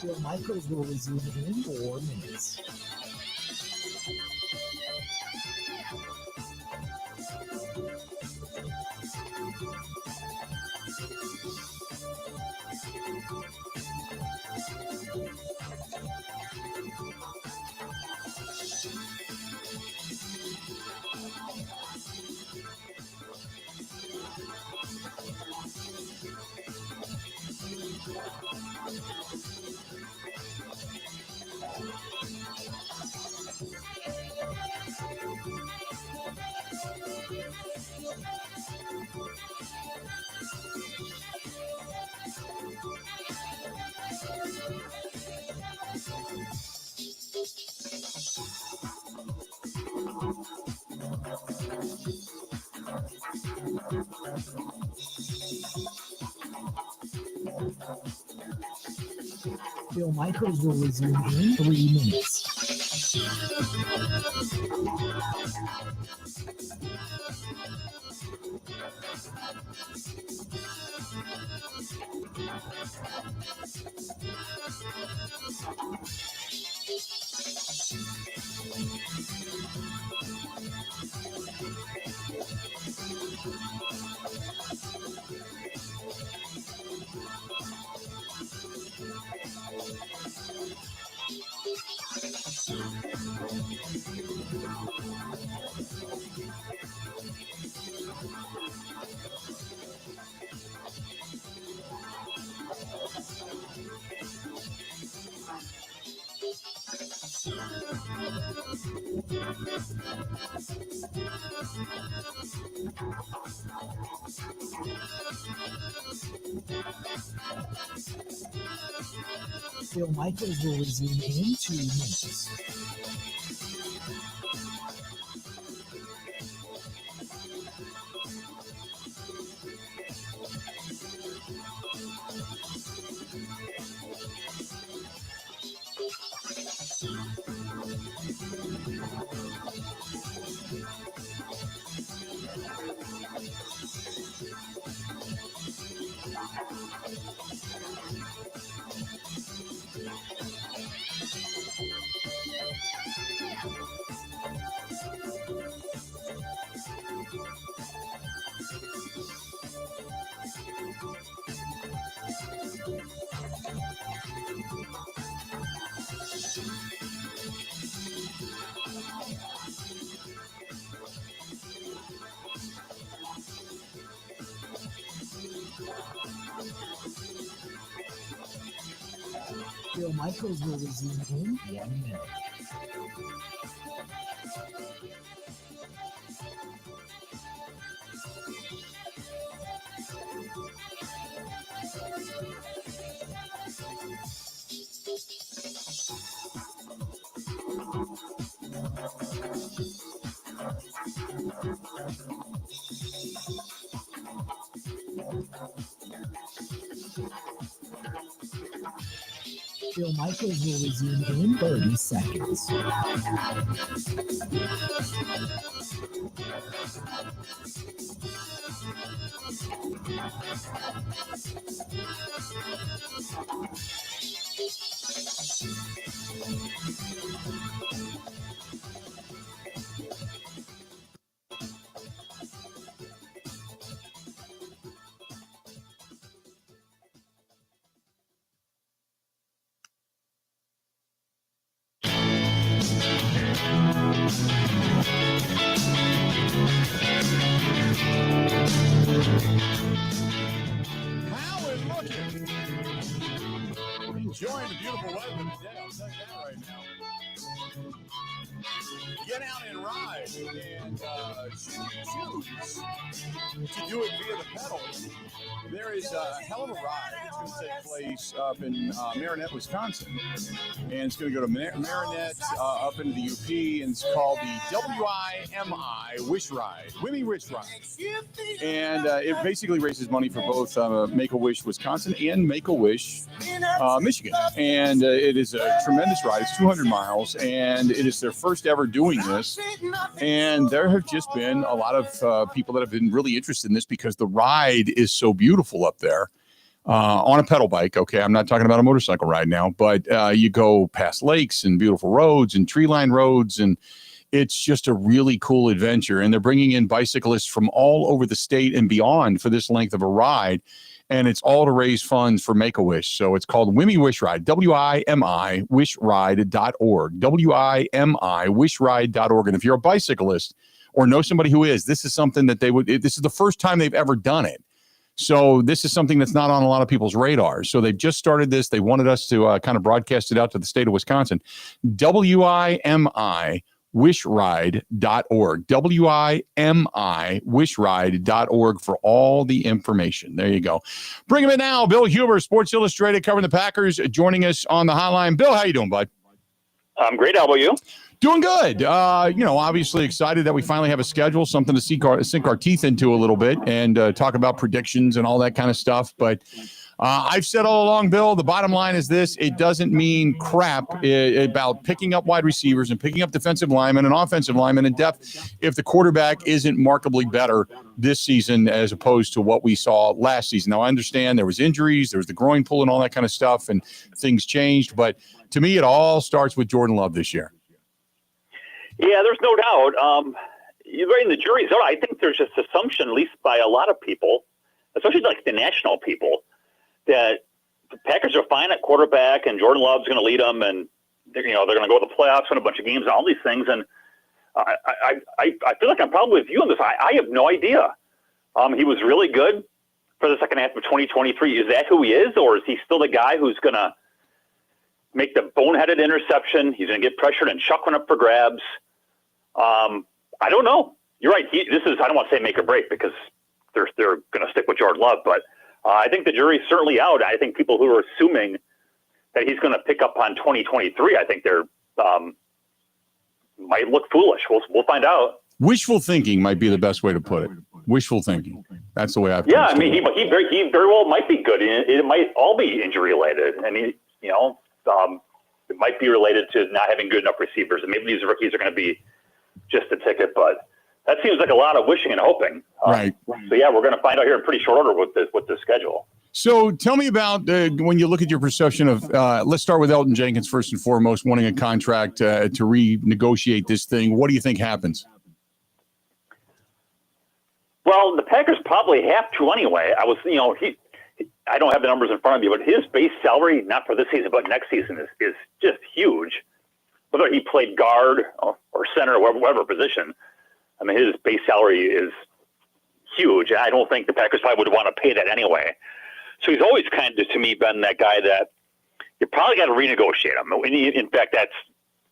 Bill Michaels will resume in 4 minutes. Bill Michaels will resume in 3 minutes. Bill Michaels will resume in 2 minutes. Bill Michaels will resume in 1 minute. Bill Michaels will resume in 30 seconds. How is looking? Enjoying the beautiful weather today. I'll tell you that right now. Get out and ride, and should you choose to do it via the pedal, there is a hell of a ride that's going to take place up in Marinette, Wisconsin, and it's going to go to Marinette up into the UP, and it's called the WIMI Wish Ride, Wimmy Wish Ride, and it basically raises money for both Make-A-Wish Wisconsin and Make-A-Wish Michigan, and it is a tremendous ride. It's 200 miles, and it is their first ever doing this, and there have just been a lot of people that have been really interested in this because the ride is so beautiful up there on a pedal bike. Okay, I'm not talking about a motorcycle ride now, but you go past lakes and beautiful roads and tree-lined roads, and it's just a really cool adventure, and they're bringing in bicyclists from all over the state and beyond for this length of a ride. And it's all to raise funds for Make-A-Wish. So it's called Wimmy Wish Ride, WIMI wishride.org, WIMI wishride.org. And if you're a bicyclist or know somebody who is, this is something that this is the first time they've ever done it. So this is something that's not on a lot of people's radars. So they've just started this. They wanted us to kind of broadcast it out to the state of Wisconsin. WIMI wishride.org, WIMI wishride.org for all the information. There you go. Bring him in now. Bill Huber, Sports Illustrated, covering the Packers, joining us on the hotline. Bill, how you doing, bud? I'm great. How about you? Doing good. Obviously excited that we finally have a schedule, something to sink our teeth into a little bit and talk about predictions and all that kind of stuff. But I've said all along, Bill, the bottom line is this. It doesn't mean crap about picking up wide receivers and picking up defensive linemen and offensive linemen in depth if the quarterback isn't markedly better this season as opposed to what we saw last season. Now, I understand there was injuries, there was the groin pull and all that kind of stuff, and things changed. But to me, it all starts with Jordan Love this year. Yeah, there's no doubt. You're right in the jury's out. I think there's this assumption, at least by a lot of people, especially like the national people, that the Packers are fine at quarterback and Jordan Love's going to lead them, and they're going to go to the playoffs, win a bunch of games, and all these things. And I feel like I'm probably with you on this. I have no idea. He was really good for the second half of 2023. Is that who he is, or is he still the guy who's going to make the boneheaded interception? He's going to get pressured and chuck one up for grabs. I don't know. You're right. This is, I don't want to say make or break because they're going to stick with Jordan Love, but I think the jury's certainly out. I think people who are assuming that he's going to pick up on 2023, I think they're might look foolish. We'll find out. Wishful thinking might be the best way to put it. Wishful thinking. That's the way I've. Yeah, I mean, he very well might be good. It might all be injury related, and it might be related to not having good enough receivers. And maybe these rookies are going to be just a ticket, but that seems like a lot of wishing and hoping. Right. So yeah, we're going to find out here in pretty short order with the schedule. So tell me about when you look at your perception of, let's start with Elgton Jenkins first and foremost, wanting a contract to renegotiate this thing. What do you think happens? Well, the Packers probably have to anyway. I don't have the numbers in front of me, but his base salary, not for this season, but next season, is just huge. Whether he played guard or center or whatever position, I mean, his base salary is huge. I don't think the Packers probably would want to pay that anyway. So he's always kind of, to me, been that guy that you probably got to renegotiate him. In fact,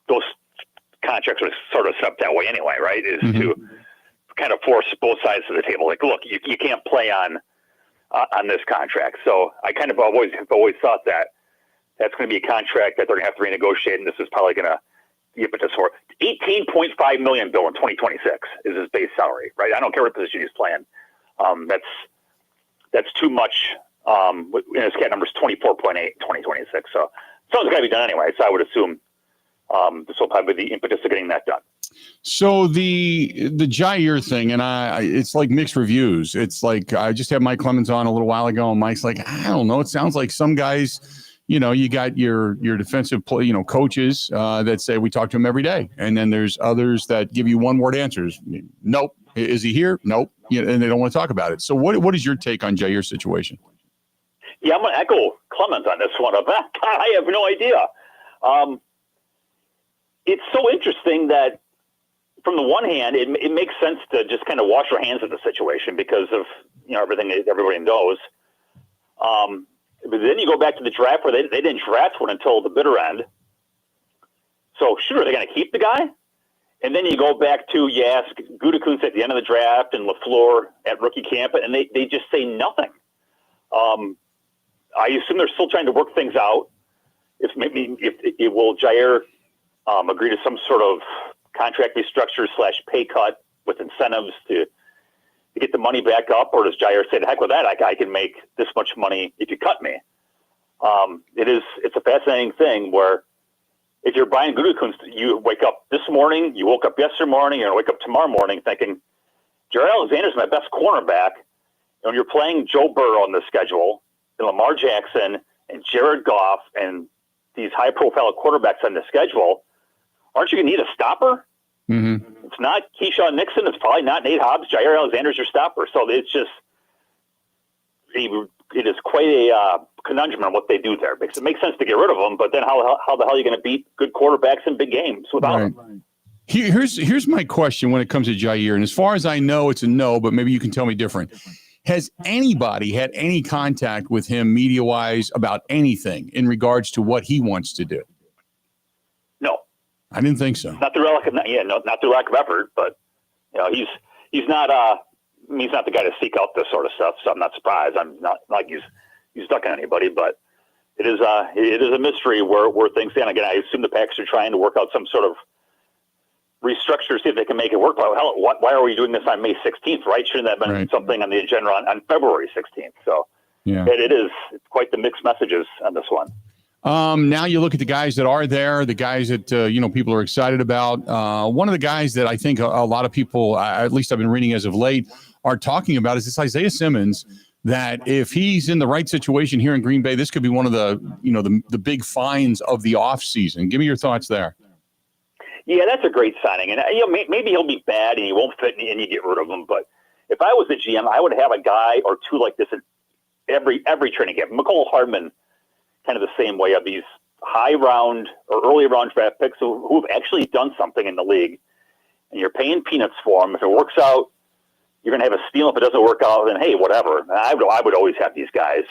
those contracts are sort of set up that way anyway, right? Is to kind of force both sides of the table. Like, look, you can't play on this contract. So I kind of always thought that that's going to be a contract that they're going to have to renegotiate, and this is probably going to give it to for $18.5 million, Bill, in 2026 is his base salary, right? I don't care what position he's playing. That's too much. His cat number is 24.8 in 2026. So something's got to be done anyway. So I would assume this will probably be the impetus of getting that done. So the Jair thing, and it's like mixed reviews. It's like I just had Mike Clemens on a little while ago, and Mike's like, I don't know. It sounds like some guys, you got your defensive coaches that say we talk to him every day, and then there's others that give you one-word answers. Nope. Is he here? Nope. And they don't want to talk about it. So what is your take on Jair's situation? Yeah, I'm going to echo Clemens on this one. I have no idea. It's so interesting that, from the one hand, it makes sense to just kind of wash your hands of the situation because of everything everybody knows. But then you go back to the draft where they didn't draft one until the bitter end. So sure, are they going to keep the guy? And then you go back to you ask Gutekunst at the end of the draft and LaFleur at rookie camp, and they just say nothing. I assume they're still trying to work things out. If will Jair agree to some sort of contract restructure / pay cut with incentives to get the money back up, or does Jair say, "The heck with that! I can make this much money if you cut me." It's a fascinating thing where if you're buying Gutekunst, you wake up this morning, you woke up yesterday morning, you're gonna wake up tomorrow morning thinking Jair Alexander's my best cornerback. And when you're playing Joe Burrow on the schedule, and Lamar Jackson and Jared Goff and these high-profile quarterbacks on the schedule, aren't you going to need a stopper? Mm-hmm. It's not Keyshawn Nixon. It's probably not Nate Hobbs. Jair Alexander's your stopper. So it's just it is quite a conundrum on what they do there. Because it makes sense to get rid of them, but then how the hell are you going to beat good quarterbacks in big games without them? Here's my question when it comes to Jair, and as far as I know, it's a no, but maybe you can tell me different. Has anybody had any contact with him media-wise about anything in regards to what he wants to do? No. I didn't think so. Not through lack of effort, but he's not the guy to seek out this sort of stuff. So I'm not surprised. I'm not like he's ducking anybody, but it is a mystery where things stand. Again, I assume the Packers are trying to work out some sort of restructure, see if they can make it work. Hell, why are we doing this on May 16th? Right? Shouldn't that have been something on the agenda on February 16th? So yeah, it's quite the mixed messages on this one. Now you look at the guys that are there, the guys that, people are excited about. One of the guys that I think a lot of people, at least I've been reading as of late, are talking about is this Isaiah Simmons, that if he's in the right situation here in Green Bay, this could be one of the big finds of the offseason. Give me your thoughts there. Yeah, that's a great signing. And maybe he'll be bad and he won't fit and you get rid of him. But if I was the GM, I would have a guy or two like this in every training camp. McCall Hardman, kind of the same way, of these high round or early round draft picks who've actually done something in the league, and you're paying peanuts for them. If it works out, you're going to have a steal. If it doesn't work out, then hey, whatever. I would always have these guys.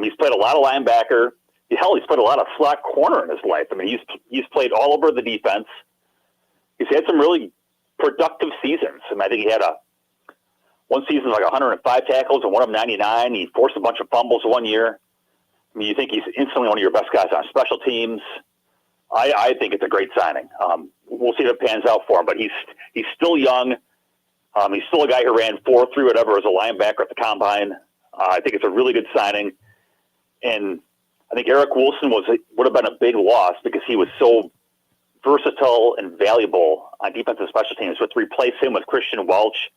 He's played a lot of linebacker. Hell, he's played a lot of slot corner in his life. I mean, he's played all over the defense. He's had some really productive seasons. I mean, I think he had one season like 105 tackles and one of them 99. He forced a bunch of fumbles one year. I mean, you think he's instantly one of your best guys on special teams. I think it's a great signing. We'll see if it pans out for him, but he's still young. He's still a guy who ran 4.3 whatever as a linebacker at the combine. I think it's a really good signing. And I think Eric Wilson would have been a big loss because he was so versatile and valuable on defensive special teams. But to replace him with Christian Welch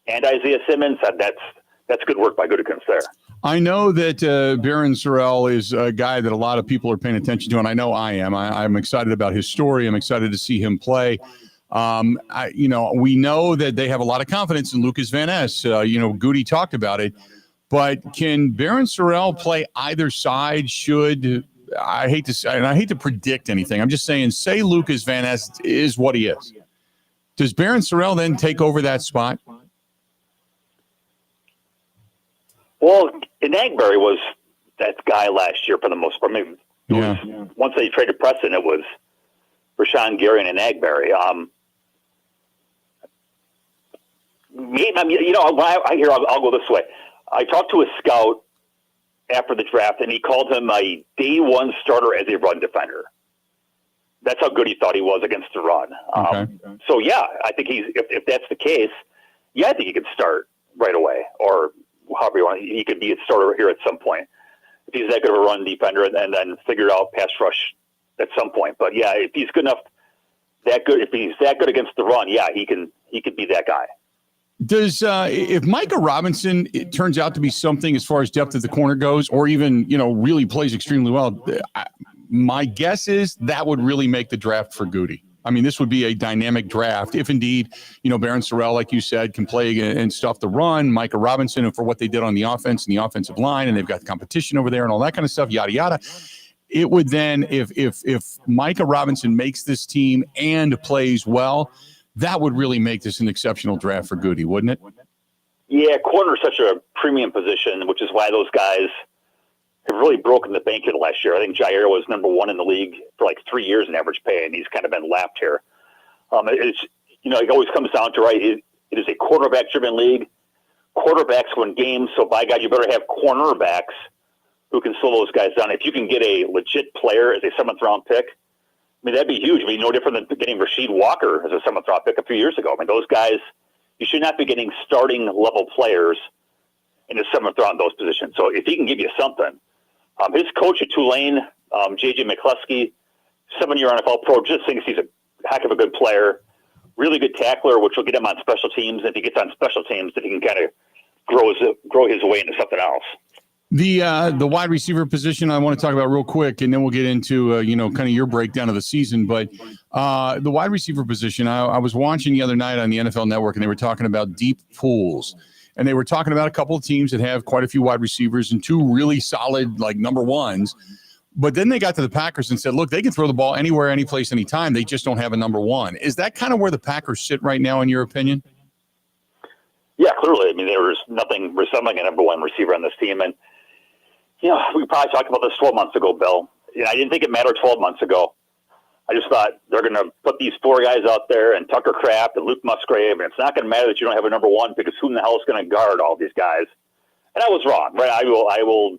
and Isaiah Simmons, that's good work by Gutekunst there. I know that Barron Sorrell is a guy that a lot of people are paying attention to, and I know I am. I'm excited about his story. I'm excited to see him play. We know that they have a lot of confidence in Lucas Van Ness. Goody talked about it. But can Barron Sorrell play either side? I hate to predict anything. I'm just saying, say Lucas Van Ness is what he is. Does Barron Sorrell then take over that spot? Well, Inagberry was that guy last year for the most part. I mean, once they traded Preston, it was Rashawn Gary and Inagberry. I'll go this way. I talked to a scout after the draft, and he called him a day one starter as a run defender. That's how good he thought he was against the run. So, yeah, I think if that's the case, I think he could start right away, or however you want. He could be a starter here at some point if he's that good of a run defender, and then figure out pass rush at some point. But yeah, if he's good enough, if he's that good against the run, he could be that guy. Does if Micah Robinson it turns out to be something as far as depth of the corner goes, or even really plays extremely well, my guess is that would really make the draft for Goody. I mean, this would be a dynamic draft if indeed, Barron Sorrell, like you said, can play and stuff the run, Micah Robinson, and for what they did on the offense and the offensive line, and they've got competition over there and all that kind of stuff, yada, yada. It would then, if Micah Robinson makes this team and plays well, that would really make this an exceptional draft for Goody, wouldn't it? Yeah, corner is such a premium position, which is why those guys have really broken the bank here last year. I think Jair was number one in the league for like 3 years in average pay, and he's kind of been lapped here. It always comes down to, right, it is a quarterback-driven league. Quarterbacks win games, so by God, you better have cornerbacks who can slow those guys down. If you can get a legit player as a seventh-round pick, I mean, that'd be huge. I mean, no different than getting Rasheed Walker as a seventh-round pick a few years ago. I mean, those guys, you should not be getting starting-level players in the seventh round in those positions. So if he can give you something, his coach at Tulane, J.J. McCluskey, 7-year NFL pro, just thinks he's a heck of a good player, really good tackler, which will get him on special teams. If he gets on special teams, then he can kind of grow his way into something else. The wide receiver position I want to talk about real quick, and then we'll get into kind of your breakdown of the season. But the wide receiver position, I was watching the other night on the NFL Network, and they were talking about deep pools, and they were talking about a couple of teams that have quite a few wide receivers and two really solid like number ones. But then they got to the Packers and said, look, they can throw the ball anywhere, any place, anytime. They just don't have a number one. Is that kind of where the Packers sit right now, in your opinion? Yeah, clearly. I mean, there was nothing resembling a number one receiver on this team. And we probably talked about this 12 months ago, Bill. I didn't think it mattered 12 months ago. I just thought they're going to put these four guys out there and Tucker Kraft and Luke Musgrave, and it's not going to matter that you don't have a number one because who in the hell is going to guard all these guys? And I was wrong, right? I will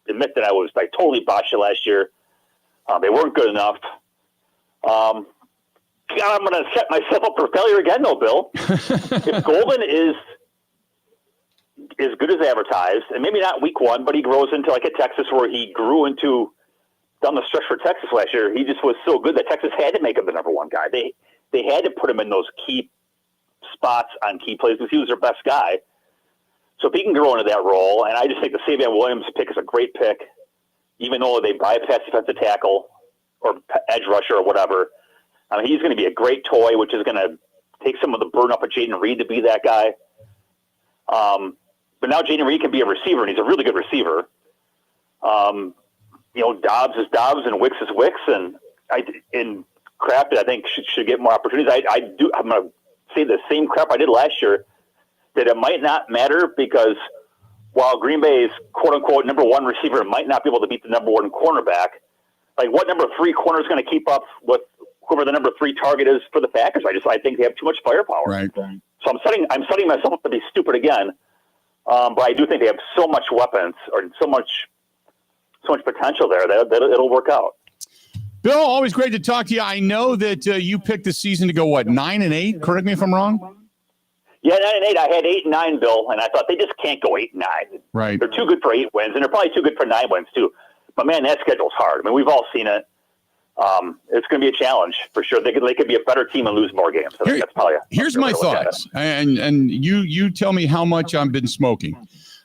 admit that I totally botched it last year. They weren't good enough. God, I'm going to set myself up for failure again, though, Bill. If Golden is as good as advertised, and maybe not week one, but he grows into like a Texas where he grew into down the stretch for Texas last year. He just was so good that Texas had to make him the number one guy. They had to put him in those key spots on key plays because he was their best guy. So if he can grow into that role, and I just think the Savion Williams pick is a great pick, even though they bypass defensive tackle or edge rusher or whatever. I mean, he's going to be a great toy, which is going to take some of the burden off of Jaden Reed to be that guy. But now Jaden Reed can be a receiver, and he's a really good receiver. Dobbs is Dobbs, and Wicks is Wicks, and Kraft, I think, should get more opportunities. I'm going to say the same crap I did last year, that it might not matter because while Green Bay's quote-unquote number one receiver might not be able to beat the number one cornerback, like what number three corner is going to keep up with whoever the number 3 target is for the Packers. I think they have too much firepower. Right. So I'm setting myself up to be stupid again. But I do think they have so much weapons or so much potential there that it'll work out. Bill, always great to talk to you. I know that you picked the season to go, 9-8? Correct me if I'm wrong. Yeah, 9-8. I had 8-9, Bill, and I thought they just can't go 8-9. Right. They're too good for 8 wins, and they're probably too good for 9 wins too. But man, that schedule's hard. I mean, we've all seen it. It's going to be a challenge for sure. They could be a better team and lose more games. So that's probably here's my thoughts, and you tell me how much I've been smoking.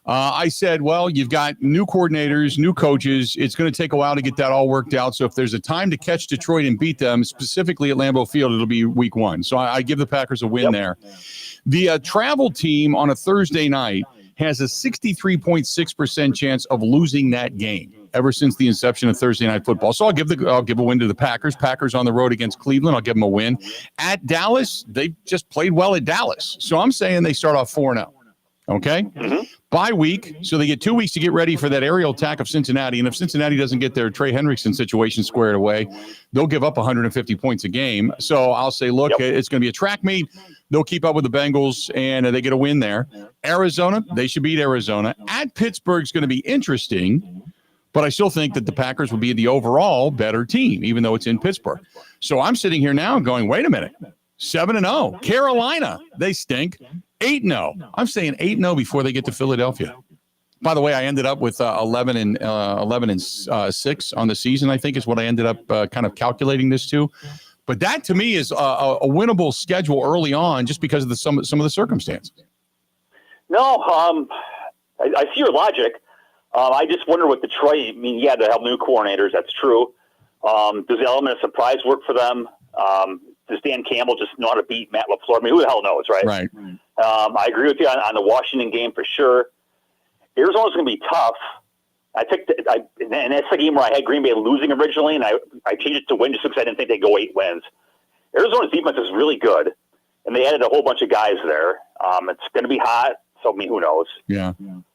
I said, well, you've got new coordinators, new coaches. It's going to take a while to get that all worked out. So if there's a time to catch Detroit and beat them, specifically at Lambeau Field, it'll be week 1. So I give the Packers a win there. The travel team on a Thursday night has a 63.6% chance of losing that game ever since the inception of Thursday Night Football. So I'll give a win to the Packers. Packers on the road against Cleveland. I'll give them a win. At Dallas, they just played well at Dallas. So I'm saying they start off 4-0. Okay? Mm-hmm. Bye week, so they get 2 weeks to get ready for that aerial attack of Cincinnati. And if Cincinnati doesn't get their Trey Hendrickson situation squared away, they'll give up 150 points a game. So I'll say, look, it's going to be a track meet. They'll keep up with the Bengals, and they get a win there. Arizona, they should beat Arizona. At Pittsburgh's going to be interesting, but I still think that the Packers will be the overall better team, even though it's in Pittsburgh. So I'm sitting here now going, wait a minute, 7-0. Carolina, they stink. 8-0. I'm saying 8-0 before they get to Philadelphia. By the way, I ended up with 11 and 6 on the season, I think is what I ended up kind of calculating this to. But that to me is a winnable schedule early on just because of some of the circumstances. No, I see your logic. I just wonder with Detroit, I mean, yeah, they have new coordinators. That's true. Does the element of surprise work for them? Does Dan Campbell just know how to beat Matt LaFleur? I mean, who the hell knows, right? Right. I agree with you on the Washington game for sure. Arizona's going to be tough. And that's the game where I had Green Bay losing originally, and I changed it to win just because I didn't think they'd go 8 wins. Arizona's defense is really good, and they added a whole bunch of guys there. It's going to be hot, so I mean, who knows? Yeah.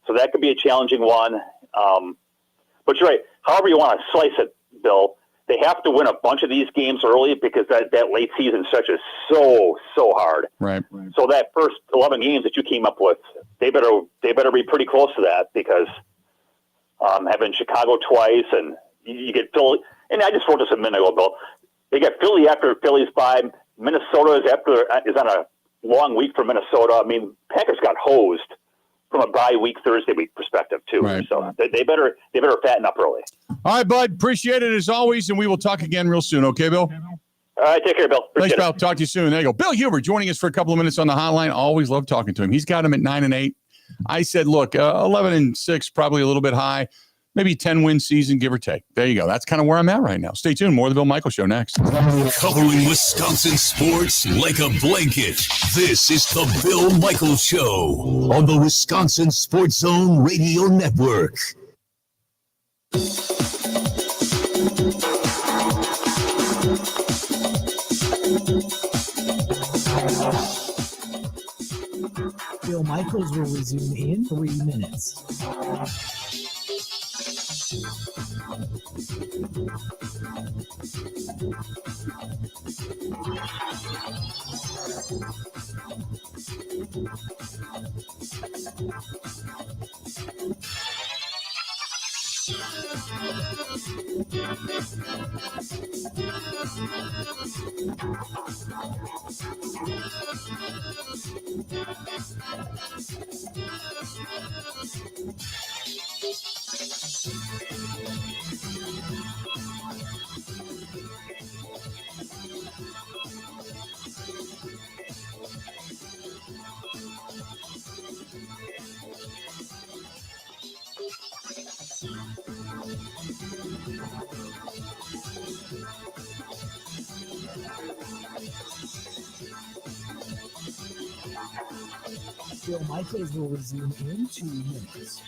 So that could be a challenging one. But you're right. However you want to slice it, Bill, they have to win a bunch of these games early because that late season stretch is so hard. Right. So that first 11 games that you came up with, they better be pretty close to that because having Chicago twice and you get Philly, and I just wrote this a minute ago, Bill. They got Philly after Philly's bye. Minnesota is on a long week for Minnesota. I mean, Packers got hosed from a bye week, Thursday week perspective too. Right. So they better fatten up early. All right, bud. Appreciate it as always, and we will talk again real soon. Okay, Bill? All right, take care, Bill. Thanks, pal. Talk to you soon. There you go. Bill Huber joining us for a couple of minutes on the hotline. Always love talking to him. He's got him at 9-8. I said, look, 11-6, probably a little bit high. Maybe 10-win season, give or take. There you go. That's kind of where I'm at right now. Stay tuned. More of the Bill Michaels Show next. Covering Wisconsin sports like a blanket. This is the Bill Michaels Show on the Wisconsin Sports Zone Radio Network. Bill Michaels will resume in 3 minutes. Bill Michaels will resume in 2 minutes.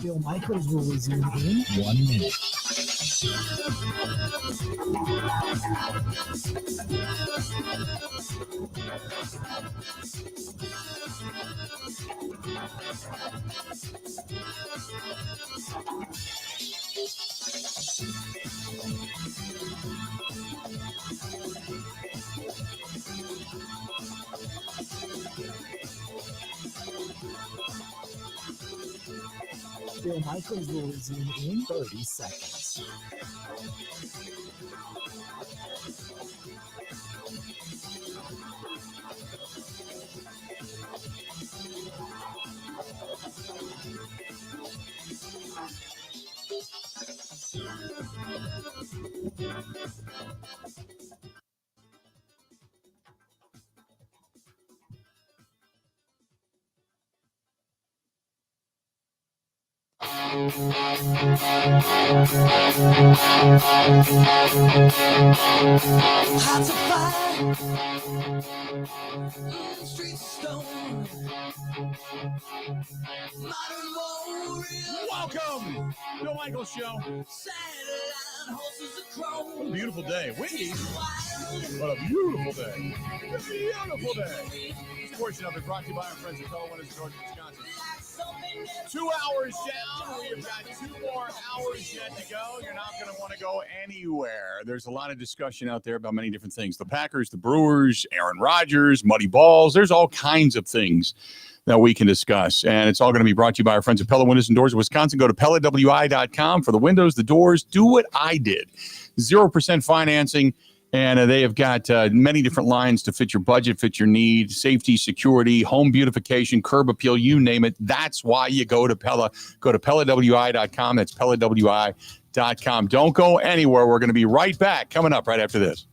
Bill Michaels will resume in 1 minute. Bill Michaels will resume in 30 seconds. Hearts of fire, streets of stone, modern warrior. Welcome, Bill Michaels Show. Satellite horses of chrome. What a beautiful day. Windy, but a beautiful day. A beautiful day. This portion of it brought to you by our friends at Fellow Winners in Georgia, Wisconsin. 2 hours down. We've got 2 more hours yet to go. You're not going to want to go anywhere. There's a lot of discussion out there about many different things. The Packers, the Brewers, Aaron Rodgers, muddy balls. There's all kinds of things that we can discuss. And it's all going to be brought to you by our friends at Pella Windows and Doors of Wisconsin. Go to PellaWI.com for the windows, the doors. Do what I did. 0% financing. And they have got many different lines to fit your budget, fit your needs, safety, security, home beautification, curb appeal, you name it. That's why you go to Pella. Go to PellaWI.com. That's PellaWI.com. Don't go anywhere. We're going to be right back coming up right after this.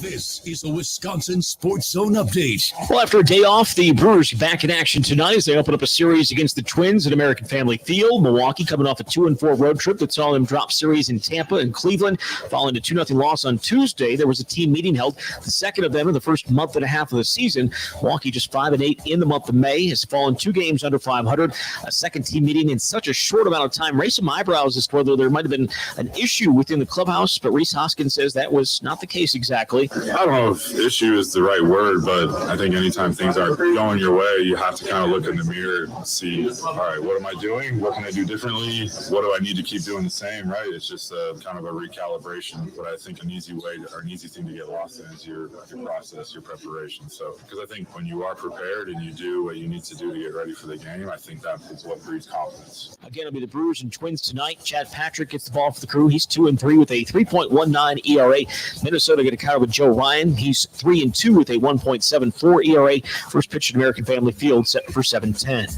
This is the Wisconsin Sports Zone Update. Well, after a day off, the Brewers back in action tonight as they open up a series against the Twins at American Family Field. Milwaukee coming off a 2-4 road trip that saw them drop series in Tampa and Cleveland. Following a 2-0 loss on Tuesday, there was a team meeting held, the second of them in the first month and a half of the season. Milwaukee just 5-8 in the month of May, has fallen 2 games under 500. A second team meeting in such a short amount of time. Raised some eyebrows as to whether there might have been an issue within the clubhouse, but Reese Hoskins says that was not the case exactly. I don't know if issue is the right word, but I think anytime things aren't going your way, you have to kind of look in the mirror and see, all right, what am I doing? What can I do differently? What do I need to keep doing the same, right? It's just kind of a recalibration. But I think an easy way or an easy thing to get lost in is your process, your preparation. So, because I think when you are prepared and you do what you need to do to get ready for the game, I think that is what breeds confidence. Again, it'll be the Brewers and Twins tonight. Chad Patrick gets the ball for the Crew. He's 2-3 with a 3.19 ERA. Minnesota get a counter with Joe Ryan. He's 3-2 with a 1.74 ERA. First pitch at American Family Field set for 7:10.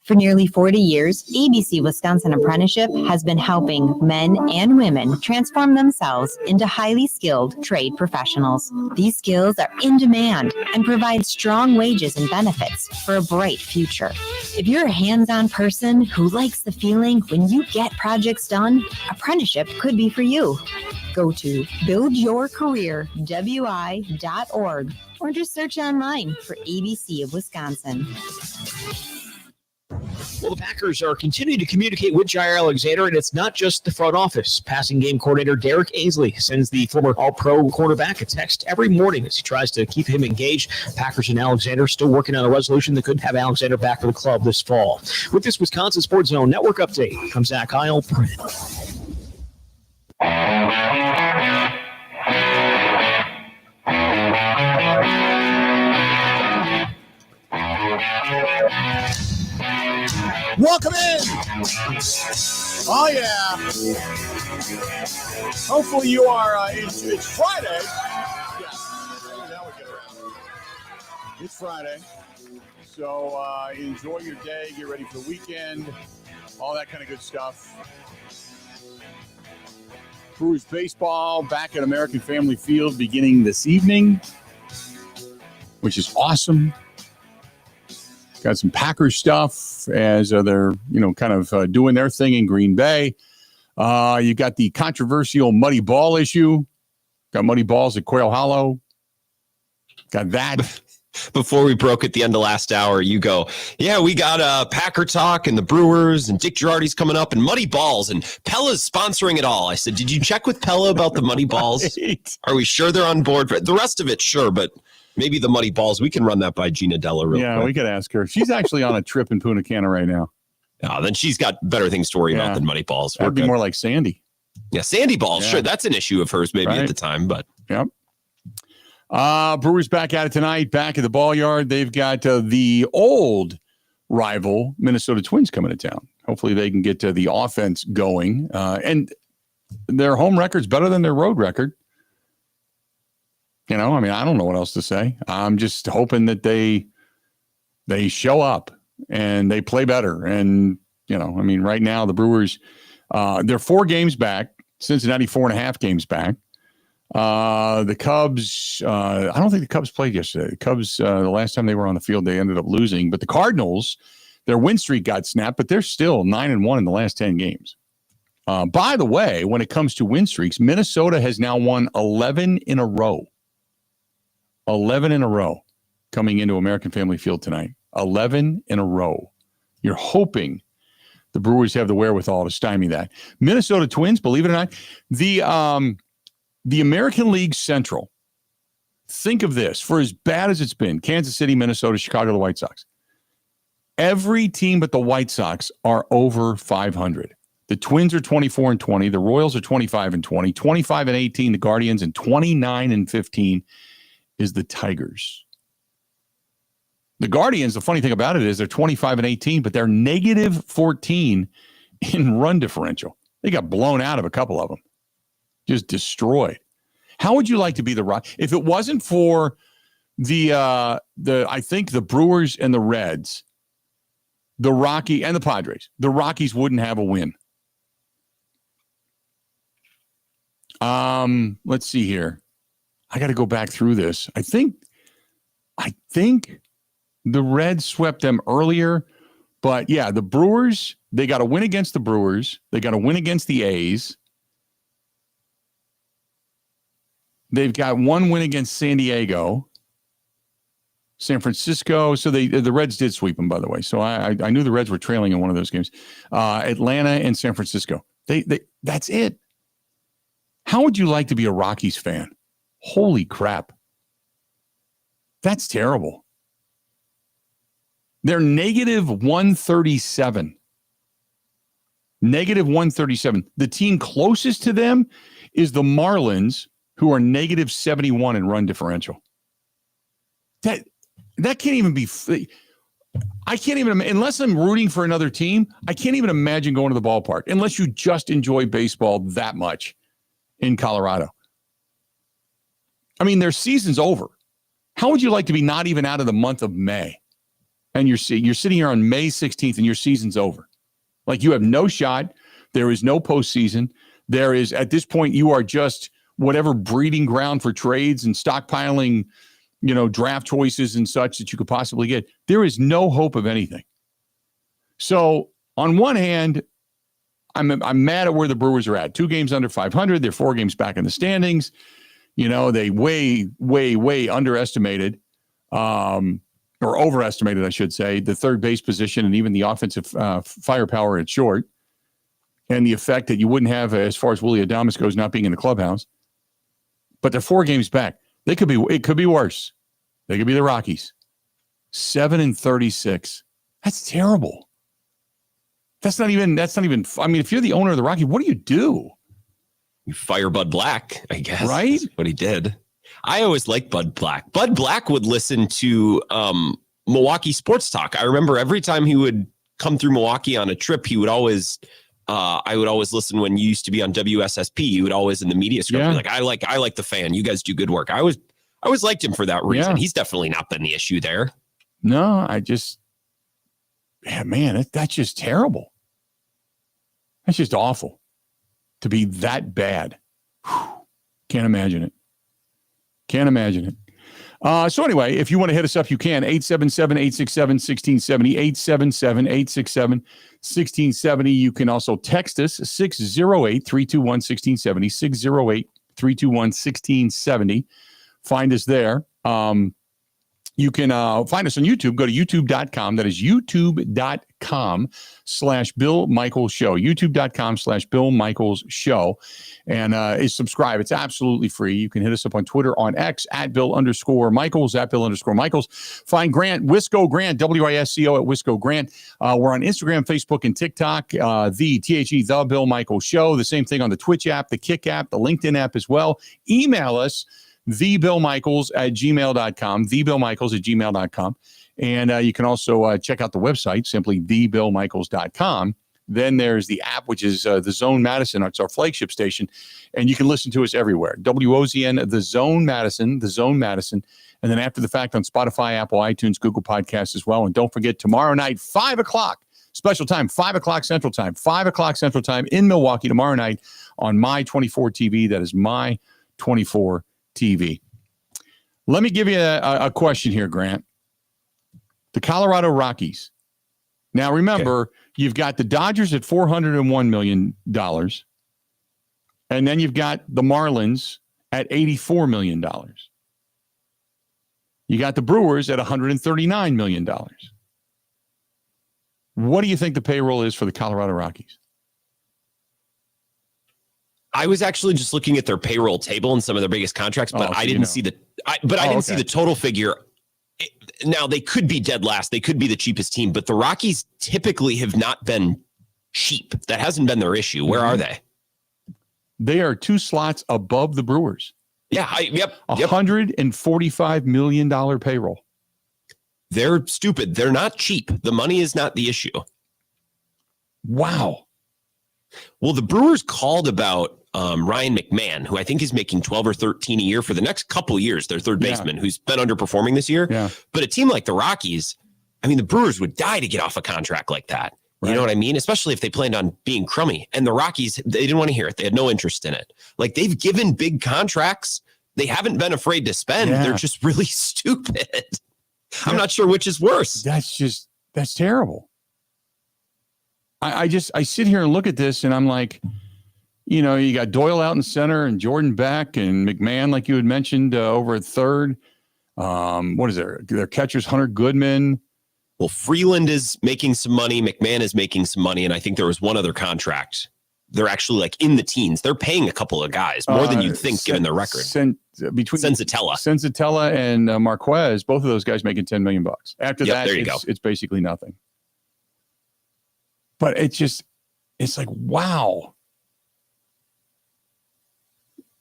For nearly 40 years, ABC Wisconsin Apprenticeship has been helping men and women transform themselves into highly skilled trade professionals. These skills are in demand and provide strong wages and benefits for a bright future. If you're a hands-on person who likes the feeling when you get projects done, apprenticeship could be for you. Go to buildyourcareerwi.org or just search online for ABC of Wisconsin. Well, the Packers are continuing to communicate with Jair Alexander, and it's not just the front office. Passing game coordinator Derek Ainsley sends the former All-Pro cornerback a text every morning as he tries to keep him engaged. Packers and Alexander still working on a resolution that could have Alexander back for the club this fall. With this Wisconsin Sports Zone Network update, I'm Zach Heil. Welcome in. Oh, yeah. Hopefully you are, it's Friday. Yeah. Now we get around. It's Friday. So enjoy your day. Get ready for the weekend. All that kind of good stuff. Brewers baseball back at American Family Field beginning this evening, which is awesome. Got some Packers stuff as they're, kind of doing their thing in Green Bay. You got the controversial muddy ball issue. Got muddy balls at Quail Hollow. Got that. Before we broke at the end of last hour, you go, yeah, we got Packer Talk and the Brewers and Dick Girardi's coming up and Muddy Balls and Pella's sponsoring it all. I said, did you check with Pella about the Muddy Balls? Right. Are we sure they're on board? The rest of it, sure, but maybe the Muddy Balls, we can run that by Gina Della real quick. We could ask her. She's actually on a trip in Punta Cana right now. Oh, then she's got better things to worry about than Muddy Balls. That'd be more like Sandy. Yeah, Sandy Balls. Yeah. Sure, that's an issue of hers maybe at the time, but. Yep. Brewers back at it tonight, back at the ball yard. They've got the old rival Minnesota Twins coming to town. Hopefully they can get the offense going. And their home record's better than their road record. I don't know what else to say. I'm just hoping that they show up and they play better. And, right now the Brewers, they're 4 games back. Cincinnati 4.5 games back. The Cubs, I don't think the Cubs played yesterday. The Cubs, the last time they were on the field, they ended up losing. But the Cardinals, their win streak got snapped, but they're still 9-1 in the last 10 games. By the way, when it comes to win streaks, Minnesota has now won 11 in a row. 11 in a row coming into American Family Field tonight. 11 in a row. You're hoping the Brewers have the wherewithal to stymie that. Minnesota Twins, believe it or not, the American League Central, think of this, for as bad as it's been, Kansas City, Minnesota, Chicago, the White Sox. Every team but the White Sox are over 500. The Twins are 24-20. The Royals are 25-20. 25-18, the Guardians, and 29-15 is the Tigers. The Guardians, the funny thing about it is they're 25-18, but they're -14 in run differential. They got blown out of a couple of them. Just destroyed. How would you like to be the Rock? If it wasn't for I think the Brewers and the Reds, the Rocky and the Padres, the Rockies wouldn't have a win. Let's see here. I got to go back through this. I think the Reds swept them earlier, but yeah, the Brewers, they got to win against the Brewers. They got to win against the A's. They've got one win against San Diego, San Francisco. So the Reds did sweep them, by the way. So I knew the Reds were trailing in one of those games. Atlanta and San Francisco. That's it. How would you like to be a Rockies fan? Holy crap. That's terrible. They're -137. -137. The team closest to them is the Marlins, who are -71 in run differential. That can't even be. I can't even, unless I'm rooting for another team, I can't even imagine going to the ballpark unless you just enjoy baseball that much in Colorado. I mean, their season's over. How would you like to be not even out of the month of May? And you're sitting here on May 16th and your season's over. Like, you have no shot. There is no postseason. There is, at this point, you are just whatever breeding ground for trades and stockpiling, draft choices and such that you could possibly get. There is no hope of anything. So on one hand, I'm mad at where the Brewers are at. 2 games under 500. They're 4 games back in the standings. They way underestimated, or overestimated, I should say, the third base position and even the offensive firepower at short, and the effect that you wouldn't have as far as Willie Adames goes not being in the clubhouse. But they're 4 games back. It could be worse. They could be the Rockies. 7-36. That's terrible. That's not even, I mean, if you're the owner of the Rockies, what do you do? You fire Bud Black, I guess. Right? That's what he did. I always liked Bud Black. Bud Black would listen to Milwaukee Sports Talk. I remember every time he would come through Milwaukee on a trip, he would always I would always listen when you used to be on WSSP. You would always in the media script be like, I like the fan. You guys do good work. I always liked him for that reason. Yeah. He's definitely not been the issue there. No, man, that's just terrible. That's just awful to be that bad. Whew. Can't imagine it. So anyway, if you want to hit us up, you can. 877-867-1670, 877-867-1670. You can also text us, 608-321-1670, 608-321-1670. Find us there. You can find us on YouTube. Go to youtube.com. That is youtube.com/Bill Michaels Show. youtube.com/Bill Michaels Show. And subscribe. It's absolutely free. You can hit us up on Twitter, on X, @Bill_Michaels, @Bill_Michaels. Find Grant, Wisco Grant, WISCO @Wisco Grant. We're on Instagram, Facebook, and TikTok. The Bill Michaels Show. The same thing on the Twitch app, the Kick app, the LinkedIn app as well. Email us, thebillmichaels@gmail.com, thebillmichaels@gmail.com. And you can also check out the website, simply thebillmichaels.com. Then there's the app, which is the Zone Madison. It's our flagship station. And you can listen to us everywhere. WOZN, the Zone Madison. And then after the fact on Spotify, Apple, iTunes, Google Podcasts as well. And don't forget, tomorrow night, 5 o'clock, special time, 5 o'clock Central Time, 5 o'clock Central Time in Milwaukee tomorrow night on My 24 TV. That is My 24 TV. Let me give you a question here, Grant. The Colorado Rockies. Now, remember, you've got the Dodgers at $401 million, and then you've got the Marlins at $84 million. You got the Brewers at $139 million. What do you think the payroll is for the Colorado Rockies? I was actually just looking at their payroll table and some of their biggest contracts, but I didn't see the total figure. Now they could be dead last. They could be the cheapest team, but the Rockies typically have not been cheap. That hasn't been their issue. Where are they? They are 2 slots above the Brewers. Yeah. $145 million payroll. They're stupid. They're not cheap. The money is not the issue. Wow. Well, the Brewers called about Ryan McMahon, who I think is making 12 or 13 a year for the next couple of years, their third baseman, who's been underperforming this year. Yeah. But a team like the Rockies, I mean, the Brewers would die to get off a contract like that. Right. You know what I mean? Especially if they planned on being crummy. And the Rockies, they didn't want to hear it. They had no interest in it. Like, they've given big contracts. They haven't been afraid to spend. Yeah. They're just really stupid. I'm not sure which is worse. That's terrible. I sit here and look at this and I'm like, you got Doyle out in center and Jordan Beck and McMahon, like you had mentioned, over at third. What is their catcher's Hunter Goodman. Well, Freeland is making some money. McMahon is making some money. And I think there was one other contract. They're actually like in the teens. They're paying a couple of guys more than you'd think given their record. Between Senzatella and Marquez, both of those guys making $10 million. After that, it's basically nothing. But it's like, wow.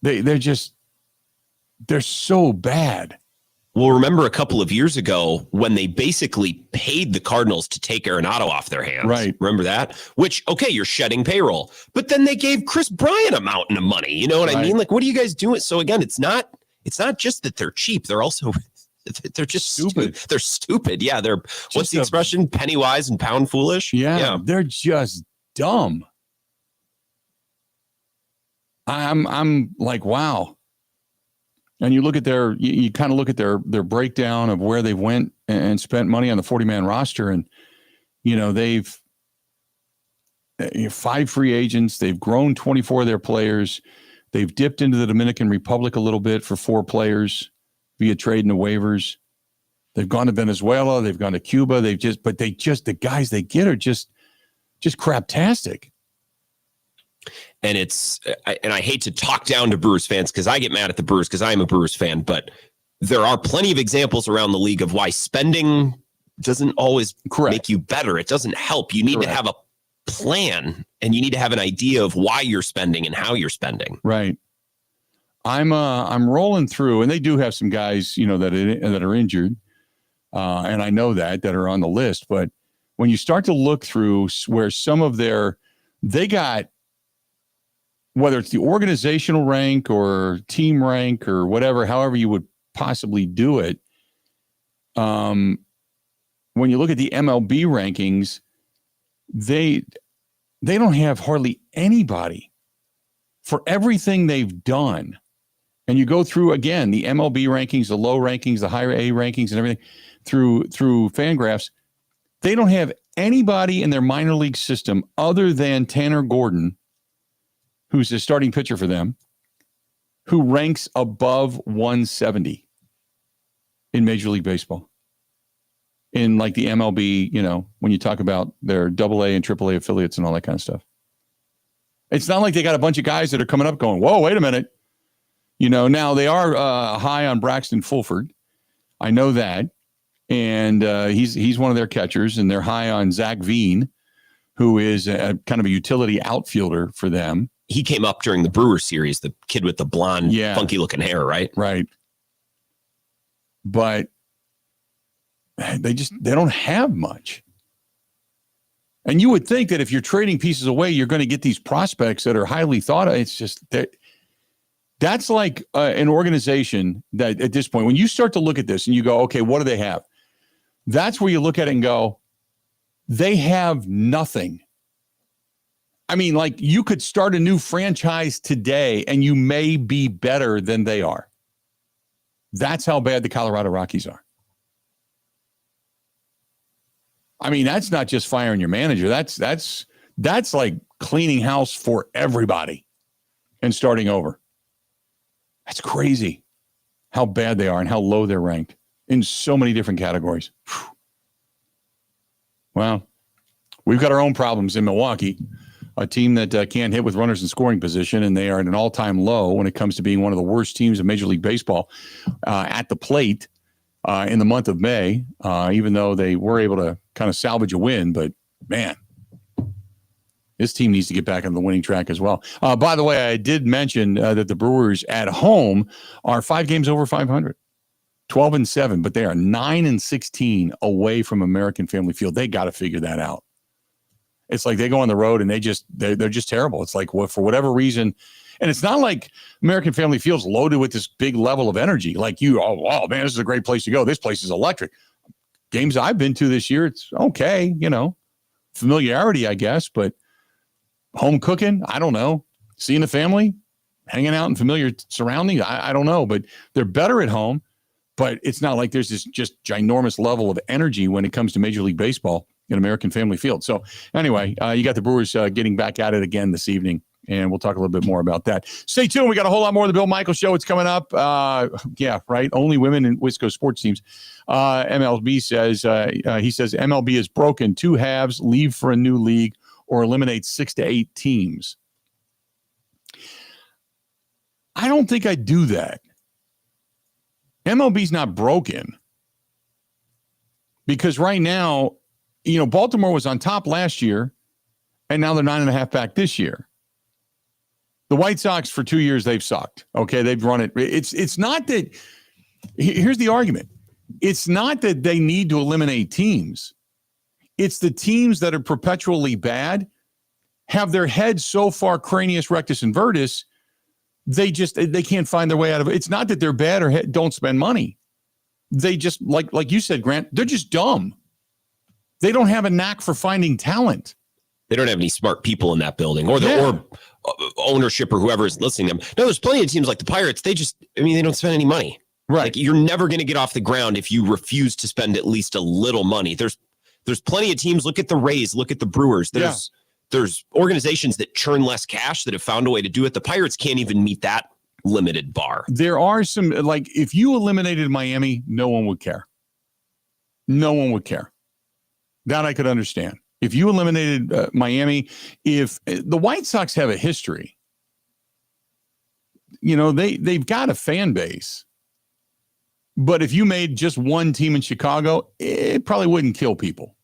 They're so bad. Well, remember a couple of years ago when they basically paid the Cardinals to take Arenado off their hands. Right. Remember that? Which, okay, you're shedding payroll. But then they gave Chris Bryant a mountain of money. You know what I mean? Like, what are you guys doing? So again, it's not just that they're cheap. They're also they're just stupid. They're stupid. Yeah, they're what's the expression? Penny wise and pound foolish. Yeah. They're just dumb. I'm like, wow. And you look at you kind of look at their breakdown of where they went and spent money on the 40-man roster. And, they've 5 free agents. They've grown 24 of their players. They've dipped into the Dominican Republic a little bit for 4 players via trade and the waivers. They've gone to Venezuela. They've gone to Cuba. The guys they get are just craptastic. And I hate to talk down to Brewers fans because I get mad at the Brewers because I'm a Brewers fan, but there are plenty of examples around the league of why spending doesn't always make you better. It doesn't help. You need to have plan and you need to have an idea of why you're spending and how you're spending. Right. I'm rolling through, and they do have some guys, that are injured, and I know that are on the list. But when you start to look through where some of they got, whether it's the organizational rank or team rank or whatever, however you would possibly do it. When you look at the MLB rankings, they don't have hardly anybody for everything they've done. And you go through, again, the MLB rankings, the low rankings, the higher A rankings and everything through Fangraphs. They don't have anybody in their minor league system other than Tanner Gordon, who's the starting pitcher for them, who ranks above 170 in Major League Baseball. In like the MLB, when you talk about their AA and AAA affiliates and all that kind of stuff. It's not like they got a bunch of guys that are coming up going, whoa, wait a minute. Now they are high on Braxton Fulford. I know that. And he's one of their catchers, and they're high on Zach Veen, who is a kind of a utility outfielder for them. He came up during the Brewers series, the kid with the blonde, funky looking hair, right? Right. But they don't have much. And you would think that if you're trading pieces away, you're going to get these prospects that are highly thought of. It's just that's like an organization that at this point, when you start to look at this and you go, okay, what do they have? That's where you look at it and go, they have nothing. I mean, like, you could start a new franchise today and you may be better than they are. That's how bad the Colorado Rockies are. I mean, that's not just firing your manager. That's like cleaning house for everybody and starting over. That's crazy how bad they are and how low they're ranked in so many different categories. Whew. Well, we've got our own problems in Milwaukee, a team that can't hit with runners in scoring position, and they are at an all-time low when it comes to being one of the worst teams in Major League Baseball at the plate in the month of May, even though they were able to kind of salvage a win. But, man, this team needs to get back on the winning track as well. By the way, I did mention that the Brewers at home are 5 games over 500, 12-7, but they are 9-16 away from American Family Field. They got to figure that out. It's like they go on the road and they're just terrible. It's like, for whatever reason, and it's not like American Family Field's loaded with this big level of energy. Like oh man, this is a great place to go. This place is electric. Games I've been to this year, it's okay, familiarity, I guess, but home cooking, I don't know. Seeing the family, hanging out in familiar surroundings, I don't know, but they're better at home. But it's not like there's this just ginormous level of energy when it comes to Major League Baseball in American Family Field. So anyway, you got the Brewers getting back at it again this evening, and we'll talk a little bit more about that. Stay tuned. We got a whole lot more of the Bill Michaels Show. It's coming up. Yeah, right. Only women in Wisco sports teams. MLB says, he says MLB is broken. 2 halves, leave for a new league, or eliminate 6 to 8 teams. I don't think I'd do that. MLB's not broken because right now, Baltimore was on top last year, and now they're 9.5 back this year. The White Sox, for 2 years, they've sucked. Okay, they've run it. It's not that. Here's the argument. It's not that they need to eliminate teams. It's the teams that are perpetually bad have their heads so far cranius rectus invertus, they can't find their way out of it. It's not that they're bad or don't spend money. They just, like you said, Grant, they're just dumb. They don't have a knack for finding talent. They don't have any smart people in that building or ownership or whoever is listening to them. No, there's plenty of teams like the Pirates. They don't spend any money. Right. Like, you're never going to get off the ground if you refuse to spend at least a little money. There's plenty of teams. Look at the Rays. Look at the Brewers. There's organizations that churn less cash that have found a way to do it. The Pirates can't even meet that limited bar. There are some, like, if you eliminated Miami, no one would care. No one would care. That I could understand. If you eliminated Miami, if the White Sox have a history, they've got a fan base. But if you made just one team in Chicago, it probably wouldn't kill people.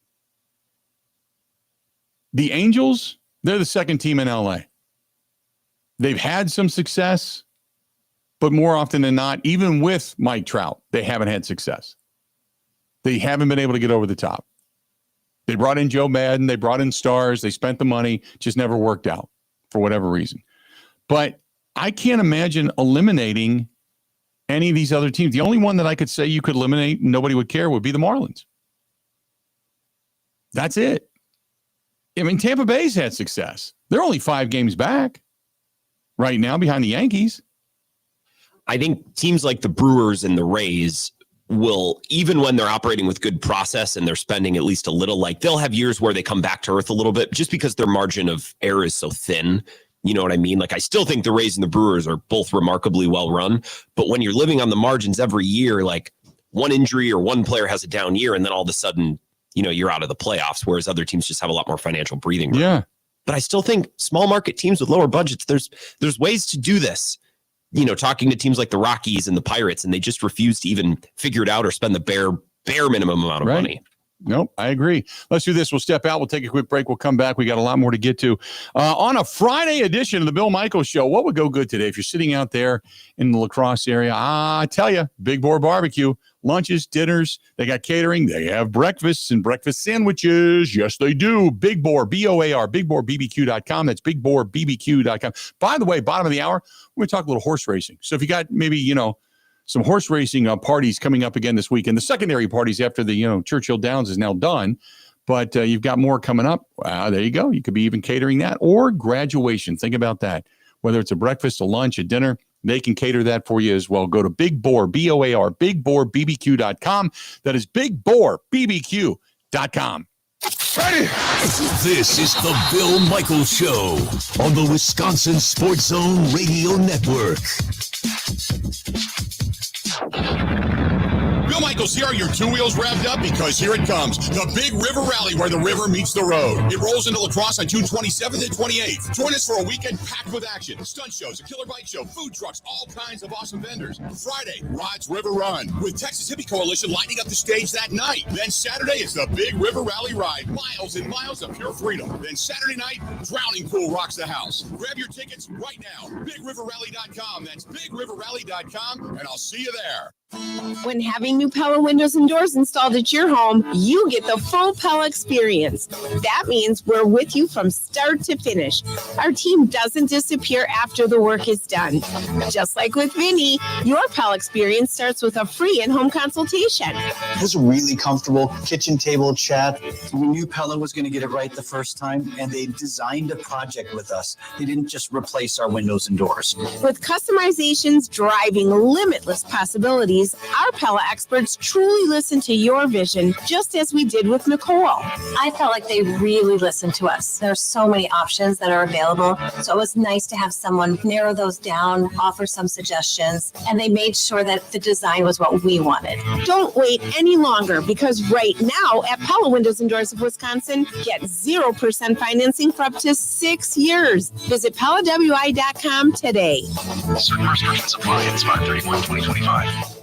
The Angels, they're the second team in LA. They've had some success, but more often than not, even with Mike Trout, they haven't had success. They haven't been able to get over the top. They brought in Joe Madden. They brought in stars. They spent the money. Just never worked out for whatever reason. But I can't imagine eliminating any of these other teams. The only one that I could say you could eliminate and nobody would care would be the Marlins. That's it. I mean, Tampa Bay's had success. They're only 5 games back right now behind the Yankees. I think teams like the Brewers and the Rays will, even when they're operating with good process and they're spending at least a little, like they'll have years where they come back to earth a little bit just because their margin of error is so thin. You know what I mean? Like, I still think the Rays and the Brewers are both remarkably well run, but when you're living on the margins every year, like one injury or one player has a down year and then all of a sudden, you know, you're out of the playoffs, whereas other teams just have a lot more financial breathing room. Yeah. But I still think small market teams with lower budgets, there's ways to do this. You know, talking to teams like the Rockies and the Pirates, and they just refuse to even figure it out or spend the bare minimum amount of money. Nope, I agree. Let's do this. We'll step out. We'll take a quick break. We'll come back. We got a lot more to get to. On a Friday edition of the Bill Michaels Show, what would go good today? If you're sitting out there in the La Crosse area, I tell you, Big Boar Barbecue. Lunches, dinners, they got catering. They have breakfasts and breakfast sandwiches. Yes, they do. Big Boar, BOAR, BigBoarBBQ.com. That's BigBoarBBQ.com. By the way, bottom of the hour, we're going to talk a little horse racing. So if you got maybe, you know, some horse racing parties coming up again this weekend, the secondary parties after the, you know, Churchill Downs is now done, but you've got more coming up. There you go. You could be even catering that or graduation. Think about that. Whether it's a breakfast, a lunch, a dinner, they can cater that for you as well. Go to Big Boar, BOAR, BigBoarBBQ.com. That is BigBoarBBQ.com. Ready? This is the Bill Michaels Show on the Wisconsin Sports Zone Radio Network. Bill Michaels here. Your 2 wheels revved up because here it comes. The Big River Rally where the river meets the road. It rolls into La Crosse on June 27th and 28th. Join us for a weekend packed with action. Stunt shows, a killer bike show, food trucks, all kinds of awesome vendors. Friday, Rod's River Run with Texas Hippie Coalition lighting up the stage that night. Then Saturday is the Big River Rally ride. Miles and miles of pure freedom. Then Saturday night, Drowning Pool rocks the house. Grab your tickets right now. BigRiverRally.com. That's BigRiverRally.com, and I'll see you there. When having new Pella windows and doors installed at your home, you get the full Pella experience. That means we're with you from start to finish. Our team doesn't disappear after the work is done. Just like with Vinny, your Pella experience starts with a free in-home consultation. It was a really comfortable kitchen table chat. We knew Pella was going to get it right the first time, and they designed a project with us. They didn't just replace our windows and doors. With customizations driving limitless possibilities, our Pella experts truly listen to your vision, just as we did with Nicole. I felt like they really listened to us. There are so many options that are available. So it was nice to have someone narrow those down, offer some suggestions, and they made sure that the design was what we wanted. Don't wait any longer, because right now at Pella Windows and Doors of Wisconsin, get 0% financing for up to 6 years. Visit PellaWI.com today. Certain restrictions apply. It's 5/31/2025.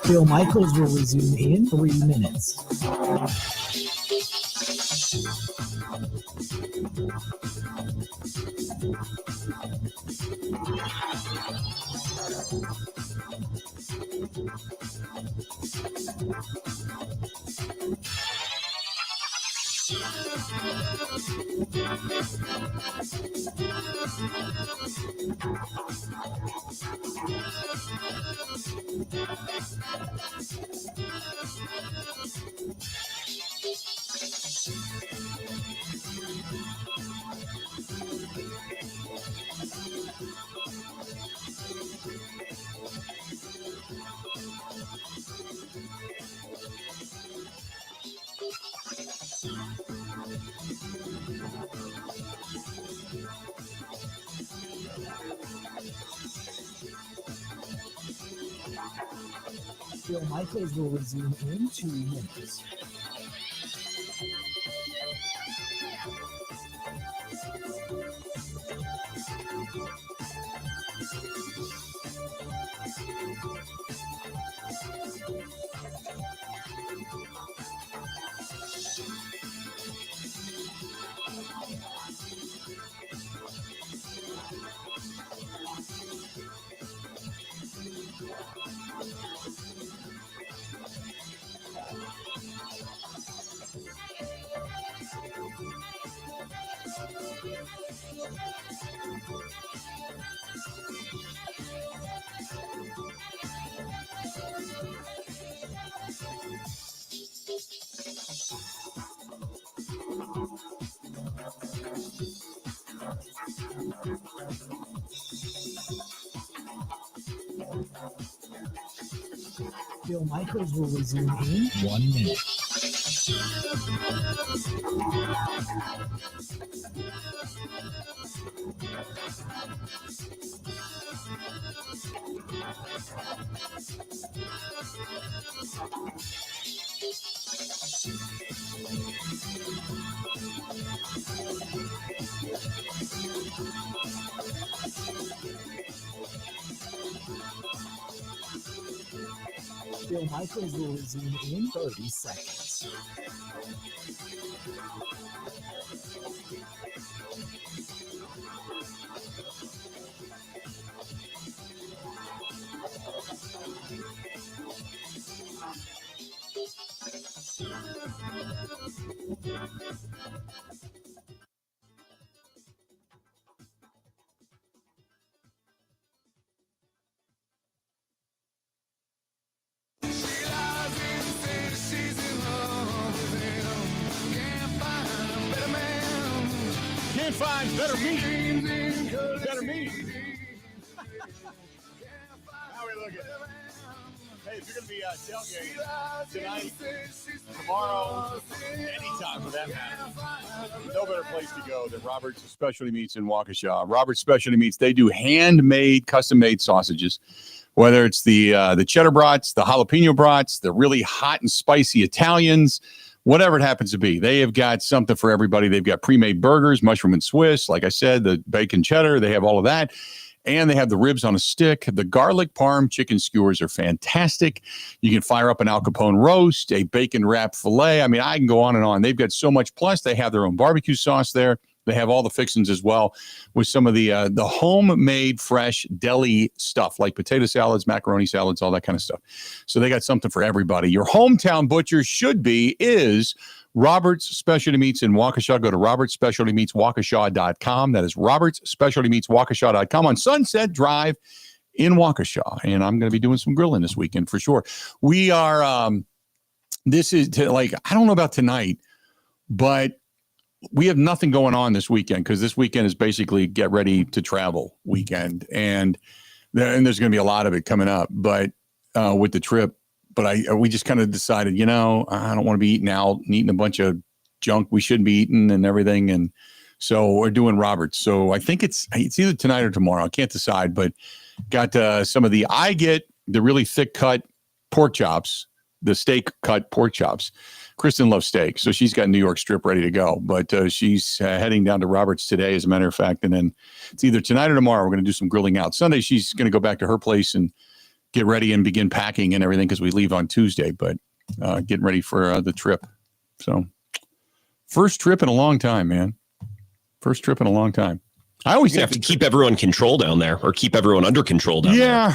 Bill Michaels will resume in 3 minutes. Bill Michaels will resume in 2 minutes. Bill Michaels will resume in 1 minute. Bill Michaels will resume in 30 seconds. Can't find better meat. Better meat. How we looking? Hey, if you're going to be tailgating tonight, tomorrow, anytime for that matter, no better place to go than Robert's Specialty Meats in Waukesha. Robert's Specialty Meats, they do handmade, custom-made sausages. Whether it's the cheddar brats, the jalapeno brats, the really hot and spicy Italians, whatever it happens to be, they have got something for everybody. They've got pre-made burgers, mushroom and Swiss, like I said, the bacon cheddar. They have all of that. And they have the ribs on a stick. The garlic parm chicken skewers are fantastic. You can fire up an Al Capone roast, a bacon wrap filet. I mean, I can go on and on. They've got so much. Plus, they have their own barbecue sauce there. They have all the fixings as well with some of the homemade fresh deli stuff like potato salads, macaroni salads, all that kind of stuff. So they got something for everybody. Your hometown butcher is Robert's Specialty Meats in Waukesha. Go to robertspecialtymeatswaukesha.com. That is robertspecialtymeatswaukesha.com on Sunset Drive in Waukesha. And I'm going to be doing some grilling this weekend for sure. We are, this is I don't know about tonight, but we have nothing going on this weekend because this weekend is basically get ready to travel weekend. And there's going to be a lot of it coming up, but with the trip. But we just kind of decided, I don't want to be eating out and eating a bunch of junk we shouldn't be eating and everything. And so we're doing Roberts. So I think it's either tonight or tomorrow. I can't decide, but got some of I get the really thick cut pork chops, the steak cut pork chops. Kristen loves steak, so she's got New York strip ready to go. But she's heading down to Roberts today, as a matter of fact. And then it's either tonight or tomorrow. We're going to do some grilling out. Sunday, she's going to go back to her place and get ready and begin packing and everything because we leave on Tuesday. But getting ready for the trip. So first trip in a long time, man. First trip in a long time. I always have to keep everyone control down there or keep everyone under control down there. Yeah.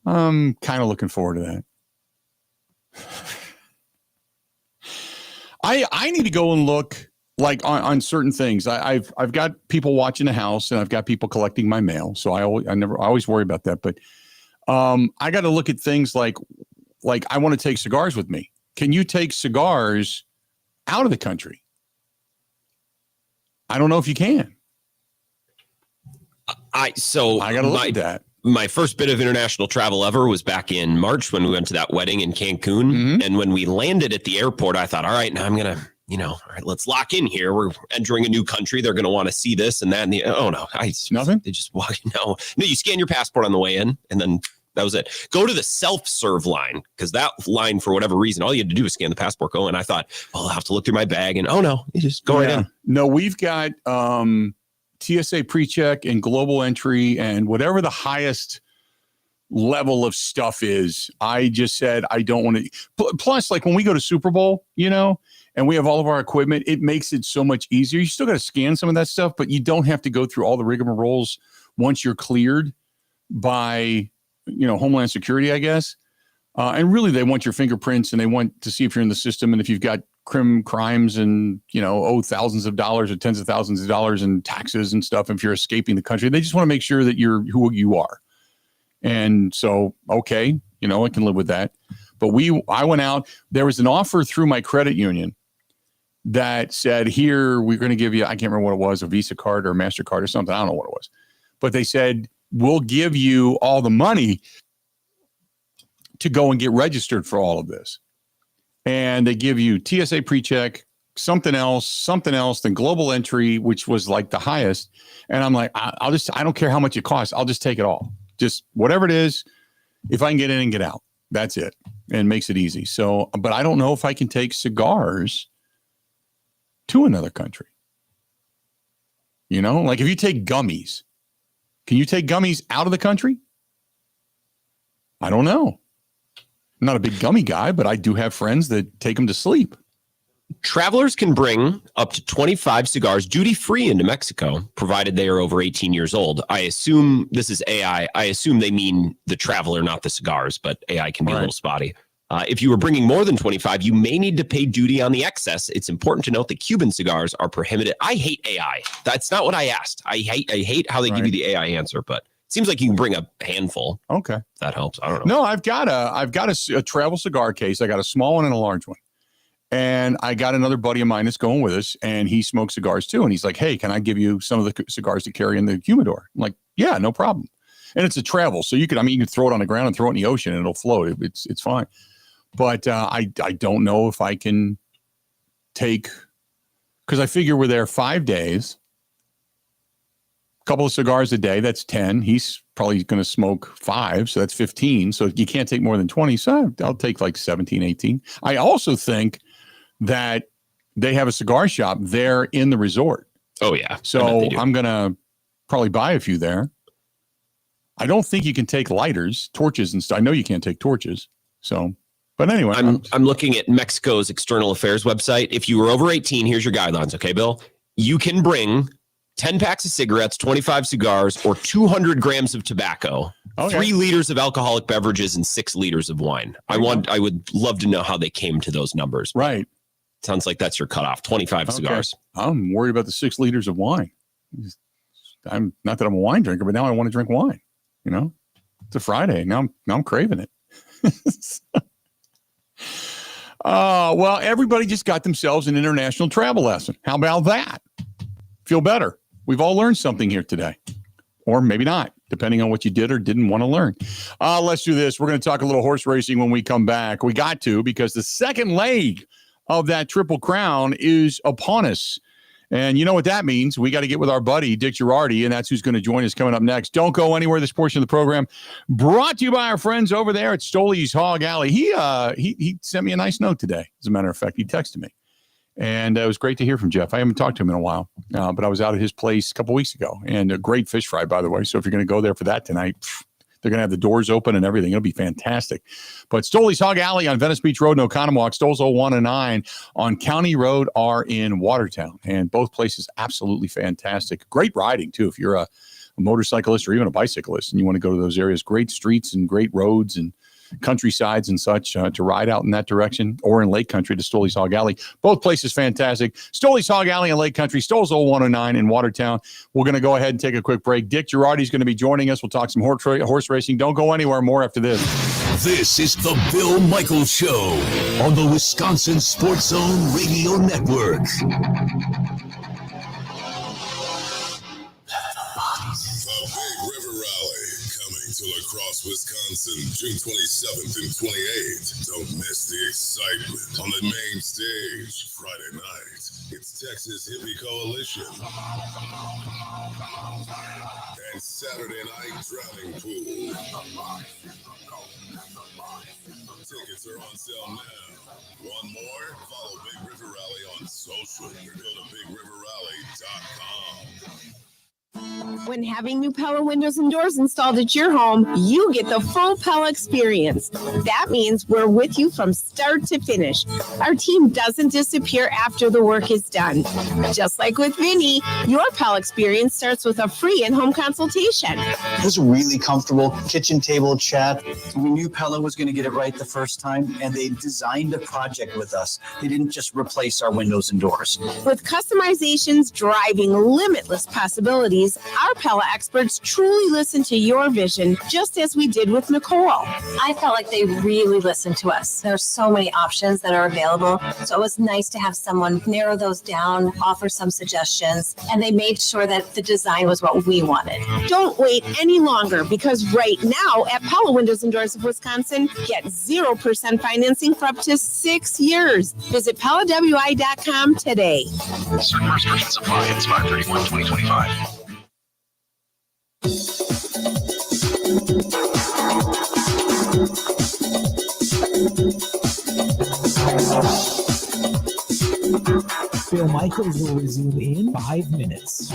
I'm kind of looking forward to that. I need to go and look on certain things. I've got people watching the house and I've got people collecting my mail. So I always worry about that. But I got to look at things like I want to take cigars with me. Can you take cigars out of the country? I don't know if you can. I got to look at that. My first bit of international travel ever was back in March when we went to that wedding in Cancun. Mm-hmm. And when we landed at the airport, I thought, all right, now I'm going to, all right, let's lock in here. We're entering a new country. They're going to want to see this and that. And nothing. They just walk. No, you scan your passport on the way in and then that was it. Go to the self-serve line because that line, for whatever reason, all you had to do was scan the passport, go. And I thought, well, I'll have to look through my bag and you just go right in. No, we've got, TSA pre-check and global entry and whatever the highest level of stuff is. I just said, I don't want to. Plus, when we go to Super Bowl, and we have all of our equipment, it makes it so much easier. You still got to scan some of that stuff, but you don't have to go through all the rigmaroles once you're cleared by, Homeland Security, I guess. And really, they want your fingerprints and they want to see if you're in the system and if you've got crimes and, owe thousands of dollars or tens of thousands of dollars in taxes and stuff. If you're escaping the country, they just want to make sure that you're who you are. And so, okay, I can live with that. But I went out, there was an offer through my credit union that said, here, we're going to give you, I can't remember what it was, a Visa card or a MasterCard or something. I don't know what it was. But they said, we'll give you all the money to go and get registered for all of this. And they give you TSA pre-check, something else, then global entry, which was like the highest. And I'm like, I don't care how much it costs. I'll just take it all. Just whatever it is, if I can get in and get out, that's it. And makes it easy. So, but I don't know if I can take cigars to another country. You know, like if you take gummies, can you take gummies out of the country? I don't know. I'm not a big gummy guy, but I do have friends that take them to sleep. Travelers can bring up to 25 cigars duty-free into Mexico, provided they are over 18 years old. I assume this is AI. I assume they mean the traveler, not the cigars, but AI can be a little spotty. If you were bringing more than 25, you may need to pay duty on the excess. It's important to note that Cuban cigars are prohibited. I hate AI. That's not what I asked. I hate how they give you the AI answer, but it seems like you can bring a handful. Okay. If that helps. I don't know. No, I've got a travel cigar case. I got a small one and a large one. And I got another buddy of mine that's going with us, and he smokes cigars too. And he's like, hey, can I give you some of the cigars to carry in the humidor? I'm like, yeah, no problem. And it's a travel. So you can throw it on the ground and throw it in the ocean and it'll float. It's fine. But I don't know if I can take, because I figure we're there 5 days, a couple of cigars a day, that's 10. He's probably going to smoke 5, so that's 15. So you can't take more than 20. So I'll take like 17, 18. I also think that they have a cigar shop there in the resort. Oh, yeah. So I'm going to probably buy a few there. I don't think you can take lighters, torches and stuff. I know you can't take torches. So, but anyway. I'm looking at Mexico's external affairs website. If you were over 18, here's your guidelines. Okay, Bill? You can bring 10 packs of cigarettes, 25 cigars, or 200 grams of tobacco, 3 liters of alcoholic beverages, and 6 liters of wine. I would love to know how they came to those numbers. Right. Sounds like that's your cutoff, 25 cigars. I'm worried about the 6 liters of wine. I'm not that I'm a wine drinker, but now I want to drink wine. You know, it's a Friday. Now I'm craving it. Well, everybody just got themselves an international travel lesson. How about that? Feel better. We've all learned something here today, or maybe not, depending on what you did or didn't want to learn. Let's do this. We're going to talk a little horse racing when we come back. We got to, because the second leg of that Triple Crown is upon us. And you know what that means. We got to get with our buddy, Dick Girardi, and that's who's going to join us coming up next. Don't go anywhere. This portion of the program brought to you by our friends over there at Stoley's Hog Alley. He sent me a nice note today. As a matter of fact, he texted me. And it was great to hear from Jeff. I haven't talked to him in a while, but I was out at his place a couple weeks ago. And a great fish fry, by the way. So if you're going to go there for that tonight, they're going to have the doors open and everything. It'll be fantastic. But Stoley's Hog Alley on Venice Beach Road in Oconomowoc, Stoles 01 and 9 on County Road are in Watertown. And both places absolutely fantastic. Great riding, too, if you're a motorcyclist or even a bicyclist and you want to go to those areas. Great streets and great roads and countrysides and such to ride out in that direction, or in Lake Country to Stoley's Hog Alley. Both places fantastic. Stoley's Hog Alley in Lake Country, Stoles 0109 in Watertown. We're going to go ahead and take a quick break. Dick Girardi is going to be joining us. We'll talk some horse racing. Don't go anywhere. More after this. This is the Bill Michaels Show on the Wisconsin Sports Zone Radio Network. Across Wisconsin, June 27th and 28th. Don't miss the excitement on the main stage Friday night. It's Texas Hippie Coalition. And Saturday night Drowning Pool. Tickets are on sale now. Want more? Follow Big River Rally on social or go to BigRiverRally.com. When having new Pella windows and doors installed at your home, you get the full Pella experience. That means we're with you from start to finish. Our team doesn't disappear after the work is done. Just like with Vinny, your Pella experience starts with a free in-home consultation. It was really comfortable kitchen table chat. We knew Pella was going to get it right the first time, and they designed a project with us. They didn't just replace our windows and doors. With customizations driving limitless possibilities, Our Pella experts truly listen to your vision, just as we did with Nicole. I felt like they really listened to us. There's so many options that are available. So it was nice to have someone narrow those down, offer some suggestions, and they made sure that the design was what we wanted. Don't wait any longer, because right now at Pella Windows and Doors of Wisconsin, get 0% financing for up to 6 years. Visit PellaWI.com today. Certain restrictions apply. It's 5/31/2025. Bill Michaels will resume in 5 minutes.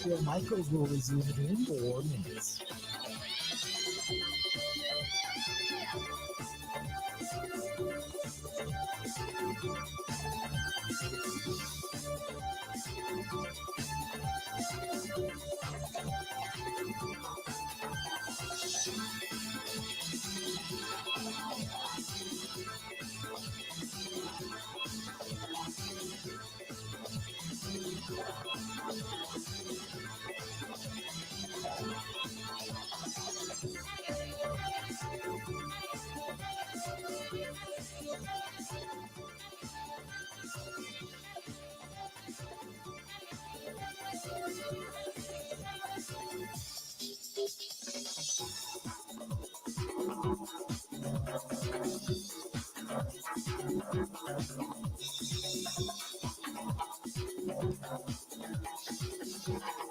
Bill Michaels will resume in 4 minutes.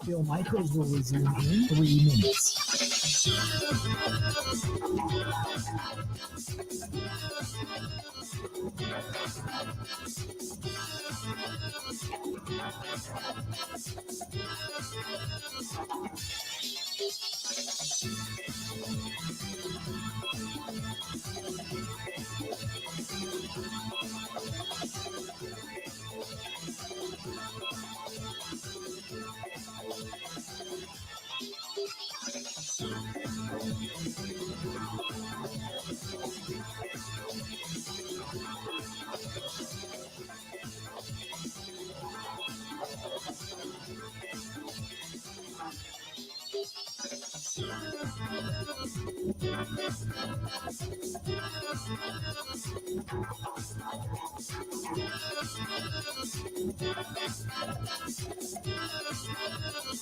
Bill Michaels will resume in 3 minutes.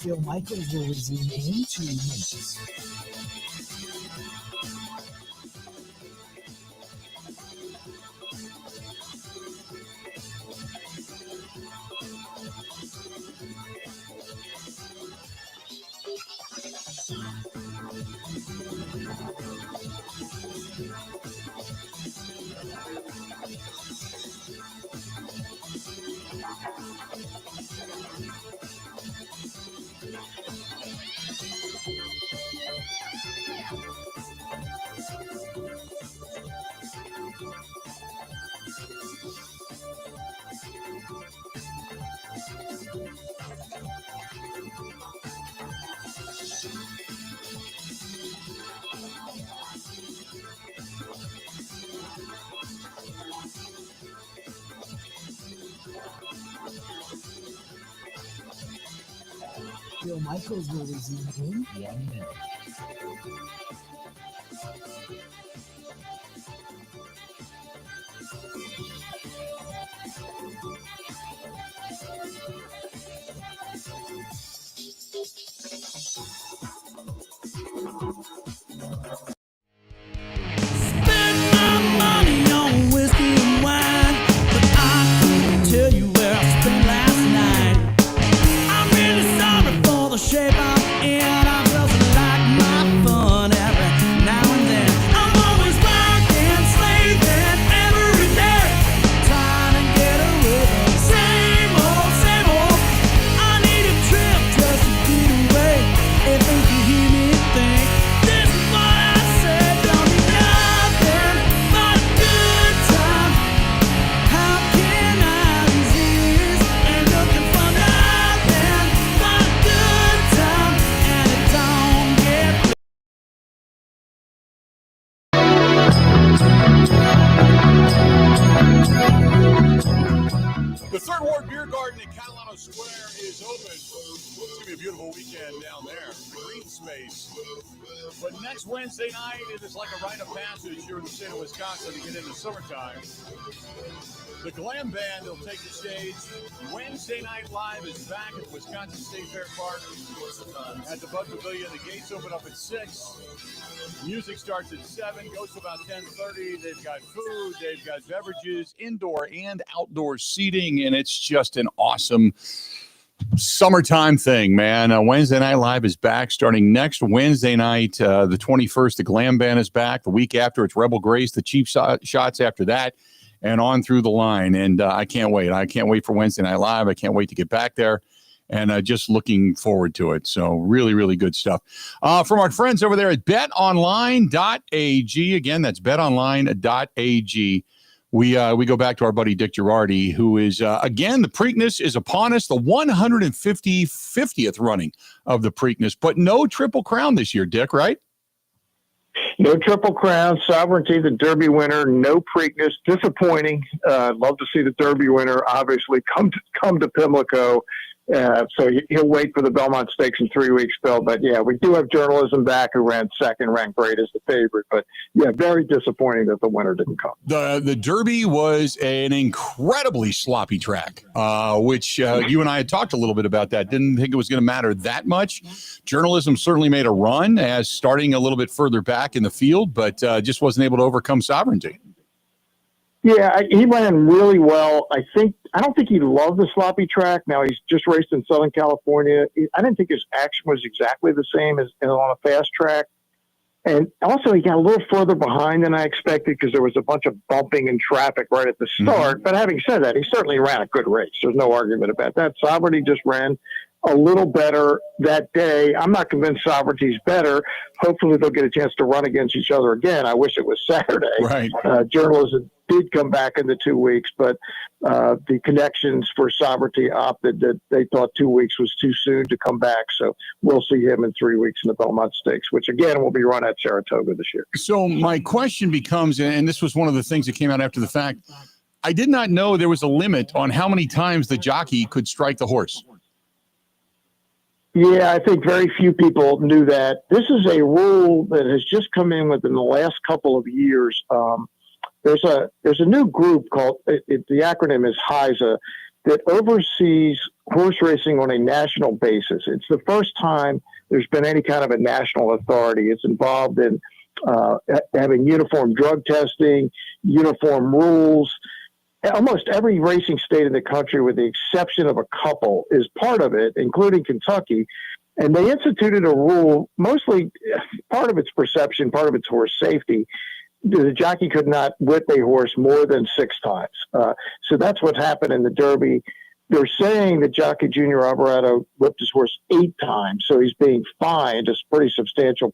Bill Michaels will resume in 2 minutes. Bill Michaels will resume in 1 minute. Ford Beer Garden at Catalano Square is open. It's going to be a beautiful weekend down there. Green space. But next Wednesday night, it is like a rite of passage here in the state of Wisconsin to get into summertime. The Glam Band will take the stage. Wednesday Night Live is back at the Wisconsin State Fair Park at the Bud Pavilion. The gates open up at 6. Music starts at 7, goes to about 10:30. They've got food, they've got beverages, indoor and outdoor seating, and it's just an awesome summertime thing, man. Wednesday Night Live is back starting next Wednesday night, the 21st. The Glam Band is back. The week after, it's Rebel Grace, the Cheap Shots after that, and on through the line. And I can't wait. I can't wait for Wednesday Night Live. I can't wait to get back there. And just looking forward to it. So really, really good stuff. From our friends over there at betonline.ag. Again, that's betonline.ag. We go back to our buddy Dick Girardi, who is, again, the Preakness is upon us, the 150th running of the Preakness, but no Triple Crown this year, Dick, right? No Triple Crown, Sovereignty, the Derby winner, no Preakness. Disappointing. Love to see the Derby winner, obviously, come to Pimlico. So he'll wait for the Belmont Stakes in 3 weeks, Bill. But, yeah, we do have Journalism back, who ran second, ranked great as the favorite. But, yeah, very disappointing that the winner didn't come. The Derby was an incredibly sloppy track, which you and I had talked a little bit about that. Didn't think it was going to matter that much. Journalism certainly made a run as starting a little bit further back in the field, but just wasn't able to overcome Sovereignty. Yeah, he ran really well. I don't think he loved the sloppy track. Now, he's just raced in Southern California. I didn't think his action was exactly the same as on a fast track. And also, he got a little further behind than I expected because there was a bunch of bumping and traffic right at the start. Mm-hmm. But having said that, he certainly ran a good race. There's no argument about that. Sovereignty just ran a little better that day. I'm not convinced Sovereignty's better. Hopefully, they'll get a chance to run against each other again. I wish it was Saturday. Right. Journalism did come back in the 2 weeks, but the connections for Sovereignty opted that they thought 2 weeks was too soon to come back. So we'll see him in 3 weeks in the Belmont Stakes, which again will be run at Saratoga this year. So my question becomes, and this was one of the things that came out after the fact, I did not know there was a limit on how many times the jockey could strike the horse. Yeah, I think very few people knew that. This is a rule that has just come in within the last couple of years. There's a new group called, the acronym is HISA, that oversees horse racing on a national basis. It's the first time there's been any kind of a national authority. It's involved in having uniform drug testing, uniform rules. Almost every racing state in the country, with the exception of a couple, is part of it, including Kentucky. And they instituted a rule, mostly part of its perception, part of its horse safety. The jockey could not whip a horse more than 6 times. So that's what happened in the Derby. They're saying that jockey Junior Alvarado whipped his horse 8 times, so he's being fined a pretty substantial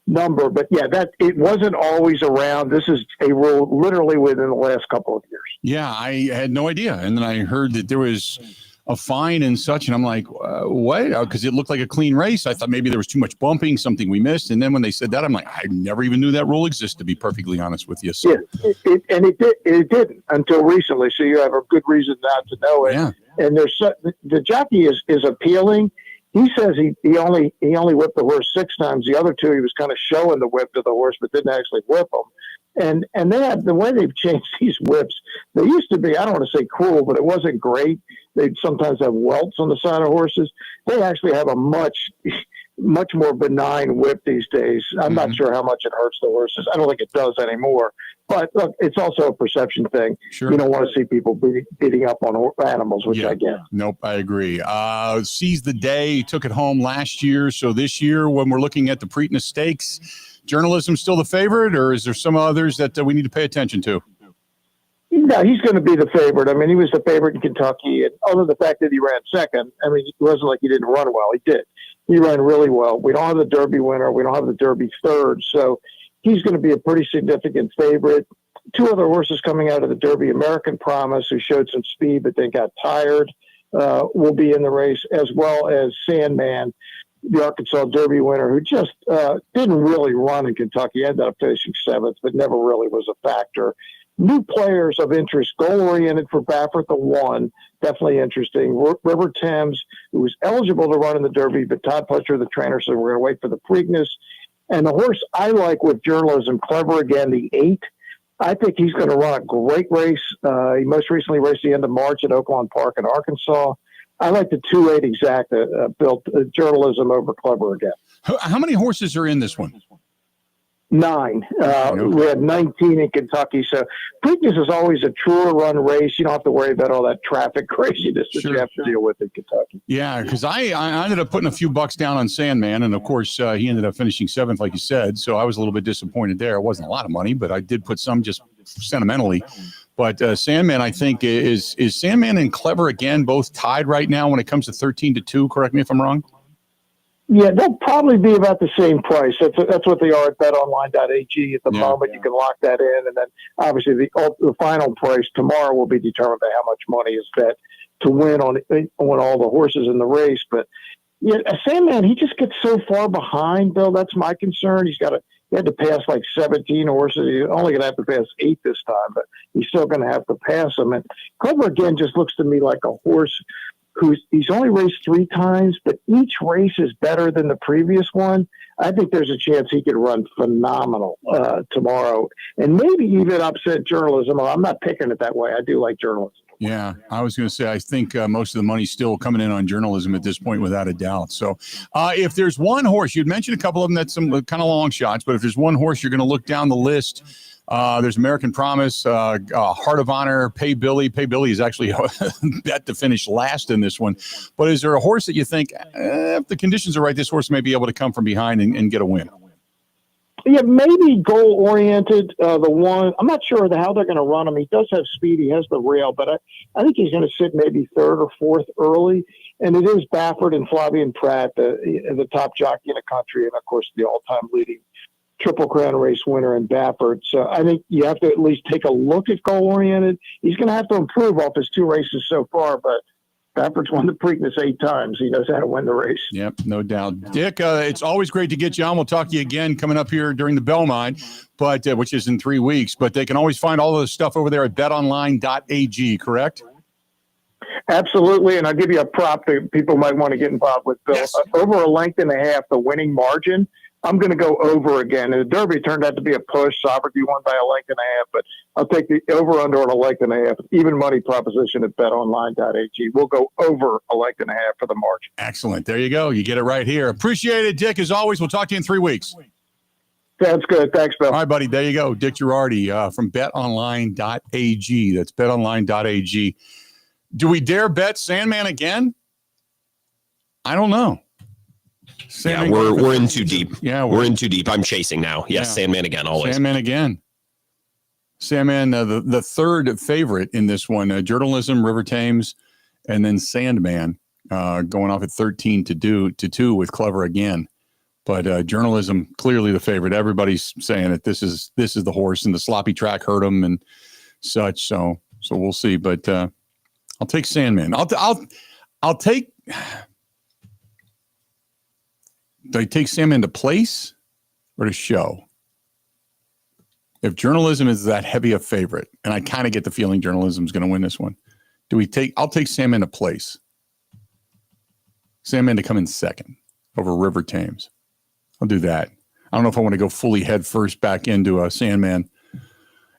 number. But yeah, that it wasn't always around. This is a rule literally within the last couple of years. Yeah, I had no idea. And then I heard that there was a fine and such, and I'm like, what? Because it looked like a clean race. I thought maybe there was too much bumping, something we missed. And then when they said that, I'm like, I never even knew that rule existed, to be perfectly honest with you. So. Yeah, it didn't until recently. So you have a good reason not to know it. Yeah. And the jockey is appealing. He says he only whipped the horse 6 times. The other 2, he was kind of showing the whip to the horse, but didn't actually whip him. And they have, the way they've changed these whips, they used to be, I don't want to say cruel, but it wasn't great. They'd sometimes have welts on the side of horses. They actually have a much more benign whip these days. I'm not sure how much it hurts the horses. I don't think it does anymore. But look, it's also a perception thing. Sure. You don't want to see people beating up on animals, which I get. Nope, I agree. Seize the Day, took it home last year. So this year, when we're looking at the Preakness Stakes, Journalism still the favorite, or is there some others that we need to pay attention to? No, he's going to be the favorite. I mean, he was the favorite in Kentucky, and other than the fact that he ran second, I mean, it wasn't like he didn't run well. He did. He ran really well. We don't have the Derby winner. We don't have the Derby third, so he's going to be a pretty significant favorite. 2 other horses coming out of the Derby, American Promise, who showed some speed but then got tired, will be in the race, as well as Sandman, the Arkansas Derby winner, who just didn't really run in Kentucky. He ended up finishing 7th, but never really was a factor. new players of interest, goal-oriented for Baffert, the one, definitely interesting. River Thames, who was eligible to run in the Derby, but Todd Pletcher, the trainer, said we're going to wait for the Preakness. And the horse I like with journalism, Clever Again, the 8. I think he's going to run a great race. He most recently raced the end of March at Oaklawn Park in Arkansas. I like the 2-8 Exacta built journalism over Clever Again. How many horses are in this one? 9. We had 19 in Kentucky. So Preakness is always a truer run race. You don't have to worry about all that traffic craziness that you have to deal with in Kentucky. Yeah, because I ended up putting a few bucks down on Sandman, and of course he ended up finishing 7th, like you said. So I was a little bit disappointed there. It wasn't a lot of money, but I did put some just sentimentally. But Sandman, I think, is Sandman and Clever Again both tied right now when it comes to 13-2. Correct me if I'm wrong. Yeah, they'll probably be about the same price. That's what they are at betonline.ag at the moment. You can lock that in, and then obviously the final price tomorrow will be determined by how much money is bet to win on all the horses in the race. But yeah, Sandman, he just gets so far behind, Bill. That's my concern. He had to pass like 17 horses. He's only going to have to pass 8 this time, but he's still going to have to pass them. And Clever Again just looks to me like a horse he's only raced 3 times, but each race is better than the previous one. I think there's a chance he could run phenomenal tomorrow, and maybe even upset journalism. I'm not picking it that way. I do like journalism. Yeah, I was going to say, I think most of the money's still coming in on journalism at this point, without a doubt. So if there's one horse, you'd mentioned a couple of them that's some kind of long shots, but if there's one horse you're going to look down the list, there's American Promise, Heart of Honor, Pay Billy. Pay Billy is actually bet to finish last in this one. But is there a horse that you think, if the conditions are right, this horse may be able to come from behind and get a win? Yeah, maybe goal-oriented, the one. I'm not sure how they're going to run him. He does have speed. He has the rail, but I think he's going to sit maybe 3rd or 4th early. And it is Baffert and Flavien Prat, the top jockey in the country, and, of course, the all-time leading Triple Crown race winner in Baffert. So I think you have to at least take a look at goal-oriented. He's going to have to improve off his 2 races so far, but Baffert's won the Preakness 8 times. He knows how to win the race. Yep, no doubt. Dick, it's always great to get you on. We'll talk to you again coming up here during the Belmont, but which is in 3 weeks. But they can always find all of the stuff over there at betonline.ag, correct? Absolutely, and I'll give you a prop that people might want to get involved with, Bill. Yes. Over a length and a half, the winning margin, I'm going to go over again. And the Derby turned out to be a push. Sovereignty won by a length and a half, but I'll take the over-under on a length and a half. Even money proposition at betonline.ag. We'll go over a length and a half for the margin. Excellent. There you go. You get it right here. Appreciate it, Dick, as always. We'll talk to you in 3 weeks. Sounds good. Thanks, Bill. All right, buddy. There you go. Dick Girardi from betonline.ag. That's betonline.ag. Do we dare bet Sandman again? I don't know. Yeah, we're in too deep. Yeah, we're in too deep. I'm chasing now. Yes, yeah. Sandman again, always. Sandman again. Sandman, the third favorite in this one. Journalism, River Thames, and then Sandman going off at 13-2 with Clever Again. But Journalism clearly the favorite. Everybody's saying that this is the horse, and the sloppy track hurt him and such. So we'll see. But I'll take Sandman. I'll take. Do I take Sandman to place or to show? If Journalism is that heavy a favorite, and I kind of get the feeling Journalism is going to win this one, I'll take Sandman to place. Sandman to come in second over River Thames. I'll do that. I don't know if I want to go fully head first back into a Sandman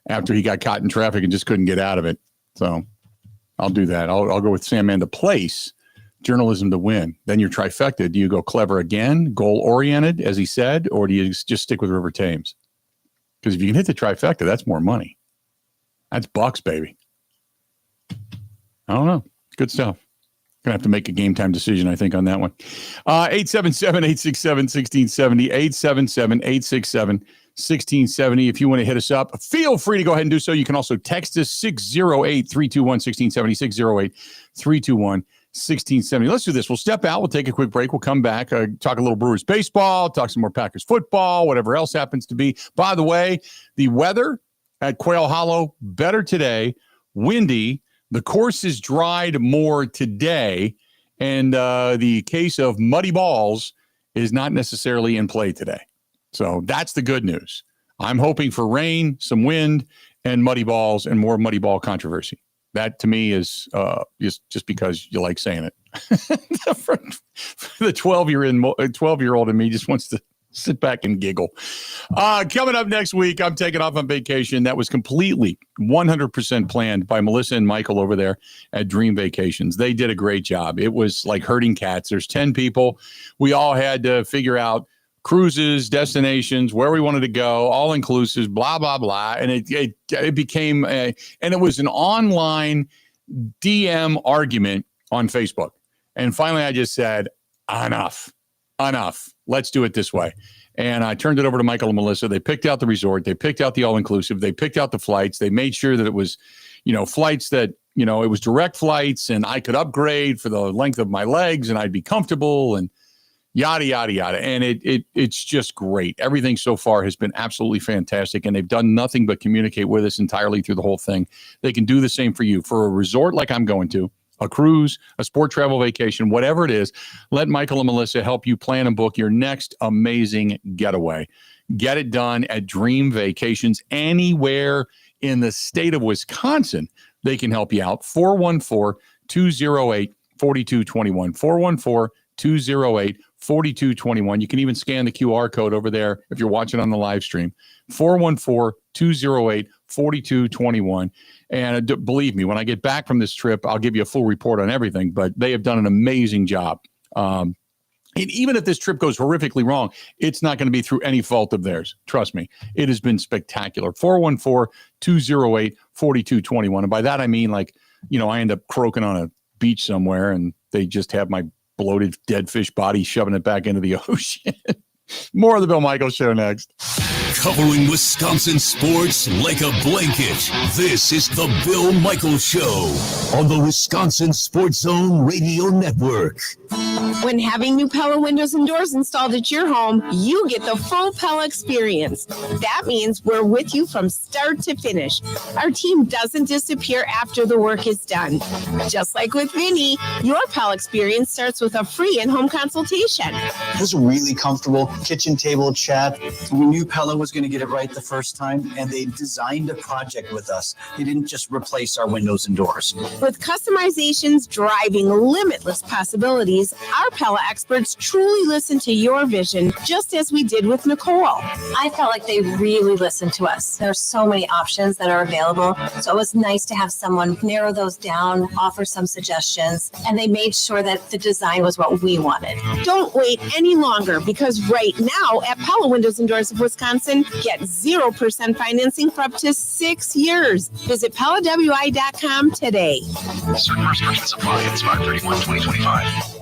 after he got caught in traffic and just couldn't get out of it. So I'll do that. I'll go with Sandman to place. Journalism to win. Then your trifecta. Do you go Clever Again, goal-oriented, as he said, or do you just stick with River Thames? Because if you can hit the trifecta, that's more money. That's bucks, baby. I don't know. Good stuff. Going to have to make a game time decision, I think, on that one. 877-867-1670, 877-867-1670. If you want to hit us up, feel free to go ahead and do so. You can also text us 608-321-1670, 608-321-1670. Let's do this. We'll step out. We'll take a quick break. We'll come back, talk a little Brewers baseball, talk some more Packers football, whatever else happens to be. By the way, the weather at Quail Hollow, better today, windy. The course is dried more today, and the case of muddy balls is not necessarily in play today. So that's the good news. I'm hoping for rain, some wind, and muddy balls and more muddy ball controversy. That to me is just because you like saying it. For the 12-year-old in me just wants to sit back and giggle. Coming up next week, I'm taking off on vacation. That was completely 100% planned by Melissa and Michael over there at Dream Vacations. They did a great job. It was like herding cats. There's 10 people. We all had to figure out cruises, destinations, where we wanted to go, all inclusive, blah, blah, blah. And it became and it was an online DM argument on Facebook. And finally, I just said, enough. Let's do it this way. And I turned it over to Michael and Melissa. They picked out the resort. They picked out the all-inclusive. They picked out the flights. They made sure that it was, flights that, it was direct flights and I could upgrade for the length of my legs and I'd be comfortable and yada, yada, yada. And it's just great. Everything so far has been absolutely fantastic. And they've done nothing but communicate with us entirely through the whole thing. They can do the same for you. For a resort like I'm going to, a cruise, a sport travel vacation, whatever it is, let Michael and Melissa help you plan and book your next amazing getaway. Get it done at Dream Vacations anywhere in the state of Wisconsin. They can help you out. 414-208-4221. 414-208-4221. You can even scan the QR code over there if you're watching on the live stream. 414-208-4221. And believe me, when I get back from this trip, I'll give you a full report on everything, but they have done an amazing job. And even if this trip goes horrifically wrong, it's not going to be through any fault of theirs. Trust me. It has been spectacular. 414-208-4221. And by that, I mean, I end up croaking on a beach somewhere and they just have my bloated dead fish body shoving it back into the ocean. More of the Bill Michaels Show next. Covering Wisconsin sports like a blanket. This is the Bill Michaels Show on the Wisconsin Sports Zone Radio Network. When having new Pella windows and doors installed at your home, you get the full Pella experience. That means we're with you from start to finish. Our team doesn't disappear after the work is done. Just like with Vinny, your Pella experience starts with a free in-home consultation. It was a really comfortable kitchen table chat. We knew Pella was going to get it right the first time, and they designed a project with us. They didn't just replace our windows and doors. With customizations driving limitless possibilities, our Pella experts truly listen to your vision, just as we did with Nicole. I felt like they really listened to us. There's so many options that are available. So it was nice to have someone narrow those down, offer some suggestions, and they made sure that the design was what we wanted. Don't wait any longer, because right now at Pella Windows and Doors of Wisconsin, get 0% financing for up to 6 years. Visit PellaWI.com today. Certain restrictions apply. It's 5/31/2025.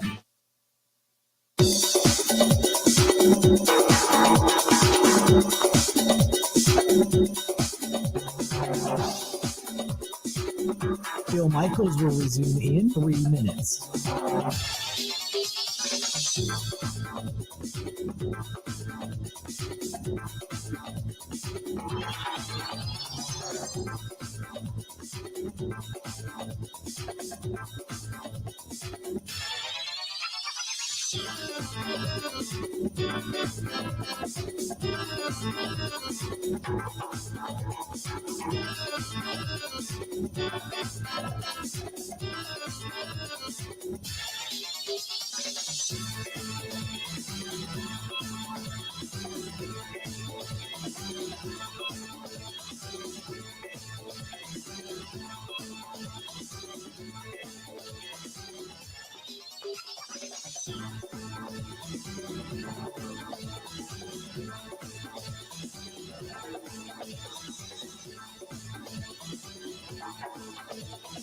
Bill Michaels will resume in 3 minutes.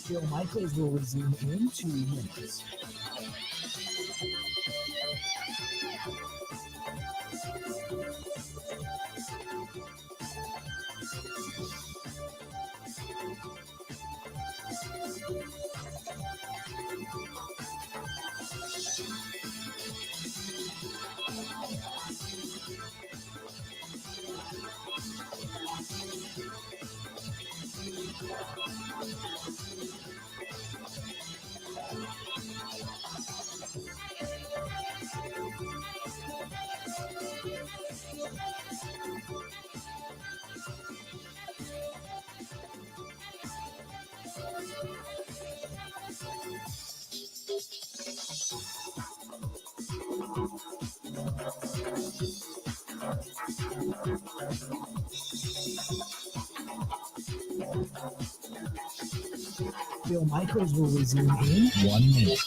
Bill Michaels will resume in 2 minutes. Bill Michaels will resume in 1 minute.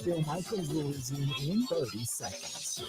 Bill Michaels will resume in 30 seconds.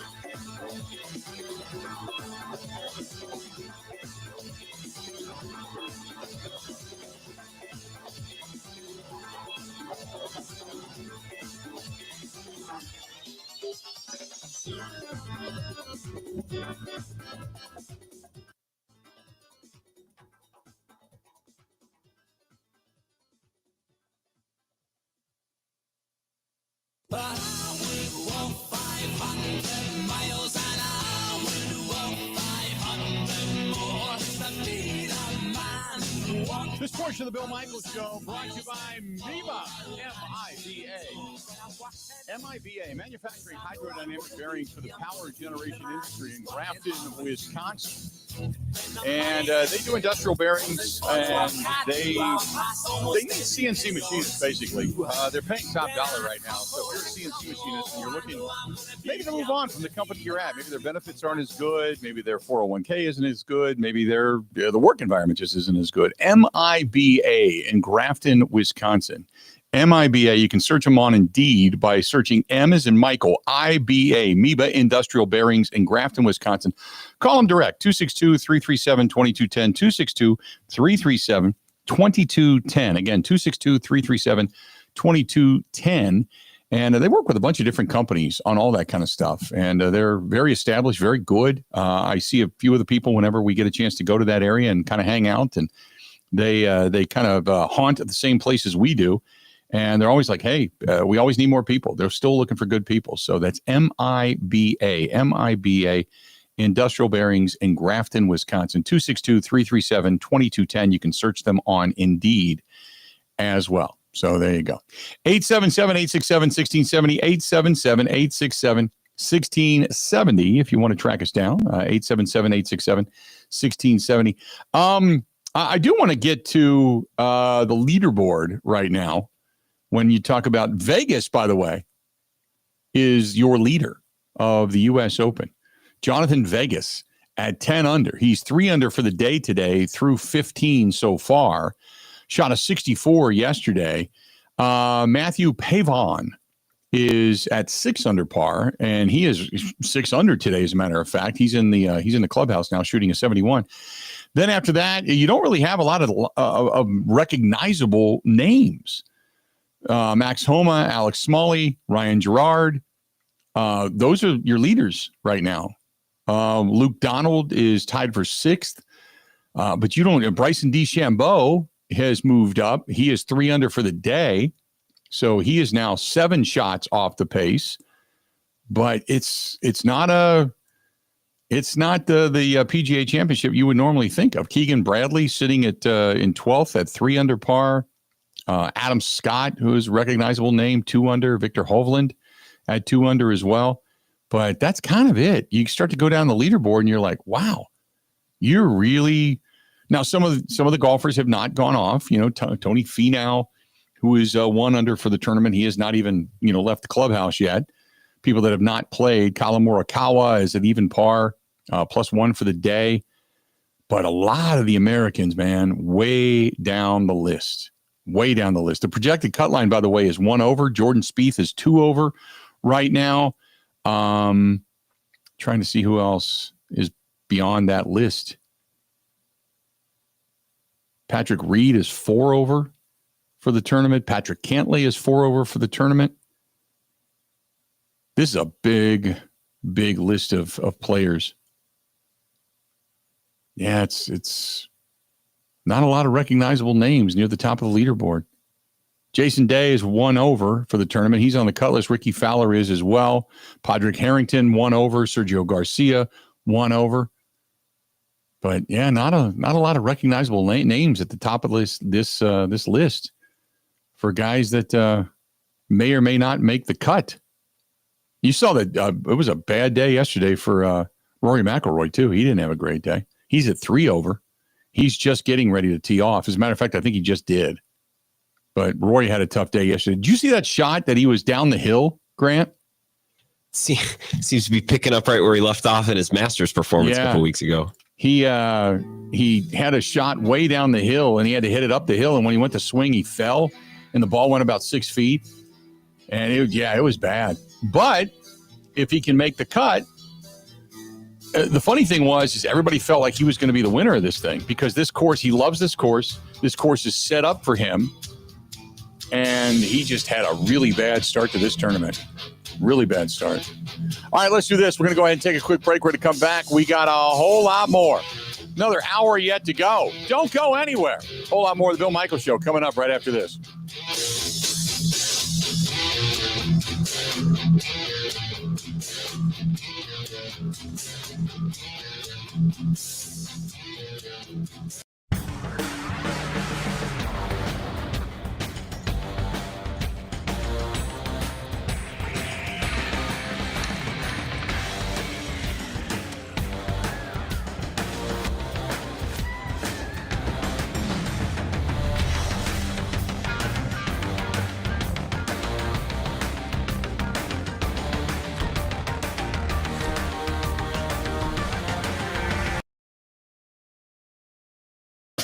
But I would walk 500 miles and I would walk 500 more. The beat of man who walks. This portion of the Bill Michaels Show brought to you by MIBA, M-I-B-A, manufacturing hydrodynamic bearings for the power generation industry in Grafton, Wisconsin. And they do industrial bearings, and they need CNC machinists, basically. They're paying top dollar right now. So if you're a CNC machinist and you're looking maybe to move on from the company you're at, maybe their benefits aren't as good, maybe their 401k isn't as good, maybe the work environment just isn't as good. MIBA in Grafton, Wisconsin. MIBA, you can search them on Indeed by searching M as in Michael, IBA, MIBA Industrial Bearings in Grafton, Wisconsin. Call them direct, 262-337-2210, 262-337-2210. Again, 262-337-2210. And they work with a bunch of different companies on all that kind of stuff. And they're very established, very good. I see a few of the people whenever we get a chance to go to that area and kind of hang out. And they kind of haunt at the same places we do. And they're always like, hey, we always need more people. They're still looking for good people. So that's MIBA Industrial Bearings in Grafton, Wisconsin, 262-337-2210. You can search them on Indeed as well. So there you go. 877-867-1670, 877-867-1670 if you want to track us down, 877-867-1670. I do want to get to the leaderboard right now. When you talk about Vegas, by the way, is your leader of the U.S. Open. Jonathan Vegas at 10 under. He's 3 under for the day today through 15 so far. Shot a 64 yesterday. Matthew Pavon is at 6 under par, and he is 6 under today, as a matter of fact. He's in the clubhouse now shooting a 71. Then after that, you don't really have a lot of recognizable names. Max Homa, Alex Smalley, Ryan Gerard. Those are your leaders right now. Luke Donald is tied for 6th. But you don't. Bryson DeChambeau has moved up. He is 3 under for the day. So he is now 7 shots off the pace. But it's not the PGA Championship you would normally think of. Keegan Bradley sitting at in 12th at 3 under par. Adam Scott, who is a recognizable name, 2 under. Victor Hovland at 2 under as well. But that's kind of it. You start to go down the leaderboard and you're like, wow, you're really now. Some of the golfers have not gone off. You know, Tony Finau, who is 1 under for the tournament. He has not even left the clubhouse yet. People that have not played, Colin Morikawa is at even par, +1 for the day. But a lot of the Americans, man, way down the list. Way down the list. The projected cut line, by the way, is 1 over. Jordan Spieth is 2 over right now. Trying to see who else is beyond that list. Patrick Reed is 4 over for the tournament. Patrick Cantlay is 4 over for the tournament. This is a big, big list of players. Yeah, it's not a lot of recognizable names near the top of the leaderboard. Jason Day is 1 over for the tournament. He's on the cut list. Ricky Fowler is as well. Padraig Harrington 1 over. Sergio Garcia 1 over. But yeah, not a lot of recognizable names at the top of this list for guys that may or may not make the cut. You saw that it was a bad day yesterday for Rory McIlroy too. He didn't have a great day. He's at 3 over. He's just getting ready to tee off. As a matter of fact, I think he just did. But Rory had a tough day yesterday. Did you see that shot that he was down the hill, Grant? Seems to be picking up right where he left off in his Masters performance a couple weeks ago. He had a shot way down the hill, and he had to hit it up the hill. And when he went to swing, he fell, and the ball went about 6 feet. And it was bad. But if he can make the cut, the funny thing is everybody felt like he was going to be the winner of this thing because this course, he loves this course. This course is set up for him. And he just had a really bad start to this tournament. Really bad start. All right, let's do this. We're going to go ahead and take a quick break. We're going to come back. We got a whole lot more. Another hour yet to go. Don't go anywhere. A whole lot more of the Bill Michaels Show coming up right after this.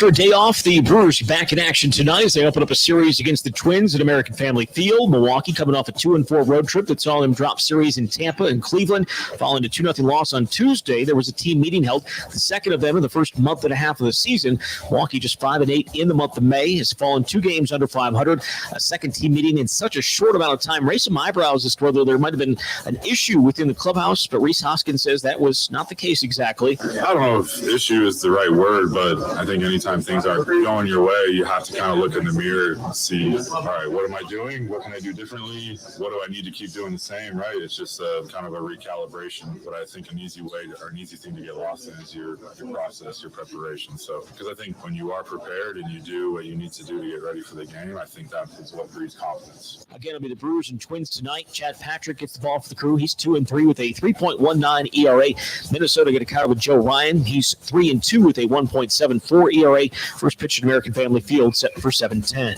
After a day off, the Brewers back in action tonight as they open up a series against the Twins at American Family Field. Milwaukee coming off a 2-4 road trip that saw them drop series in Tampa and Cleveland. Following a 2-0 loss on Tuesday, there was a team meeting held, the second of them in the first month and a half of the season. Milwaukee just 5-8 in the month of May, has fallen 2 games under 500. A second team meeting in such a short amount of time. Raised some eyebrows as to whether there might have been an issue within the clubhouse, but Reese Hoskins says that was not the case exactly. I don't know if issue is the right word, but I think anytime things aren't going your way, you have to kind of look in the mirror and see, all right, what am I doing? What can I do differently? What do I need to keep doing the same, right? It's just kind of a recalibration. But I think an easy thing to get lost in is your process, your preparation. So, because I think when you are prepared and you do what you need to do to get ready for the game, I think that is what breeds confidence. Again, it'll be the Brewers and Twins tonight. Chad Patrick gets the ball for the Crew. He's 2-3 with a 3.19 ERA. Minnesota get a counter with Joe Ryan. He's 3-2 with a 1.74 ERA. First pitch at American Family Field set for 7:10.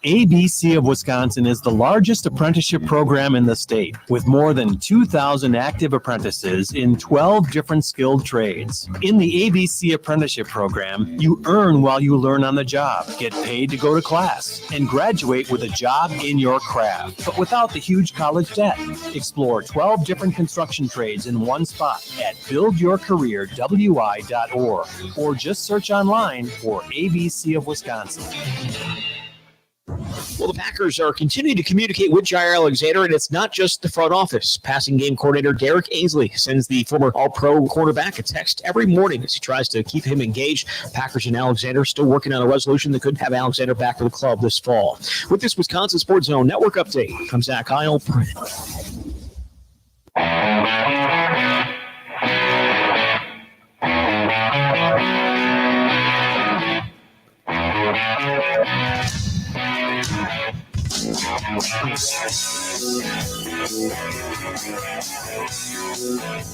ABC of Wisconsin is the largest apprenticeship program in the state, with more than 2,000 active apprentices in 12 different skilled trades. In the ABC apprenticeship program, you earn while you learn on the job, get paid to go to class, and graduate with a job in your craft, but without the huge college debt. Explore 12 different construction trades in one spot at buildyourcareerwi.org or just search online for ABC of Wisconsin. Well, the Packers are continuing to communicate with Jair Alexander, and it's not just the front office. Passing game coordinator Derek Ainsley sends the former All-Pro cornerback a text every morning as he tries to keep him engaged. Packers and Alexander still working on a resolution that could have Alexander back to the club this fall. With this Wisconsin Sports Zone Network update, I'm Zach Heil.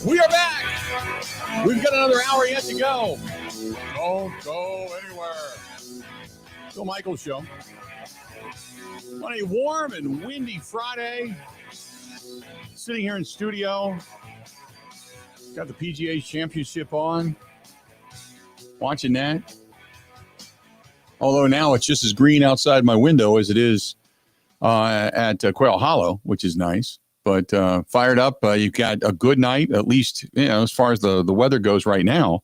We are back. We've got another hour yet to go. Don't go anywhere. Bill Michaels Show. On a warm and windy Friday, sitting here in studio, got the PGA Championship on, watching that. Although now it's just as green outside my window as it is at Quail Hollow, which is nice. But fired up. You've got a good night, at least as far as the weather goes right now.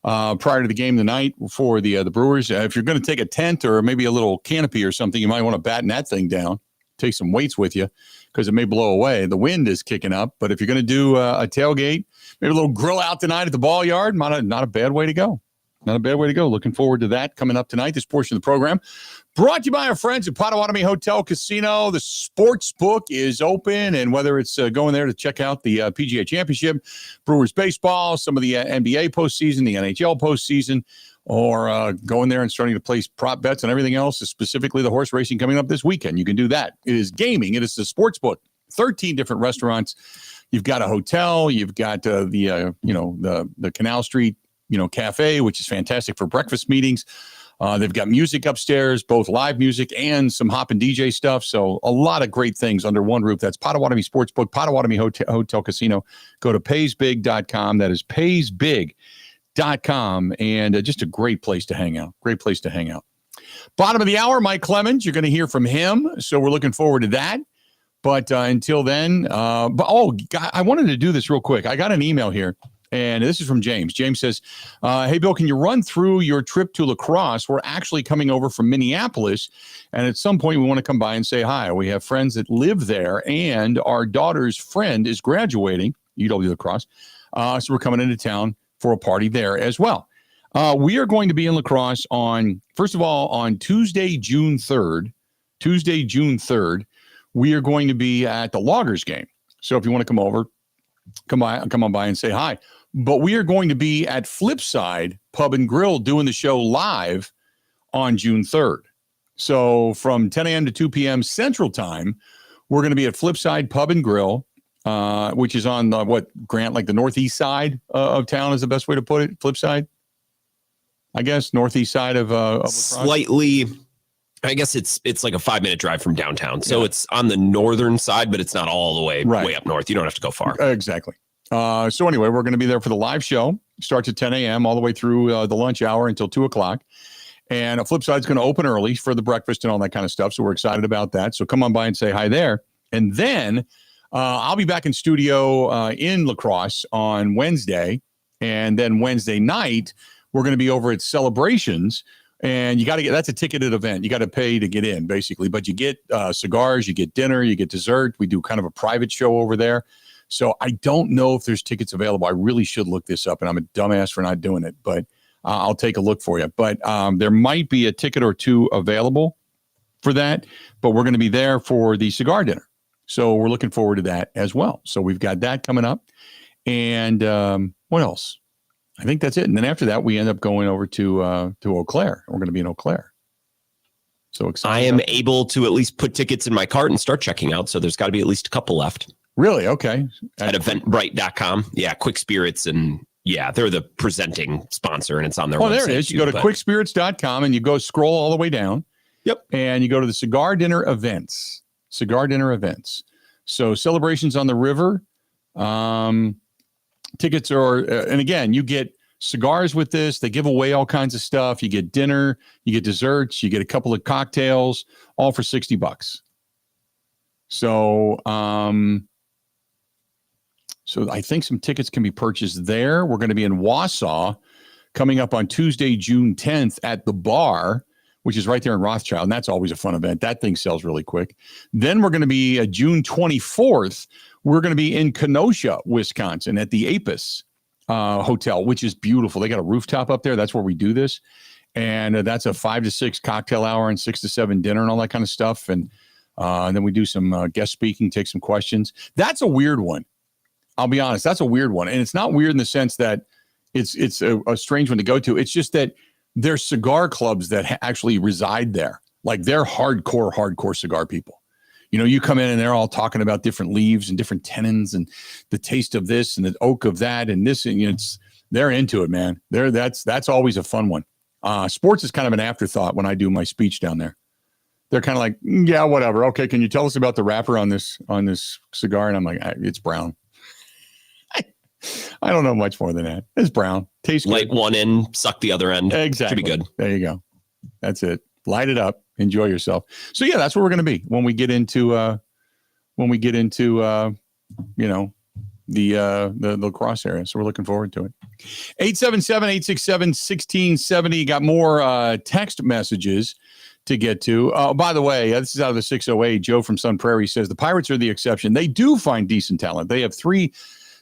Prior to the game tonight for the Brewers, if you're going to take a tent or maybe a little canopy or something, you might want to batten that thing down. Take some weights with you because it may blow away. The wind is kicking up. But if you're going to do a tailgate, maybe a little grill out tonight at the ball yard, not a bad way to go. Not a bad way to go. Looking forward to that coming up tonight. This portion of the program brought to you by our friends at Potawatomi Hotel Casino. The sports book is open, and whether it's going there to check out the PGA Championship, Brewers baseball, some of the NBA postseason, the NHL postseason, or going there and starting to place prop bets and everything else, specifically the horse racing coming up this weekend, you can do that. It is gaming. It is the sports book. 13 different restaurants. You've got a hotel. You've got the Canal Street cafe, which is fantastic for breakfast meetings. They've got music upstairs, both live music and some hop and DJ stuff. So a lot of great things under one roof. That's Potawatomi Sportsbook, Potawatomi Hotel Casino. Go to paysbig.com. That is paysbig.com. And just a great place to hang out. Great place to hang out. Bottom of the hour, Mike Clemens. You're going to hear from him. So we're looking forward to that. But until then, I wanted to do this real quick. I got an email here. And this is from James. James says, hey, Bill, can you run through your trip to La Crosse? We're actually coming over from Minneapolis, and at some point we want to come by and say hi. We have friends that live there, and our daughter's friend is graduating, UW La Crosse, so we're coming into town for a party there as well. We are going to be in La Crosse on Tuesday, June 3rd. Tuesday, June 3rd, we are going to be at the Loggers game. So if you want to come over, come on by and say hi. But we are going to be at Flipside Pub and Grill doing the show live on June 3rd. So from 10 a.m. to 2 p.m. Central Time, we're going to be at Flipside Pub and Grill, which is on Grant, like the northeast side of town is the best way to put it. Flipside, I guess, northeast side of La Crosse. Slightly. I guess it's like a 5-minute drive from downtown. So It's on the northern side, but it's not all the way way up north. You don't have to go far. Exactly. So anyway, we're going to be there for the live show. Starts at 10 a.m. all the way through the lunch hour until 2 o'clock. And Flipside's going to open early for the breakfast and all that kind of stuff. So we're excited about that. So come on by and say hi there. And then I'll be back in studio in La Crosse on Wednesday. And then Wednesday night, we're going to be over at Celebrations. And you got to that's a ticketed event. You got to pay to get in, basically. But you get cigars, you get dinner, you get dessert. We do kind of a private show over there. So I don't know if there's tickets available. I really should look this up, and I'm a dumbass for not doing it. But I'll take a look for you. But there might be a ticket or two available for that. But we're going to be there for the cigar dinner. So we're looking forward to that as well. So we've got that coming up. And what else? I think that's it. And then after that, we end up going over to Eau Claire. We're going to be in Eau Claire. So excited. I am able to at least put tickets in my cart and start checking out. So there's got to be at least a couple left. Really? Okay. At eventbrite.com. Yeah, Quick Spirits. And they're the presenting sponsor, and it's on their website. Oh, there it is. You go to quickspirits.com and you go scroll all the way down. Yep. And you go to the Cigar Dinner Events. Cigar Dinner Events. So Celebrations on the River. Tickets are, and again, you get cigars with this. They give away all kinds of stuff. You get dinner, you get desserts, you get a couple of cocktails, all for $60. So, so I think some tickets can be purchased there. We're going to be in Wausau coming up on Tuesday, June 10th at the Bar, which is right there in Rothschild. And that's always a fun event. That thing sells really quick. Then we're going to be June 24th. We're going to be in Kenosha, Wisconsin at the Apis Hotel, which is beautiful. They got a rooftop up there. That's where we do this. And that's a 5 to 6 cocktail hour and 6 to 7 dinner and all that kind of stuff. And then we do some guest speaking, take some questions. That's a weird one. I'll be honest. That's a weird one. And it's not weird in the sense that it's a strange one to go to. It's just that there's cigar clubs that actually reside there. Like they're hardcore cigar people. You know, you come in and they're all talking about different leaves and different tannins and the taste of this and the oak of that and this, and they're into it, man. That's always a fun one. Sports is kind of an afterthought when I do my speech down there. They're kind of like, yeah, whatever. Okay, can you tell us about the wrapper on this cigar? And I'm like, it's brown. I don't know much more than that. It's brown. Tastes good. Light one end, suck the other end. Exactly. Should be good. There you go. That's it. Light it up. Enjoy yourself. So yeah, that's where we're going to be when we get into the La Crosse area. So we're looking forward to it. 877-867-1670. Got more text messages to get to. By the way, this is out of the 608. Joe from Sun Prairie says the Pirates are the exception. They do find decent talent. They have 3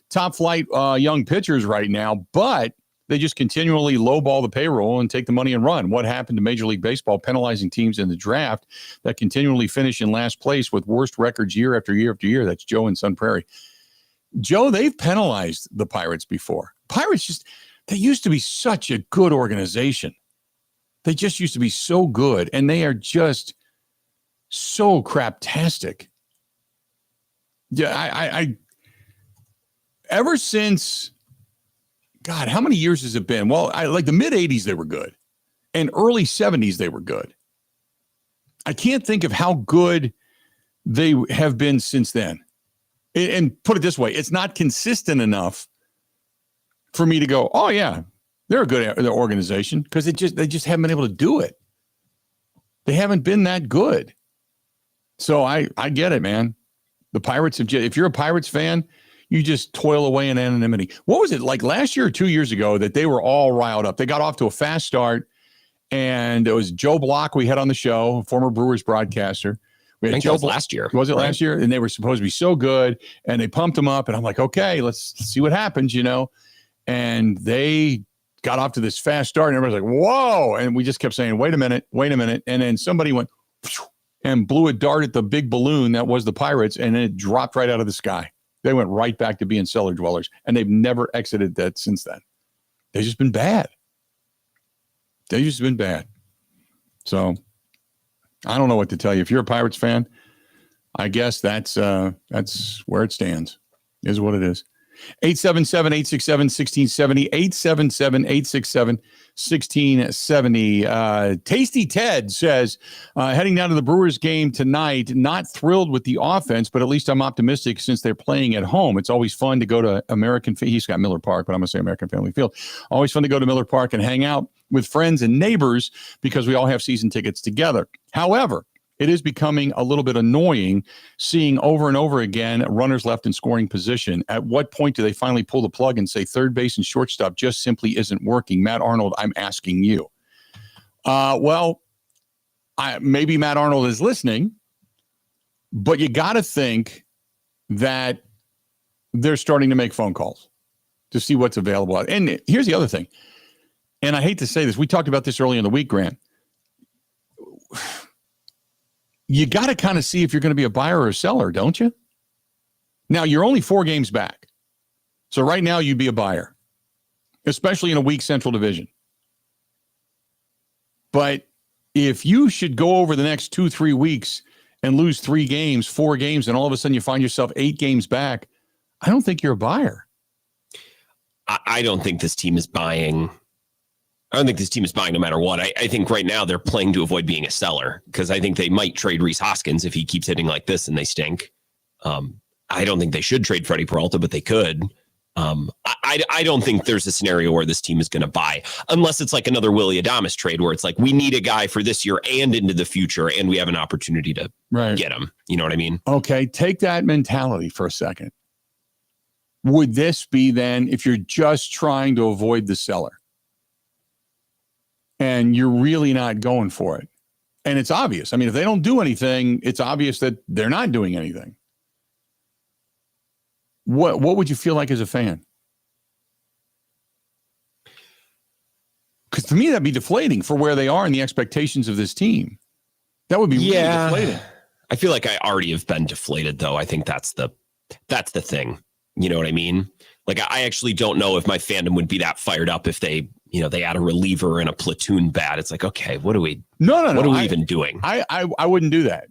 top flight young pitchers right now, but They just continually lowball the payroll and take the money and run. What happened to Major League Baseball penalizing teams in the draft that continually finish in last place with worst records year after year after year? That's Joe in Sun Prairie. Joe, they've penalized the Pirates before. Pirates they used to be such a good organization. They just used to be so good, and they are just so craptastic. Yeah, I ever since, God, how many years has it been? Well, like the mid-'80s, they were good. And early 70s, they were good. I can't think of how good they have been since then. And put it this way, it's not consistent enough for me to go, oh, yeah, they're a good organization, because they just haven't been able to do it. They haven't been that good. So I get it, man. The Pirates if you're a Pirates fan, you just toil away in anonymity. What was it like last year or 2 years ago that they were all riled up? They got off to a fast start, and it was Joe Block we had on the show, former Brewers broadcaster. I think that was last year. Was it right? last year? And they were supposed to be so good, and they pumped them up, and I'm like, okay, let's see what happens, And they got off to this fast start, and everybody's like, whoa. And we just kept saying, wait a minute. And then somebody went and blew a dart at the big balloon that was the Pirates, and it dropped right out of the sky. They went right back to being cellar dwellers, and they've never exited that since then. They've just been bad. So I don't know what to tell you. If you're a Pirates fan, I guess that's where it stands, is what it is. 877-867-1670, 877-867-1670. Tasty Ted says, heading down to the Brewers game tonight, not thrilled with the offense, but at least I'm optimistic since they're playing at home. It's always fun to go to he's got Miller Park, but I'm going to say American Family Field. Always fun to go to Miller Park and hang out with friends and neighbors because we all have season tickets together. However, it is becoming a little bit annoying seeing over and over again runners left in scoring position. At what point do they finally pull the plug and say third base and shortstop just simply isn't working? Matt Arnold, I'm asking you. Maybe Matt Arnold is listening, but you got to think that they're starting to make phone calls to see what's available. And here's the other thing, and I hate to say this. We talked about this earlier in the week, Grant. You got to kind of see if you're going to be a buyer or a seller, don't you? Now, you're only 4 games back. So right now you'd be a buyer, especially in a weak Central Division. But if you should go over the next 2-3 weeks and lose 3 games, 4 games, and all of a sudden you find yourself 8 games back, I don't think you're a buyer. I don't think this team is buying. I don't think this team is buying no matter what. I think right now they're playing to avoid being a seller, because I think they might trade Rhys Hoskins if he keeps hitting like this and they stink. I don't think they should trade Freddie Peralta, but they could. I don't think there's a scenario where this team is going to buy, unless it's like another Willy Adames trade where it's like, we need a guy for this year and into the future, and we have an opportunity to get him. You know what I mean? Okay, take that mentality for a second. Would this be then, if you're just trying to avoid the seller, and you're really not going for it, and it's obvious. I mean, if they don't do anything, it's obvious that they're not doing anything. What would you feel like as a fan? Because to me, that'd be deflating for where they are and the expectations of this team. That would be really deflating. I feel like I already have been deflated, though. I think that's the thing. You know what I mean? Like, I actually don't know if my fandom would be that fired up if they add a reliever and a platoon bat. It's like, okay, what are we? No. What are we even doing? I wouldn't do that.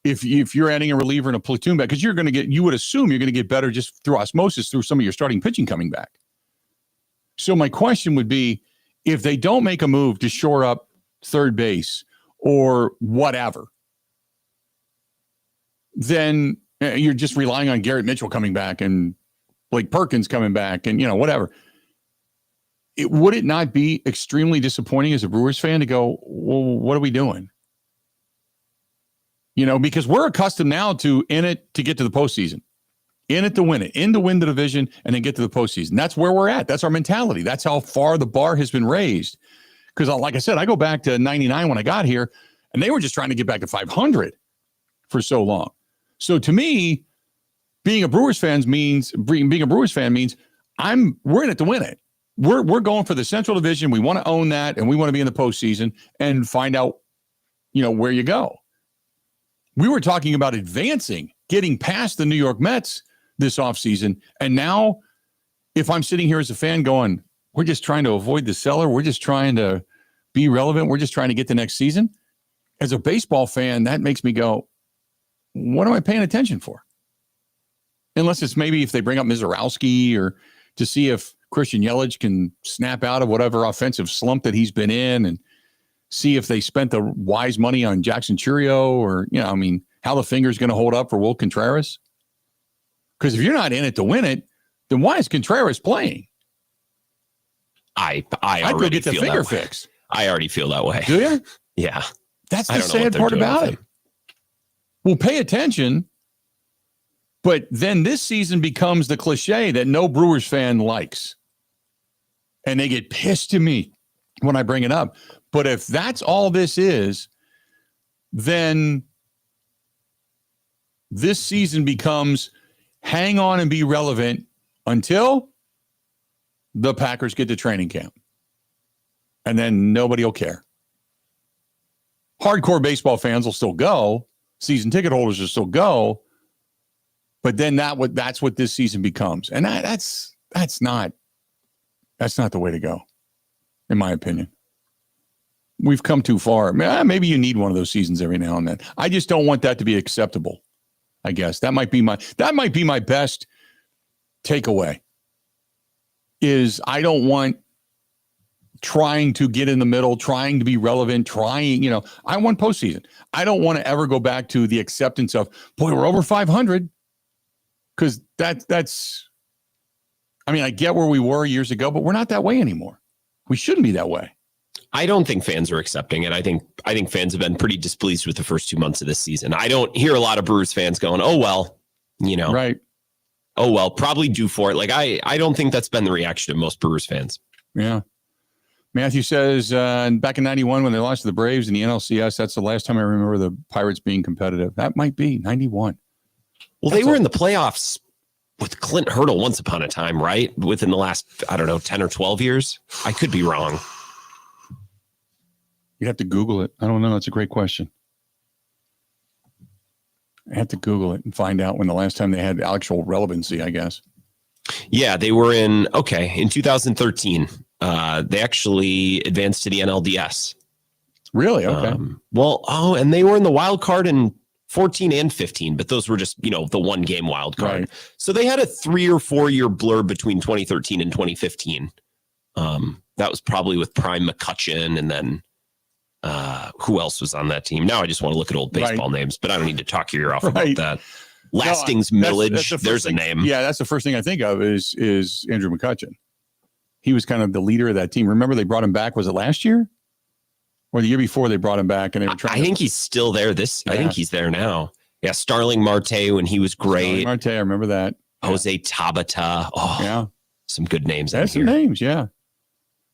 If you're adding a reliever and a platoon bat, because you would assume you're going to get better just through osmosis through some of your starting pitching coming back. So my question would be, if they don't make a move to shore up third base or whatever, then you're just relying on Garrett Mitchell coming back and Blake Perkins coming back and, whatever. Would it not be extremely disappointing as a Brewers fan to go, well, what are we doing? Because we're accustomed now to in it to get to the postseason, in it to win it, in to win the division, and then get to the postseason. That's where we're at. That's our mentality. That's how far the bar has been raised. Because like I said, I go back to 99 when I got here, and they were just trying to get back to 500 for so long. So to me, being a Brewers fan means we're in it to win it. We're going for the Central Division. We want to own that, and we want to be in the postseason and find out, where you go. We were talking about advancing, getting past the New York Mets this offseason. And now, if I'm sitting here as a fan going, we're just trying to avoid the cellar. We're just trying to be relevant. We're just trying to get the next season. As a baseball fan, that makes me go, what am I paying attention for? Unless it's maybe if they bring up Mizorowski or to see if Christian Yelich can snap out of whatever offensive slump that he's been in and see if they spent the wise money on Jackson Churio or, how the finger's going to hold up for Will Contreras. Because if you're not in it to win it, then why is Contreras playing? I I'd go already get the feel finger that way. fixed. I already feel that way. Do you? Yeah. That's I the don't know what sad they're part doing about with it. Well, pay attention. But then this season becomes the cliche that no Brewers fan likes. And they get pissed at me when I bring it up. But if that's all this is, then this season becomes hang on and be relevant until the Packers get to training camp. And then nobody will care. Hardcore baseball fans will still go. Season ticket holders will still go. But then that's what this season becomes. And that's not the way to go, in my opinion. We've come too far. Maybe you need one of those seasons every now and then. I just don't want that to be acceptable. I guess that might be my best takeaway. Is I don't want trying to get in the middle, trying to be relevant, I want postseason. I don't want to ever go back to the acceptance of, boy, we're over 500. Because that's, I get where we were years ago, but we're not that way anymore. We shouldn't be that way. I don't think fans are accepting it. I think fans have been pretty displeased with the first 2 months of this season. I don't hear a lot of Brewers fans going, oh, well, right. Oh, well, probably due for it. Like, I don't think that's been the reaction of most Brewers fans. Yeah. Matthew says, back in 91, when they lost to the Braves in the NLCS, that's the last time I remember the Pirates being competitive. That might be 91. Well, they were in the playoffs with Clint Hurdle once upon a time, right? Within the last, 10 or 12 years. I could be wrong. You'd have to Google it. I don't know. That's a great question. I have to Google it and find out when the last time they had actual relevancy, I guess. Yeah, they were in 2013. They actually advanced to the NLDS. Really? Okay. And they were in the wild card in 14 and 15, but those were just, the one game wild card. Right. So they had a 3 or 4 year blur between 2013 and 2015. That was probably with Prime McCutcheon and then who else was on that team? Now I just want to look at old baseball names, but I don't need to talk your ear off about that. Lastings Millage, that's there's a name. Yeah, that's the first thing I think of is Andrew McCutcheon. He was kind of the leader of that team. Remember they brought him back, was it last year? Or the year before they brought him back and they were trying I think he's still there. I think he's there now. Yeah, Starling Marte when he was great. Starling Marte, I remember that. Jose Tabata. Oh, yeah. Some good names. That's some names, yeah.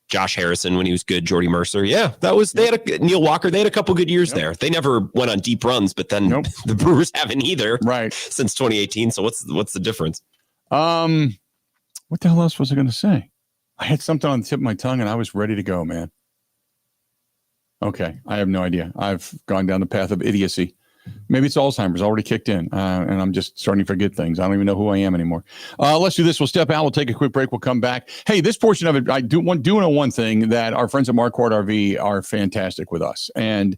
Josh Harrison when he was good. Jordy Mercer. Yeah, they had Neil Walker. They had a couple good years there. They never went on deep runs, but then the Brewers haven't either. Right. Since 2018. So what's the difference? What the hell else was I going to say? I had something on the tip of my tongue and I was ready to go, man. Okay. I have no idea. I've gone down the path of idiocy. Maybe it's Alzheimer's already kicked in, and I'm just starting to forget things. I don't even know who I am anymore. Let's do this. We'll step out. We'll take a quick break. We'll come back. Hey, this portion of it, I do know one thing, that our friends at Marquardt RV are fantastic with us. And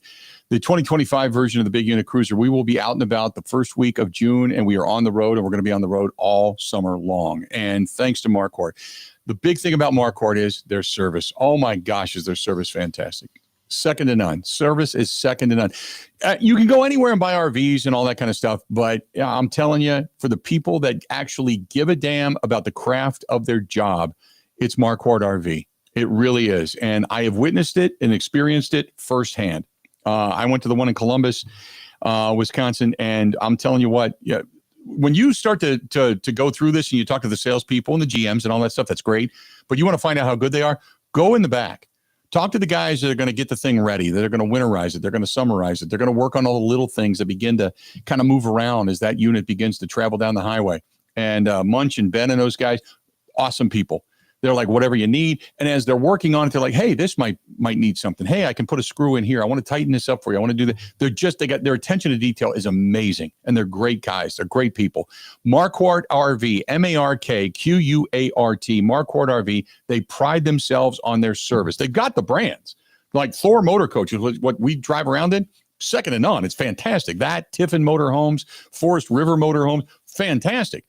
the 2025 version of the Big Unit Cruiser, we will be out and about the first week of June, and we are on the road, and we're going to be on the road all summer long. And thanks to Marquardt. The big thing about Marquardt is their service. Oh, my gosh, is their service fantastic. Second to none. Service is second to none. You can go anywhere and buy RVs and all that kind of stuff, but I'm telling you, for the people that actually give a damn about the craft of their job, it's Marquardt RV. It really is. And I have witnessed it and experienced it firsthand. I went to the one in Columbus, Wisconsin, and I'm telling you what, when you start to go through this and you talk to the salespeople and the GMs and all that stuff, that's great. But you want to find out how good they are, go in the back. Talk to the guys that are going to get the thing ready, that are going to winterize it, they're going to summarize it, they're going to work on all the little things that begin to kind of move around as that unit begins to travel down the highway. And Munch and Ben and those guys, awesome people. They're like, whatever you need. And as they're working on it, they're like, hey, this might need something. Hey, I can put a screw in here. I want to tighten this up for you. I want to do that. They got their attention to detail is amazing. And they're great guys. They're great people. Marquardt RV, MARKQUART, Marquardt RV. They pride themselves on their service. They've got the brands like Thor Motor Coaches, what we drive around in, second to none. It's fantastic. That Tiffin Motorhomes, Forest River Motorhomes, fantastic.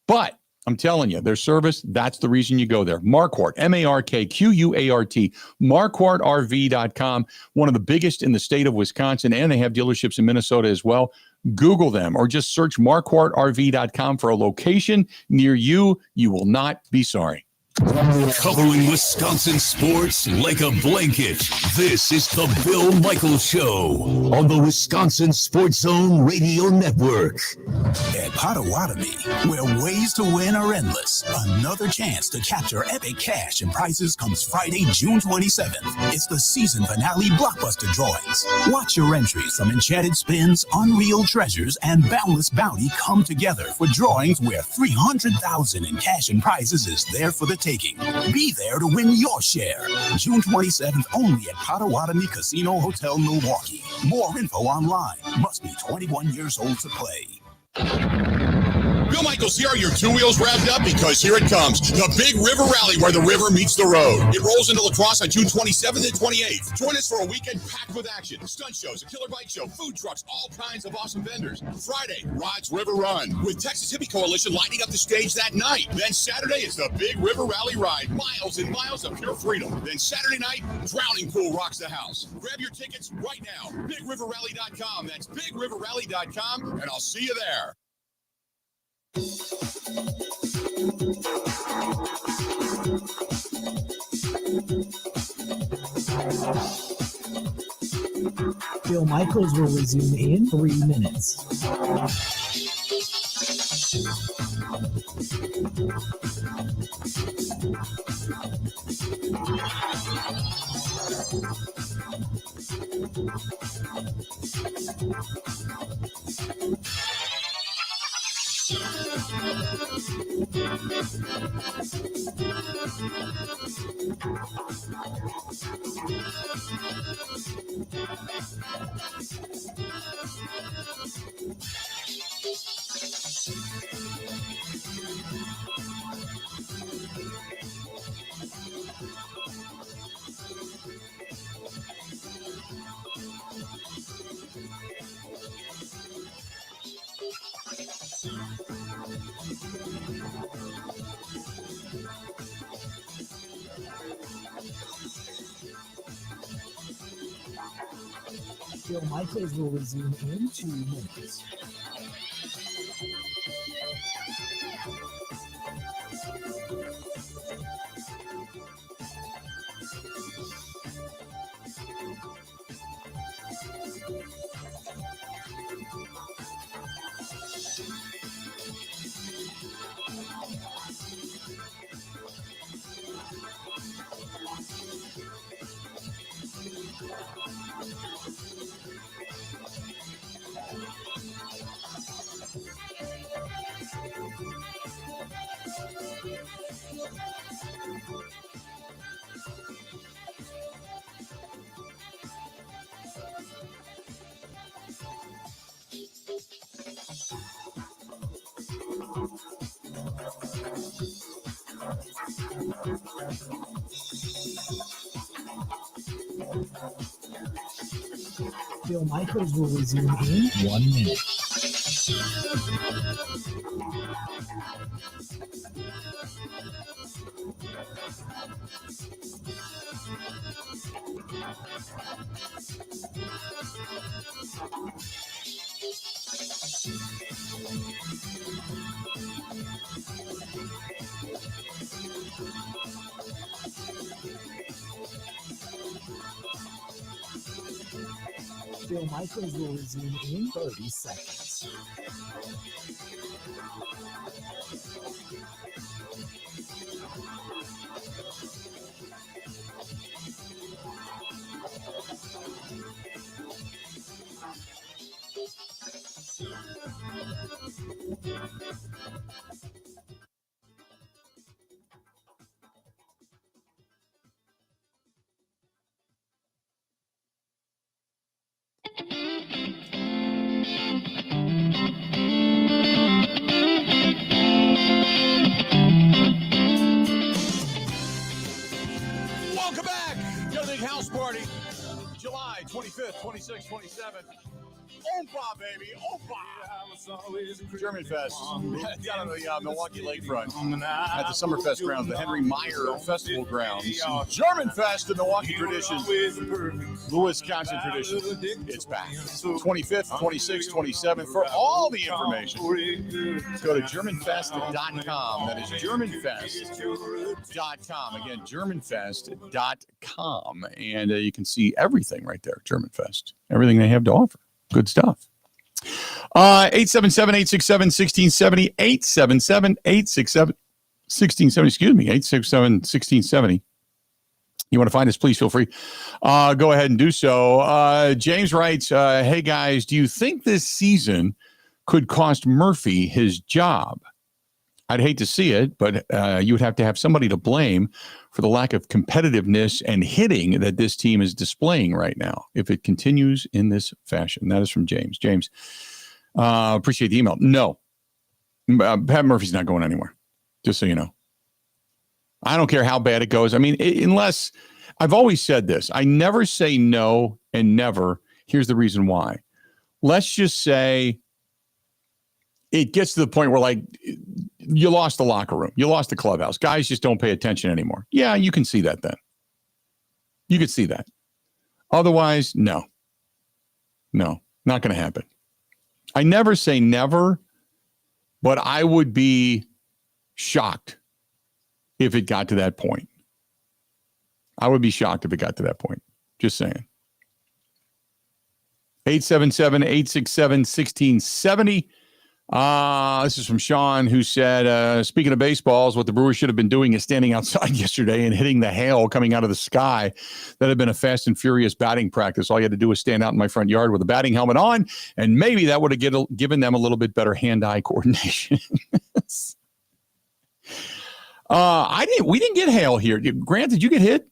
But I'm telling you, their service, that's the reason you go there. Marquardt, MARKQUART, MarquardtRV.com, one of the biggest in the state of Wisconsin, and they have dealerships in Minnesota as well. Google them or just search MarquardtRV.com for a location near you. You will not be sorry. Covering Wisconsin sports like a blanket. This is the Bill Michaels Show on the Wisconsin Sports Zone Radio Network. At Potawatomi, where ways to win are endless, another chance to capture epic cash and prizes comes Friday, June 27th. It's the season finale blockbuster drawings. Watch your entries from enchanted spins, unreal treasures, and boundless bounty come together for drawings where $300,000 in cash and prizes is there for the taking. Be there to win your share. June 27th only at Potawatomi Casino Hotel, Milwaukee. More info online. Must be 21 years old to play. Bill Michaels here. Your two wheels wrapped up because here it comes. The Big River Rally where the river meets the road. It rolls into La Crosse on June 27th and 28th. Join us for a weekend packed with action. Stunt shows, a killer bike show, food trucks, all kinds of awesome vendors. Friday, Rod's River Run with Texas Hippie Coalition lighting up the stage that night. Then Saturday is the Big River Rally ride. Miles and miles of pure freedom. Then Saturday night, Drowning Pool rocks the house. Grab your tickets right now. BigRiverRally.com. That's BigRiverRally.com, and I'll see you there. Bill Michaels will resume in 3 minutes. Bill Michaels will resume in 2 minutes. Bill Michaels will resume in 1 minute. Bill Michaels will resume in 30 seconds. 26, 27. Opa, baby. Opa. German Fest down on the Milwaukee Lakefront at the Summerfest grounds, the Henry Meyer Festival grounds. German Fest, the Milwaukee tradition, the Wisconsin tradition. It's back. 25th, 26th, 27th. For all the information, go to GermanFest.com. That is GermanFest.com. Again, GermanFest.com. And you can see everything right there, German Fest. Everything they have to offer. Good stuff. 877-867-1670. 877-867-1670. Excuse me, 867-1670. You want to find us, please feel free. Go ahead and do so. James writes, hey, guys, do you think this season could cost Murphy his job? I'd hate to see it, but you would have to have somebody to blame for the lack of competitiveness and hitting that this team is displaying right now if it continues in this fashion. That is from James. James, appreciate the email. No, Pat Murphy's not going anywhere, just so you know. I don't care how bad it goes. I mean, unless I've always said this, I never say no and never. Here's the reason why. Let's just say it gets to the point where, like, you lost the locker room. You lost the clubhouse. Guys just don't pay attention anymore. Yeah, you can see that then. You could see that. Otherwise, no. No, not going to happen. I never say never, but I would be shocked if it got to that point. I would be shocked if it got to that point. Just saying. 877-867-1670. This is from Sean, who said, speaking of baseballs, what the Brewers should have been doing is standing outside yesterday and hitting the hail coming out of the sky. That had been a fast and furious batting practice. All you had to do was stand out in my front yard with a batting helmet on, and maybe that would have given them a little bit better hand-eye coordination. We didn't get hail here. Grant, did you get hit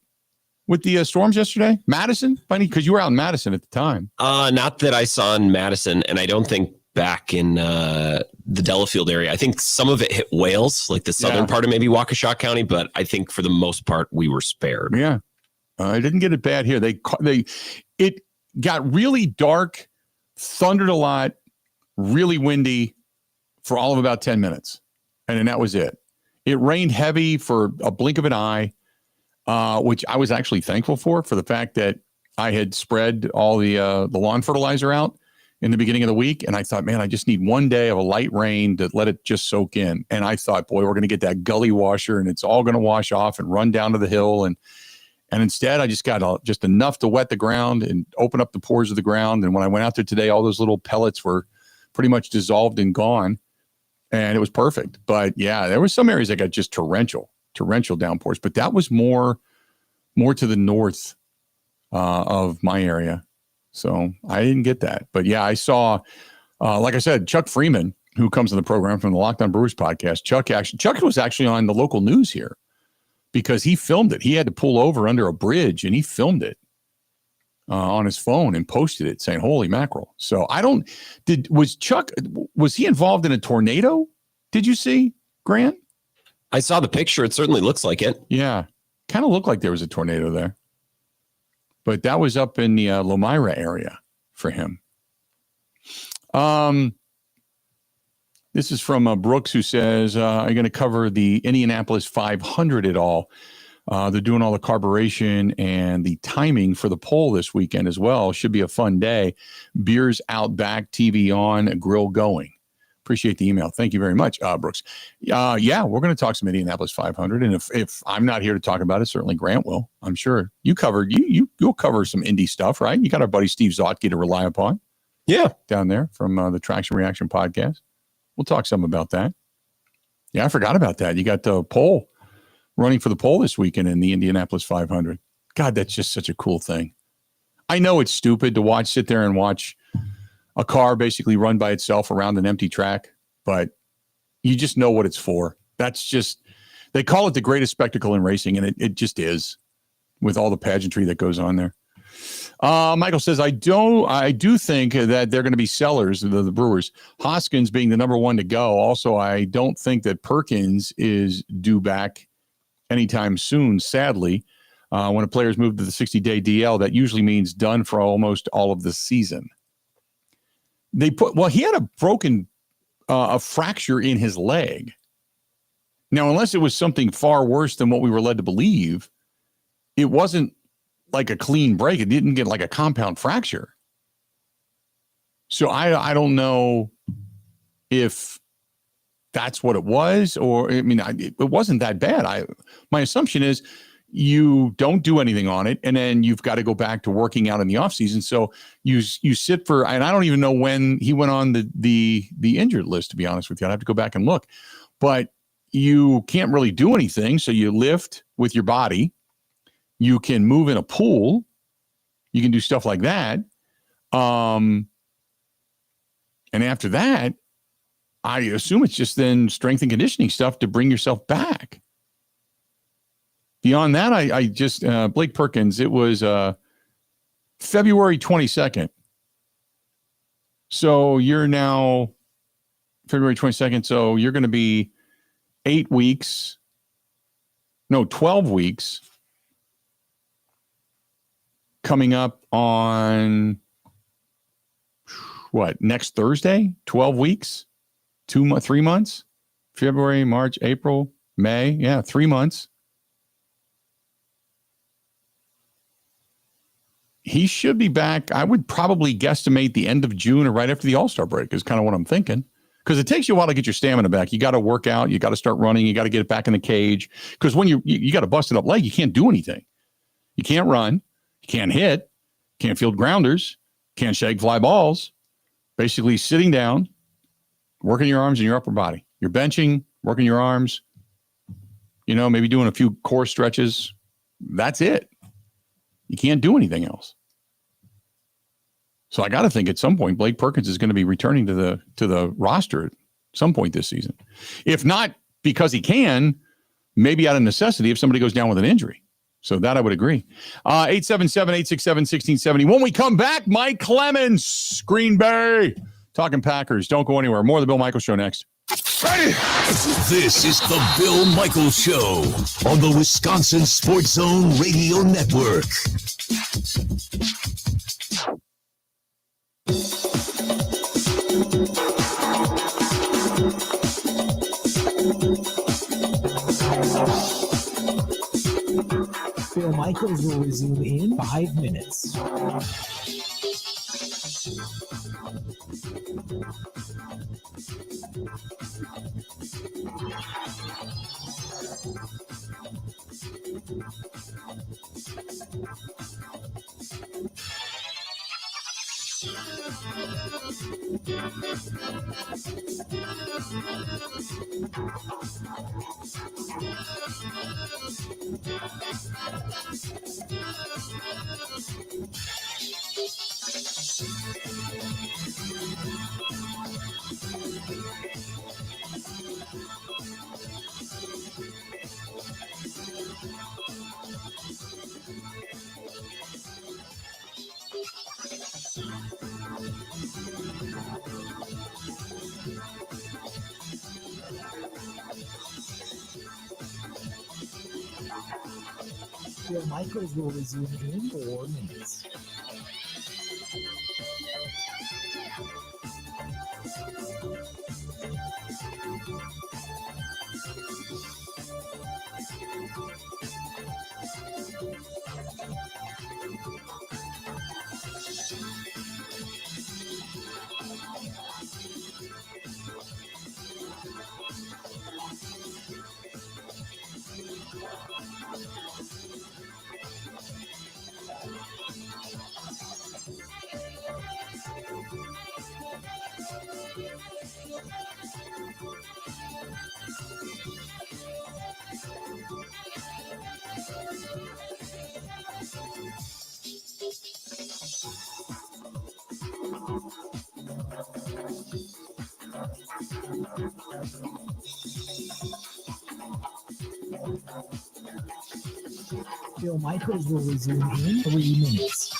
with the storms yesterday? Madison? Funny, because you were out in Madison at the time. Not that I saw in Madison, and I don't think back in the Delafield area. I think some of it hit Wales, like the southern part of maybe Waukesha County, but I think for the most part we were spared. Yeah. I didn't get it bad here. It got really dark, thundered a lot, really windy for all of about 10 minutes. And then that was it. It rained heavy for a blink of an eye, which I was actually thankful for the fact that I had spread all the lawn fertilizer out in the beginning of the week. And I thought, man, I just need one day of a light rain to let it just soak in. And I thought, boy, we're going to get that gully washer and it's all going to wash off and run down to the hill. And instead I just got just enough to wet the ground and open up the pores of the ground. And when I went out there today, all those little pellets were pretty much dissolved and gone. And it was perfect. But yeah, there were some areas that got just torrential downpours, but that was more to the north of my area. So I didn't get that. But yeah, I saw, like I said, Chuck Freeman, who comes on the program from the Locked On Brewers podcast. Chuck was actually on the local news here because he filmed it. He had to pull over under a bridge and he filmed it on his phone and posted it saying, holy mackerel. So was he involved in a tornado? Did you see, Grant? I saw the picture. It certainly looks like it. Yeah. Kind of looked like there was a tornado there. But that was up in the Lomira area for him. This is from Brooks, who says, are you going to cover the Indianapolis 500 at all? They're doing all the carburation and the timing for the poll this weekend as well. Should be a fun day. Beers out back, TV on, grill going. Appreciate the email. Thank you very much, Brooks. Yeah, we're going to talk some Indianapolis 500. And if I'm not here to talk about it, certainly Grant will. I'm sure you'll cover some Indy stuff, right? You got our buddy Steve Zotke to rely upon. Yeah. Down there from the Traction Reaction podcast. We'll talk some about that. Yeah, I forgot about that. You got the poll running for the poll this weekend in the Indianapolis 500. God, that's just such a cool thing. I know it's stupid to sit there and watch a car basically run by itself around an empty track, but you just know what it's for. That's just, they call it the greatest spectacle in racing, and it just is, with all the pageantry that goes on there. Michael says, I do think that they're going to be sellers, the Brewers. Hoskins being the number one to go. Also, I don't think that Perkins is due back anytime soon, sadly. When a player's moved to the 60-day DL, that usually means done for almost all of the season. He had a fracture in his leg. Now, unless it was something far worse than what we were led to believe, it wasn't like a clean break. It didn't get like a compound fracture. So I don't know if that's what it was, or it wasn't that bad. My assumption is you don't do anything on it, and then you've got to go back to working out in the offseason. So you sit for, and I don't even know when he went on the injured list, to be honest with you. I'd have to go back and look. But you can't really do anything, so you lift with your body. You can move in a pool. You can do stuff like that. And after that, I assume it's just then strength and conditioning stuff to bring yourself back. Beyond that, I just, Blake Perkins, it was February 22nd. So you're now February 22nd. So you're going to be 12 weeks coming up on next Thursday? 12 weeks? 3 months? February, March, April, May. Yeah, 3 months. He should be back. I would probably guesstimate the end of June or right after the All-Star break is kind of what I'm thinking. Because it takes you a while to get your stamina back. You got to work out. You got to start running. You got to get it back in the cage. Because when you got a busted up leg, you can't do anything. You can't run. You can't hit. Can't field grounders. Can't shag fly balls. Basically sitting down, working your arms and your upper body. You're benching, working your arms, maybe doing a few core stretches. That's it. You can't do anything else. So I got to think at some point Blake Perkins is going to be returning to the roster at some point this season. If not because he can, maybe out of necessity if somebody goes down with an injury. So that I would agree. 877-867-1670. When we come back, Mike Clemens, Green Bay, talking Packers. Don't go anywhere. More of the Bill Michaels Show next. This is the Bill Michaels Show on the Wisconsin Sports Zone Radio Network. Bill Michaels will resume in 5 minutes. Bill Michaels will resume in 4 minutes. Bill Michaels will resume in 3 minutes.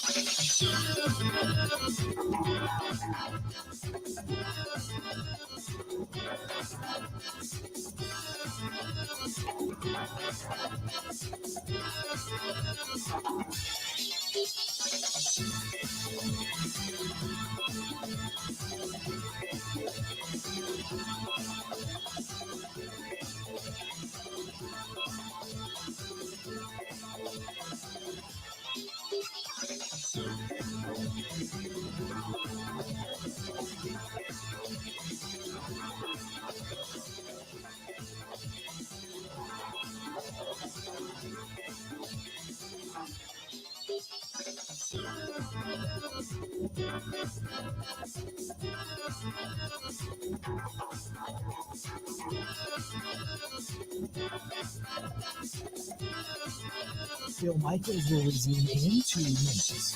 Bill Michaels will resume in 2 minutes.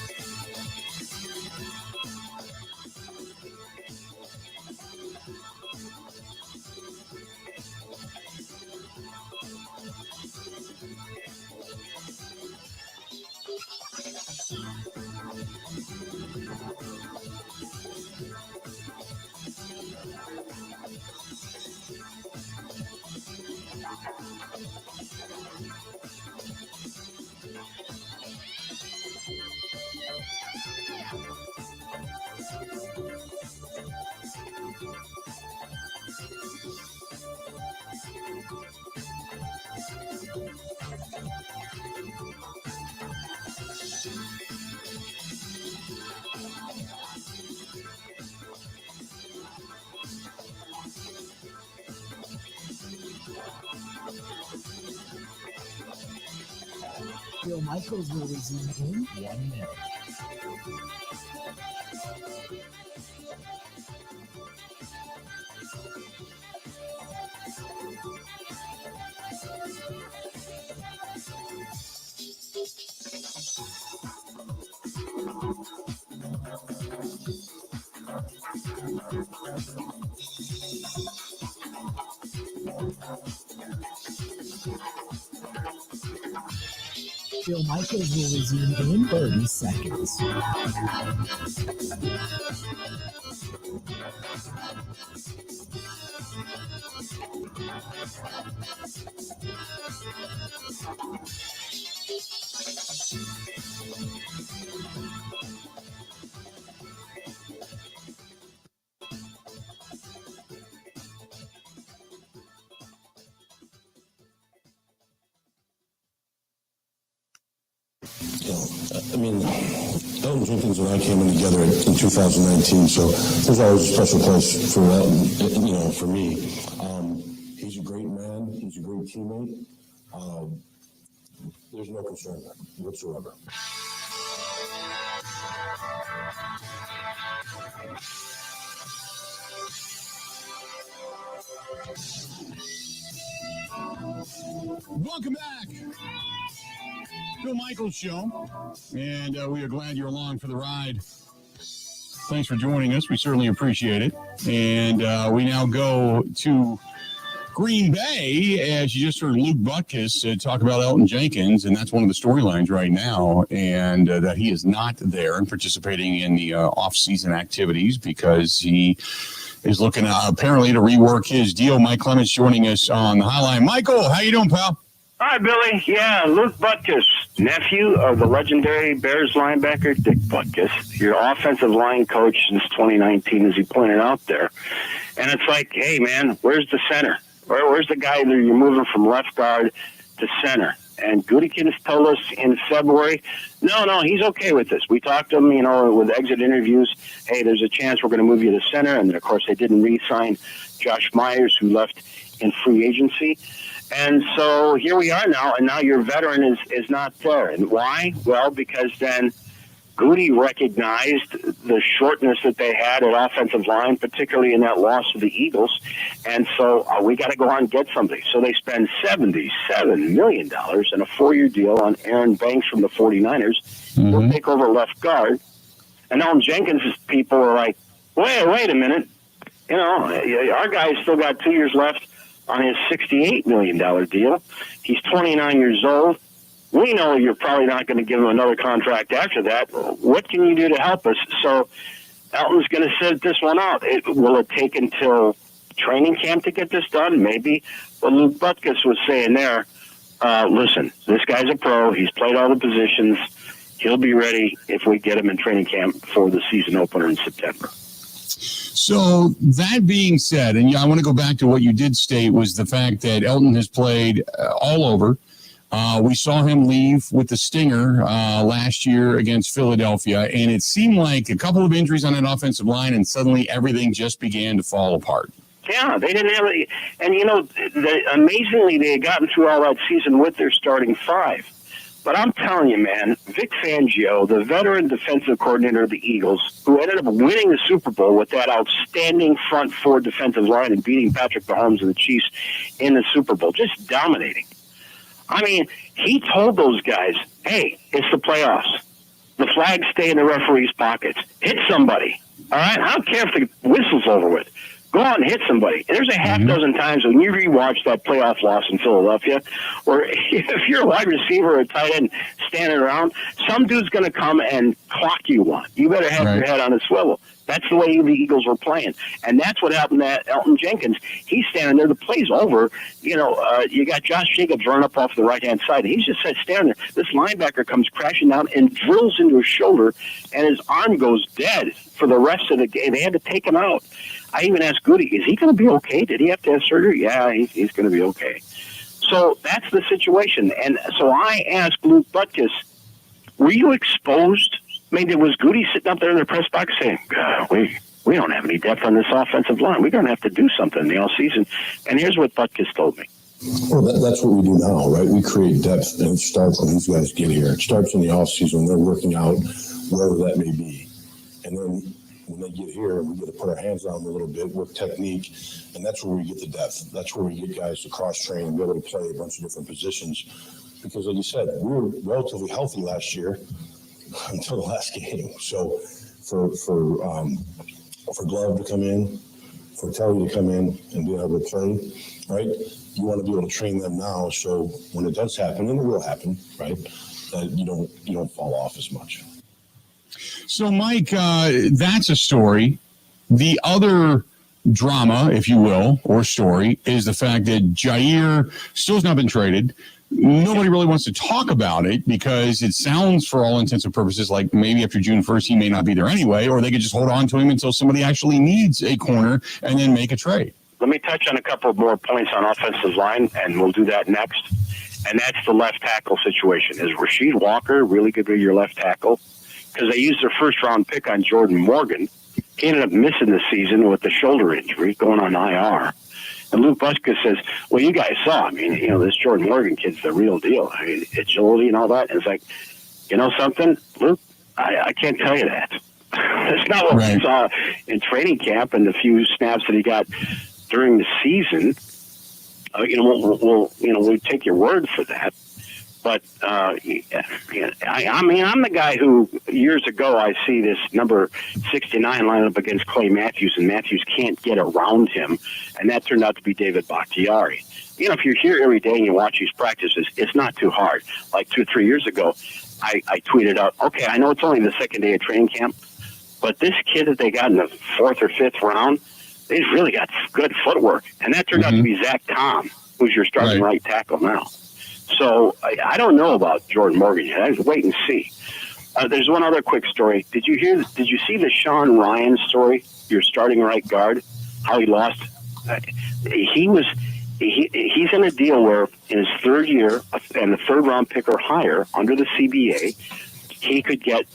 Bill Michaels will resume in 1 minute. Bill Michaels will resume in 30 seconds. I mean, Elton Jenkins and I came in together in 2019, so there's always a special place for Elton, you know, for me. He's a great man. He's a great teammate. There's no concern there whatsoever. Welcome back. Bill Michaels Show. And we are glad you're along for the ride. Thanks for joining us. We certainly appreciate it. And we now go to Green Bay, as you just heard Luke Butkus talk about Elton Jenkins, and that's one of the storylines right now, and that he is not there and participating in the off-season activities because he is looking apparently to rework his deal. Mike Clemens joining us on the hotline. Michael, how you doing, pal? Hi, Billy. Yeah, Luke Butkus, nephew of the legendary Bears linebacker Dick Butkus, your offensive line coach since 2019, as he pointed out there. And it's like, hey, man, where's the center? Where's the guy that you're moving from left guard to center? And Gutekunst told us in February, no, he's okay with this. We talked to him, you know, with exit interviews. Hey, there's a chance we're going to move you to center. And then, of course, they didn't re-sign Josh Myers, who left in free agency. And so here we are now, and now your veteran is not there. And why? Well, because then Goody recognized the shortness that they had at offensive line, particularly in that loss to the Eagles. And so we got to go out and get somebody. So they spend $77 million in a 4-year deal on Aaron Banks from the 49ers. He'll take over left guard. And Elton Jenkins' people are like, wait a minute. You know, our guy's still got 2 years left on his $68 million deal. He's 29 years old. We know you're probably not going to give him another contract after that. What can you do to help us? So Elton's going to sit this one out. Will it take until training camp to get this done? Maybe. But Luke Butkus was saying there, listen, this guy's a pro. He's played all the positions. He'll be ready if we get him in training camp for the season opener in September. So that being said, and I want to go back to what you did state was the fact that Elton has played all over. We saw him leave with the stinger last year against Philadelphia, and it seemed like a couple of injuries on an offensive line, and suddenly everything just began to fall apart. Yeah, they didn't have any. And, amazingly, they had gotten through all that season with their starting five. But I'm telling you, man, Vic Fangio, the veteran defensive coordinator of the Eagles, who ended up winning the Super Bowl with that outstanding front four defensive line and beating Patrick Mahomes and the Chiefs in the Super Bowl, just dominating. I mean, he told those guys, hey, it's the playoffs. The flags stay in the referee's pockets. Hit somebody. All right? I don't care if the whistle's over with. Go out and hit somebody. And there's a half dozen times when you rewatch that playoff loss in Philadelphia, where if you're a wide receiver or a tight end standing around, some dude's going to come and clock you one. You better have your head on a swivel. That's the way the Eagles were playing. And that's what happened to Elton Jenkins. He's standing there. The play's over. You got Josh Jacobs running up off the right-hand side. He's just standing there. This linebacker comes crashing down and drills into his shoulder, and his arm goes dead for the rest of the game. They had to take him out. I even asked Goody, is he going to be okay? Did he have to have surgery? Yeah, he's going to be okay. So that's the situation. And so I asked Luke Butkus, were you exposed? I mean, was Goody sitting up there in the press box saying, we don't have any depth on this offensive line. We're going to have to do something in the offseason. And here's what Butkus told me. Well, that's what we do now, right? We create depth, and it starts when these guys get here. It starts in the offseason when they're working out wherever that may be. And then when they get here, we get to put our hands on them a little bit, work technique, and that's where we get the depth. That's where we get guys to cross-train and be able to play a bunch of different positions. Because like you said, we were relatively healthy last year until the last game. So for Glove to come in, for Telly to come in and be able to play, right, you want to be able to train them now so when it does happen, and it will happen, right, that you don't fall off as much. So, Mike, that's a story. The other drama, if you will, or story, is the fact that Jair still has not been traded. Nobody really wants to talk about it because it sounds, for all intents and purposes, like maybe after June 1st, he may not be there anyway, or they could just hold on to him until somebody actually needs a corner and then make a trade. Let me touch on a couple more points on offensive line, and we'll do that next. And that's the left tackle situation. Is Rasheed Walker really going to be your left tackle? Because they used their first-round pick on Jordan Morgan. He ended up missing the season with the shoulder injury, going on IR. And Luke Butkus says, well, you guys saw, this Jordan Morgan kid's the real deal. Agility and all that. And it's like, you know something, Luke? I can't tell you that. That's not what we saw in training camp and the few snaps that he got during the season. We'll take your word for that. But, I'm the guy who, years ago, I see this number 69 line up against Clay Matthews, and Matthews can't get around him, and that turned out to be David Bakhtiari. If you're here every day and you watch these practices, it's not too hard. Like 2 or 3 years ago, I tweeted out, okay, I know it's only the second day of training camp, but this kid that they got in the 4th or 5th round, they've really got good footwork. And that turned out to be Zach Tom, who's your starting right tackle now. So I don't know about Jordan Morgan yet. I have to wait and see. There's one other quick story. Did you see the Sean Ryan story? Your starting right guard, how he lost. He's in a deal where in his 3rd year and the 3rd round pick or higher under the CBA, he could get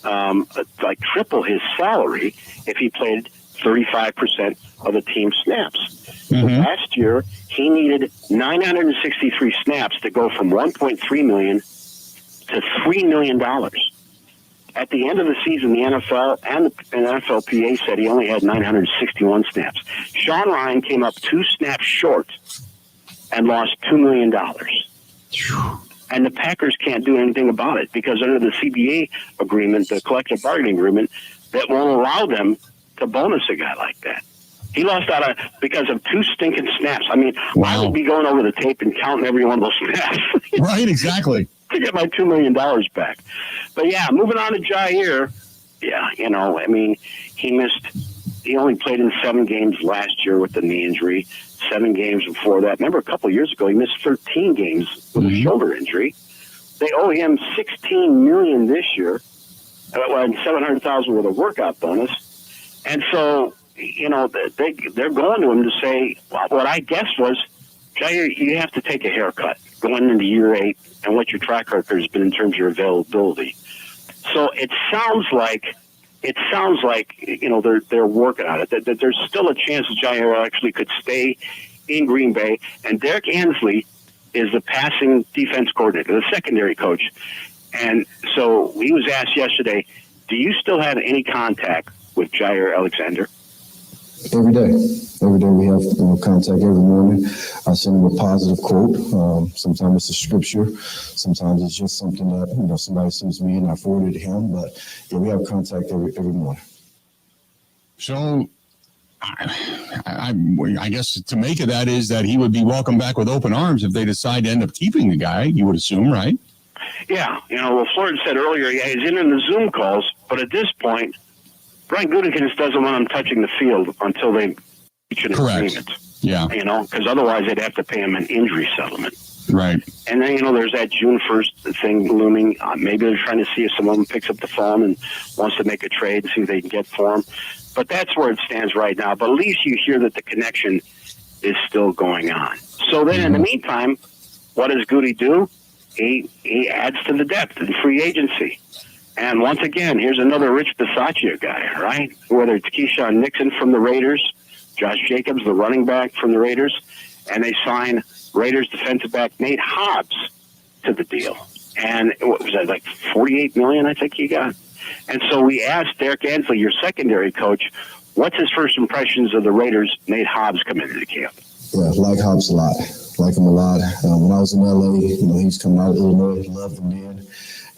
triple his salary if he played 35% of the team snaps. So last year, he needed 963 snaps to go from $1.3 million to $3 million. At the end of the season, the NFL and the NFLPA said he only had 961 snaps. Sean Ryan came up 2 snaps short and lost $2 million. And the Packers can't do anything about it because under the CBA agreement, the collective bargaining agreement, that won't allow them to bonus a guy like that. He lost out because of 2 stinking snaps. I I would be going over the tape and counting every one of those snaps. Right, exactly. To get my $2 million back. But, moving on to Jair, he missed he only played in 7 games last year with the knee injury, 7 games before that. Remember, a couple of years ago, he missed 13 games with a shoulder injury. They owe him $16 million this year, and $700,000 with a workout bonus. And so, you know, they're going to him to say, well, what I guess was, Jair, you have to take a haircut going into year 8 and what your track record has been in terms of your availability. So it sounds like, you know, they're working on it, that there's still a chance that Jair actually could stay in Green Bay. And Derek Ansley is the passing defense coordinator, the secondary coach. And so he was asked yesterday, do you still have any contact with Jair Alexander? Every day we have contact every morning. I send him a positive quote. Sometimes it's a scripture. Sometimes it's just something that somebody sends me and I forward it to him. But yeah, we have contact every morning. So I guess to make of that is that he would be welcomed back with open arms if they decide to end up keeping the guy. You would assume, right? Yeah, well, Florida said earlier, he's in the Zoom calls, but at this point, Brian Gutekunst doesn't want him touching the field until they reach an agreement. Yeah. Because otherwise they'd have to pay him an injury settlement. Right. And then, there's that June 1st thing looming. Maybe they're trying to see if someone picks up the phone and wants to make a trade and see if they can get for him. But that's where it stands right now. But at least you hear that the connection is still going on. So then in the meantime, what does Goody do? He adds to the depth in free agency. And once again, here's another Rich Bisaccia guy, right? Whether it's Keyshawn Nixon from the Raiders, Josh Jacobs, the running back from the Raiders, and they sign Raiders defensive back Nate Hobbs to the deal. And what was that, like $48 million, I think he got? And so we asked Derek Ansley, your secondary coach, what's his first impressions of the Raiders, Nate Hobbs, come into the camp? Yeah, like Hobbs a lot. Like him a lot. When I was in LA, he's come out of Illinois. He loved him then.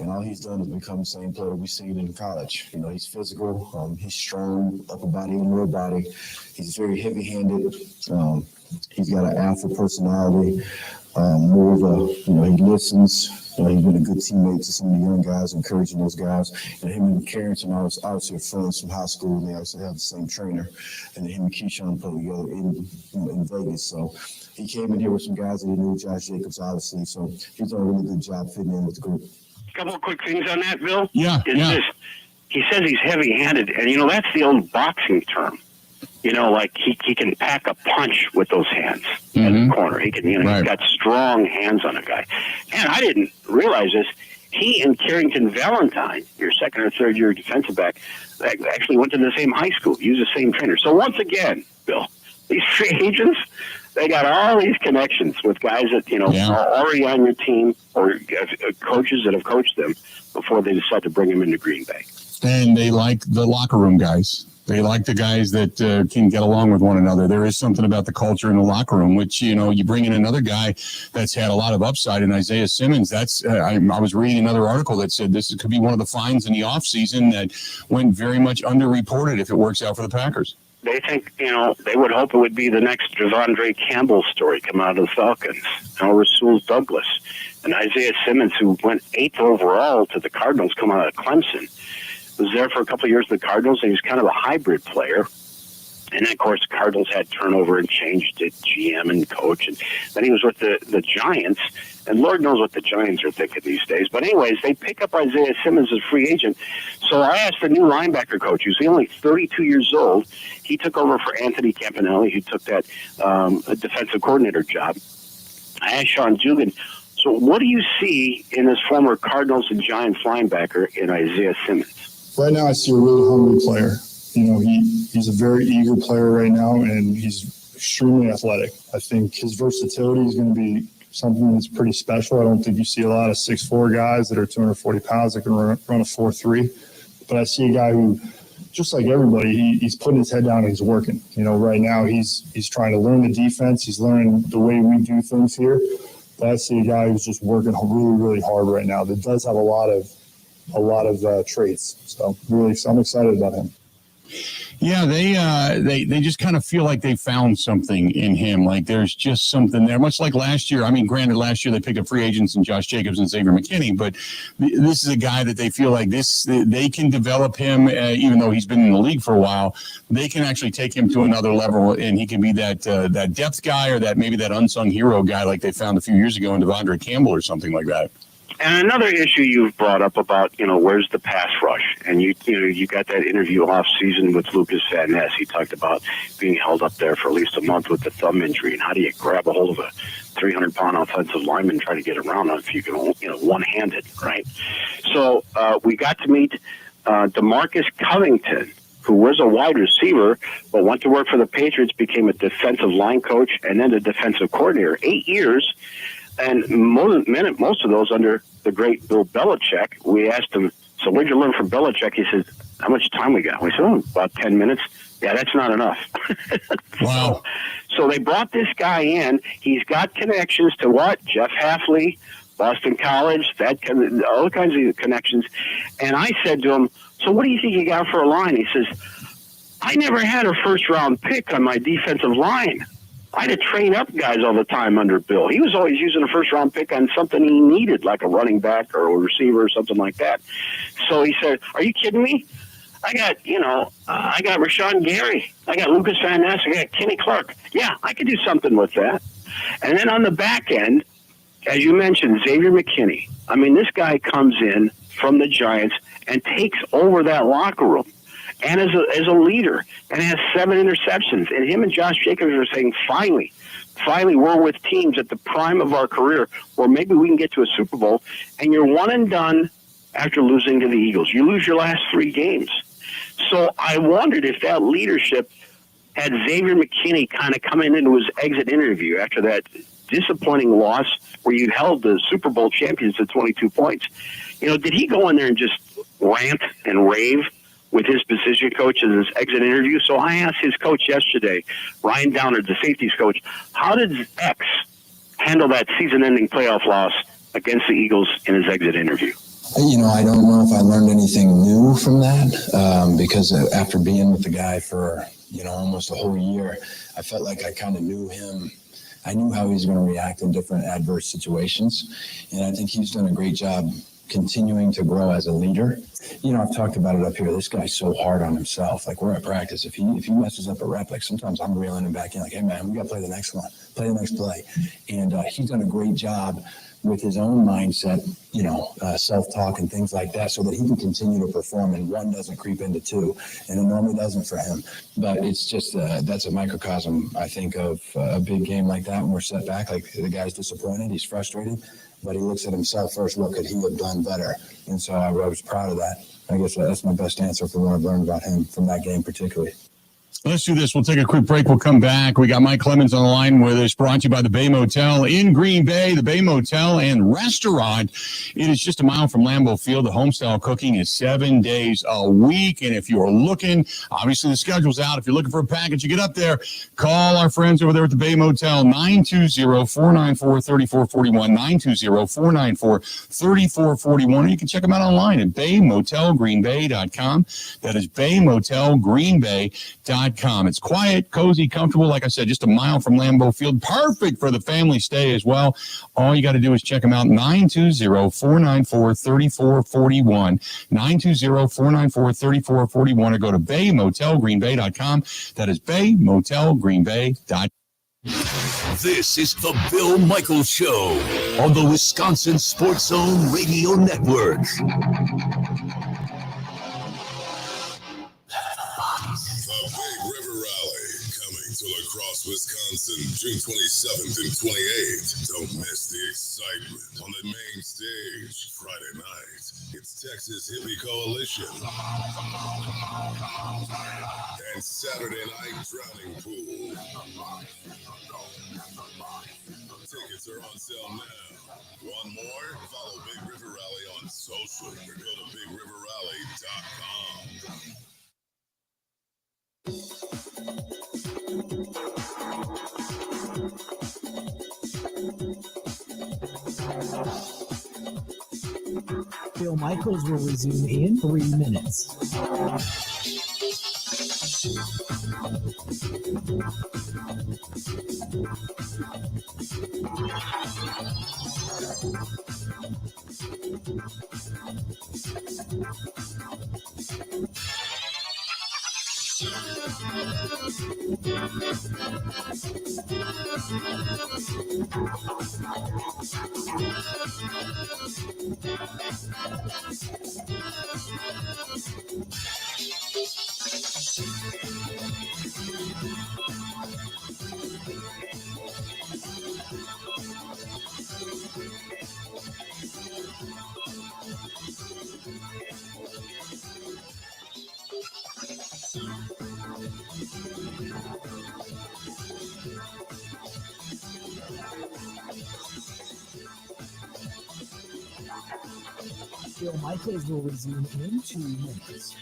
And all he's done is become the same player we seen in college. He's physical. He's strong, upper body and lower body. He's very heavy-handed. He's got an alpha personality. More of a, he listens. He's been a good teammate to some of the young guys, encouraging those guys. And him and Carrington are obviously friends from high school, and they also have the same trainer. And then him and Keyshawn played together in Vegas. So he came in here with some guys that he knew, Josh Jacobs, obviously. So he's done a really good job fitting in with the group. Couple of quick things on that, Bill. Yeah. This. He says he's heavy-handed, and that's the old boxing term. Like he can pack a punch with those hands at the corner. He can, he's got strong hands on a guy. And I didn't realize this. He and Carrington Valentine, your second or third year defensive back, actually went to the same high school, used the same trainer. So once again, Bill, these free agents, they got all these connections with guys that, are already on your team or coaches that have coached them before they decide to bring them into Green Bay. And they like the locker room guys. They like the guys that can get along with one another. There is something about the culture in the locker room, which, you bring in another guy that's had a lot of upside in Isaiah Simmons. That's I was reading another article that said this could be one of the finds in the offseason that went very much underreported if it works out for the Packers. They think, they would hope it would be the next Devondre Campbell story come out of the Falcons. Rasul Douglas and Isaiah Simmons, who went 8th overall to the Cardinals, come out of Clemson. Was there for a couple of years with the Cardinals, and he's kind of a hybrid player. And then, of course, the Cardinals had turnover and changed to GM and coach. And then he was with the Giants, and Lord knows what the Giants are thinking these days. But anyways, they pick up Isaiah Simmons as free agent. So I asked the new linebacker coach, who's only 32 years old. He took over for Anthony Campanelli, who took that defensive coordinator job. I asked Sean Dugan, so what do you see in this former Cardinals and Giants linebacker in Isaiah Simmons? Right now, I see a really hungry player. He's a very eager player right now, and he's extremely athletic. I think his versatility is going to be something that's pretty special. I don't think you see a lot of 6'4" guys that are 240 pounds that can run a 4.3. But I see a guy who, just like everybody, he's putting his head down and he's working. Right now he's trying to learn the defense. He's learning the way we do things here. But I see a guy who's just working really, really hard right now that does have a lot of traits. So really, I'm excited about him. Yeah, they just kind of feel like they found something in him. Like there's just something there. Much like last year. I mean, granted, last year they picked up free agents and Josh Jacobs and Xavier McKinney, but this is a guy that they feel like they can develop him, even though he's been in the league for a while. They can actually take him to another level, and he can be that depth guy or maybe that unsung hero guy like they found a few years ago in Devondre Campbell or something like that. And another issue you've brought up about, where's the pass rush? And you got that interview off season with Lucas Van Ness. He talked about being held up there for at least a month with the thumb injury. And how do you grab a hold of a 300-pound offensive lineman and try to get around if you can, one-handed, right? So we got to meet DeMarcus Covington, who was a wide receiver, but went to work for the Patriots, became a defensive line coach, and then the defensive coordinator. 8 years. And most of those under the great Bill Belichick. We asked him, so what'd you learn from Belichick? He said, how much time we got? We said, about 10 minutes. Yeah, that's not enough. Wow. So they brought this guy in. He's got connections to what? Jeff Hafley, Boston College, all kinds of connections. And I said to him, so what do you think you got for a line? He says, I never had a first-round pick on my defensive line. I had to train up guys all the time under Bill. He was always using a first-round pick on something he needed, like a running back or a receiver or something like that. So he said, are you kidding me? I got Rashawn Gary. I got Lucas Van Ness. I got Kenny Clark. Yeah, I could do something with that. And then on the back end, as you mentioned, Xavier McKinney. I mean, this guy comes in from the Giants and takes over that locker room. And as a leader, and has 7 interceptions. And him and Josh Jacobs are saying, finally, we're with teams at the prime of our career where maybe we can get to a Super Bowl. And you're one and done after losing to the Eagles. You lose your last 3 games. So I wondered if that leadership had Xavier McKinney kind of coming into his exit interview after that disappointing loss where you held the Super Bowl champions to 22 points. Did he go in there and just rant and rave with his position coach in his exit interview? So I asked his coach yesterday, Ryan Downer, the safeties coach, how did X handle that season-ending playoff loss against the Eagles in his exit interview? I don't know if I learned anything new from that because after being with the guy for, almost a whole year, I felt like I kind of knew him. I knew how he was going to react in different adverse situations. And I think he's done a great job continuing to grow as a leader. I've talked about it up here. This guy's so hard on himself. Like, we're at practice. If he messes up a rep, like sometimes I'm reeling him back in, like, hey man, we got to play the next one, play the next play. And he's done a great job with his own mindset, self-talk and things like that, so that he can continue to perform and 1 doesn't creep into 2, and it normally doesn't for him. But it's just that's a microcosm, I think, of a big game like that when we're set back. Like, the guy's disappointed, he's frustrated, but he looks at himself first. What could he have done better? And so I was proud of that. I guess that's my best answer for what I've learned about him from that game particularly. Let's do this. We'll take a quick break. We'll come back. We got Mike Clemens on the line with us, brought to you by the Bay Motel in Green Bay, the Bay Motel and Restaurant. It is just a mile from Lambeau Field. The homestyle cooking is 7 days a week. And if you're looking, obviously the schedule's out. If you're looking for a package, you get up there, call our friends over there at the Bay Motel, 920-494-3441, 920-494-3441. Or you can check them out online at baymotelgreenbay.com. That is baymotelgreenbay.com. It's quiet, cozy, comfortable. Like I said, just a mile from Lambeau Field. Perfect for the family stay as well. All you got to do is check them out, 920-494-3441, 920-494-3441, or go to baymotelgreenbay.com. That is baymotelgreenbay.com. This is the Bill Michaels Show on the Wisconsin Sports Zone Radio Network. Across Wisconsin, June 27th and 28th. Don't miss the excitement on the main stage Friday night. It's Texas Hippie Coalition. And Saturday night Drowning Pool. Tickets are on sale now. One more? Follow Big River Rally on social or go to BigRiverRally.com. Bill Michaels will resume in 3 minutes. Bill Michaels will resume in 2 minutes.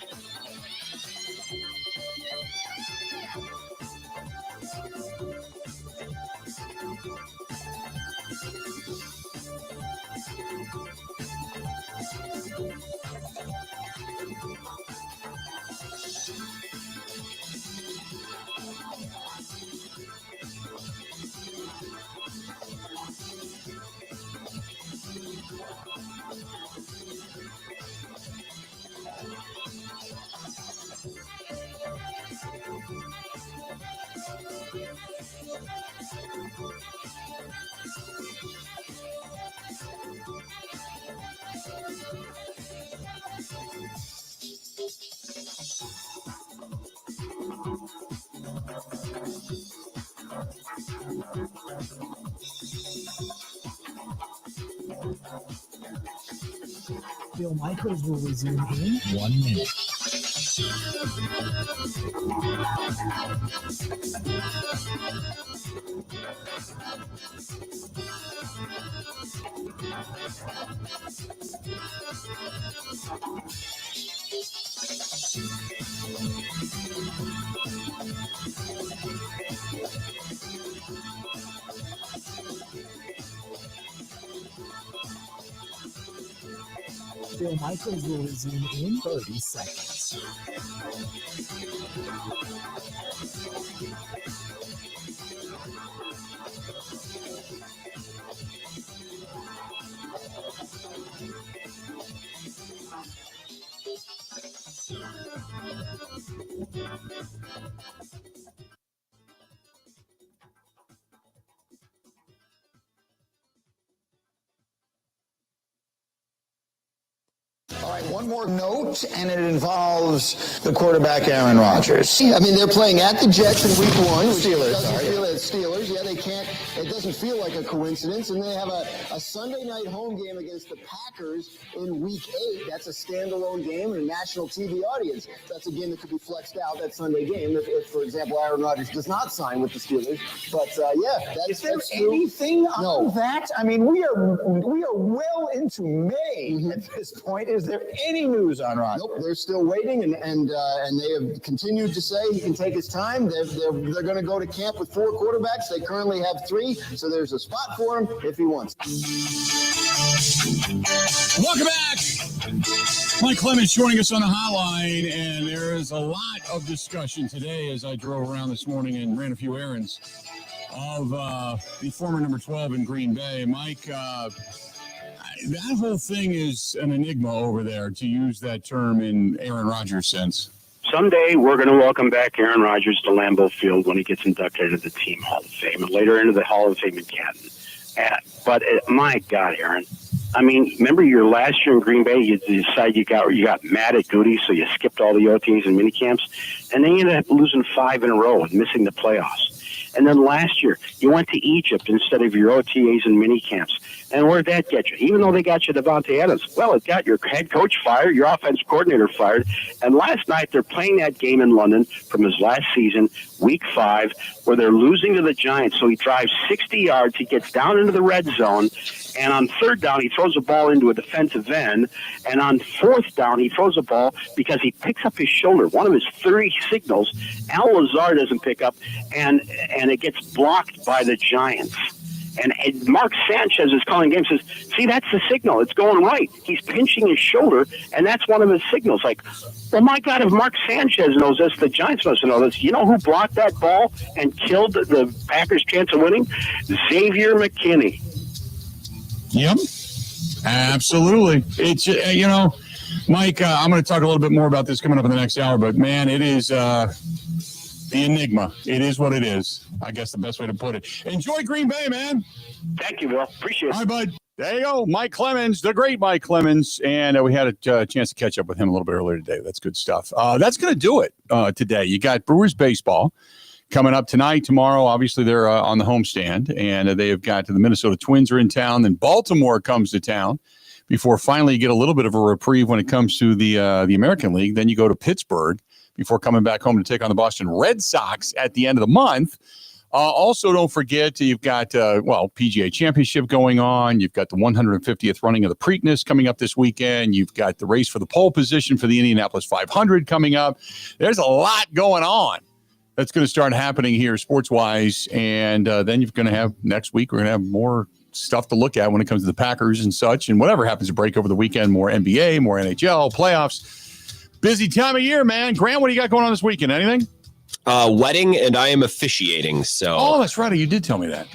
Bill Michaels will resume in 1 minute. Bill Michaels will resume in 30 seconds. All right, one more note, and it involves the quarterback, Aaron Rodgers. I mean, they're playing at the Jets in week 1. Steelers. Yeah, they can't. It doesn't feel like a coincidence. And they have a Sunday night home game against the Packers in week 8. That's a standalone game and a national TV audience. That's a game that could be flexed out, that Sunday game, if for example, Aaron Rodgers does not sign with the Steelers. But yeah, Is there anything on that? I mean, we are well into May at this point. Is there any news on Rodgers? Nope, they're still waiting, and they have continued to say he can take his time. They're going to go to camp with 4 quarterbacks. They currently have 3, so there's a spot for him if he wants. Welcome back. Mike Clemens joining us on the hotline, and there is a lot of discussion today as I drove around this morning and ran a few errands of the former number 12 in Green Bay. Mike, that whole thing is an enigma over there, to use that term in Aaron Rodgers' sense. Someday we're going to welcome back Aaron Rodgers to Lambeau Field when he gets inducted into the Team Hall of Fame and later into the Hall of Fame in Canton. But my God, Aaron, I mean, remember your last year in Green Bay, you decided you got mad at Goody, so you skipped all the OTAs and minicamps, and then you ended up losing 5 in a row and missing the playoffs. And then last year, you went to Egypt instead of your OTAs and minicamps. And where'd that get you? Even though they got you Devontae Adams, well, it got your head coach fired, your offense coordinator fired. And last night, they're playing that game in London from his last season, week 5, where they're losing to the Giants. So he drives 60 yards. He gets down into the red zone. And on 3rd down, he throws the ball into a defensive end. And on 4th down, he throws the ball because he picks up his shoulder. One of his 3 signals, Al Lazar doesn't pick up, and it gets blocked by the Giants. And Mark Sanchez is calling games, says, see, that's the signal. It's going right. He's pinching his shoulder, and that's one of his signals. Like, well, my God, if Mark Sanchez knows this, the Giants must know this. You know who blocked that ball and killed the Packers' chance of winning? Xavier McKinney. Yep, absolutely. It's, Mike, I'm going to talk a little bit more about this coming up in the next hour, but, man, it is the enigma. It is what it is. I guess the best way to put it. Enjoy Green Bay, man. Thank you, Bill. Appreciate it. All right, bud. There you go. Mike Clemens, the great Mike Clemens. And we had a chance to catch up with him a little bit earlier today. That's good stuff. That's going to do it today. You got Brewers baseball coming up tonight, tomorrow. Obviously, they're on the homestand, and they have got the Minnesota Twins are in town. Then Baltimore comes to town before finally you get a little bit of a reprieve when it comes to the American League. Then you go to Pittsburgh before coming back home to take on the Boston Red Sox at the end of the month. Also, don't forget, you've got, PGA Championship going on. You've got the 150th running of the Preakness coming up this weekend. You've got the race for the pole position for the Indianapolis 500 coming up. There's a lot going on that's going to start happening here sports-wise. And then you're going to have next week, we're going to have more stuff to look at when it comes to the Packers and such. And whatever happens to break over the weekend, more NBA, more NHL, playoffs. Busy time of year, man. Grant, what do you got going on this weekend? Anything? Wedding, and I am officiating. So, oh, that's right. You did tell me that.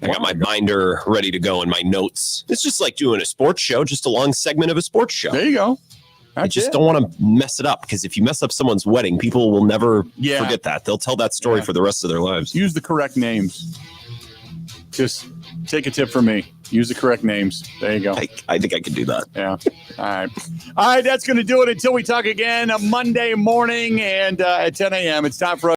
I got my binder ready to go and my notes. It's just like doing a sports show, just a long segment of a sports show. There you go. I just don't want to mess it up, because if you mess up someone's wedding, people will never forget that. They'll tell that story for the rest of their lives. Use the correct names. Just take a tip from me. Use the correct names. There you go. I think I can do that. Yeah. All right. That's going to do it until we talk again Monday morning and at 10 a.m. It's time for us.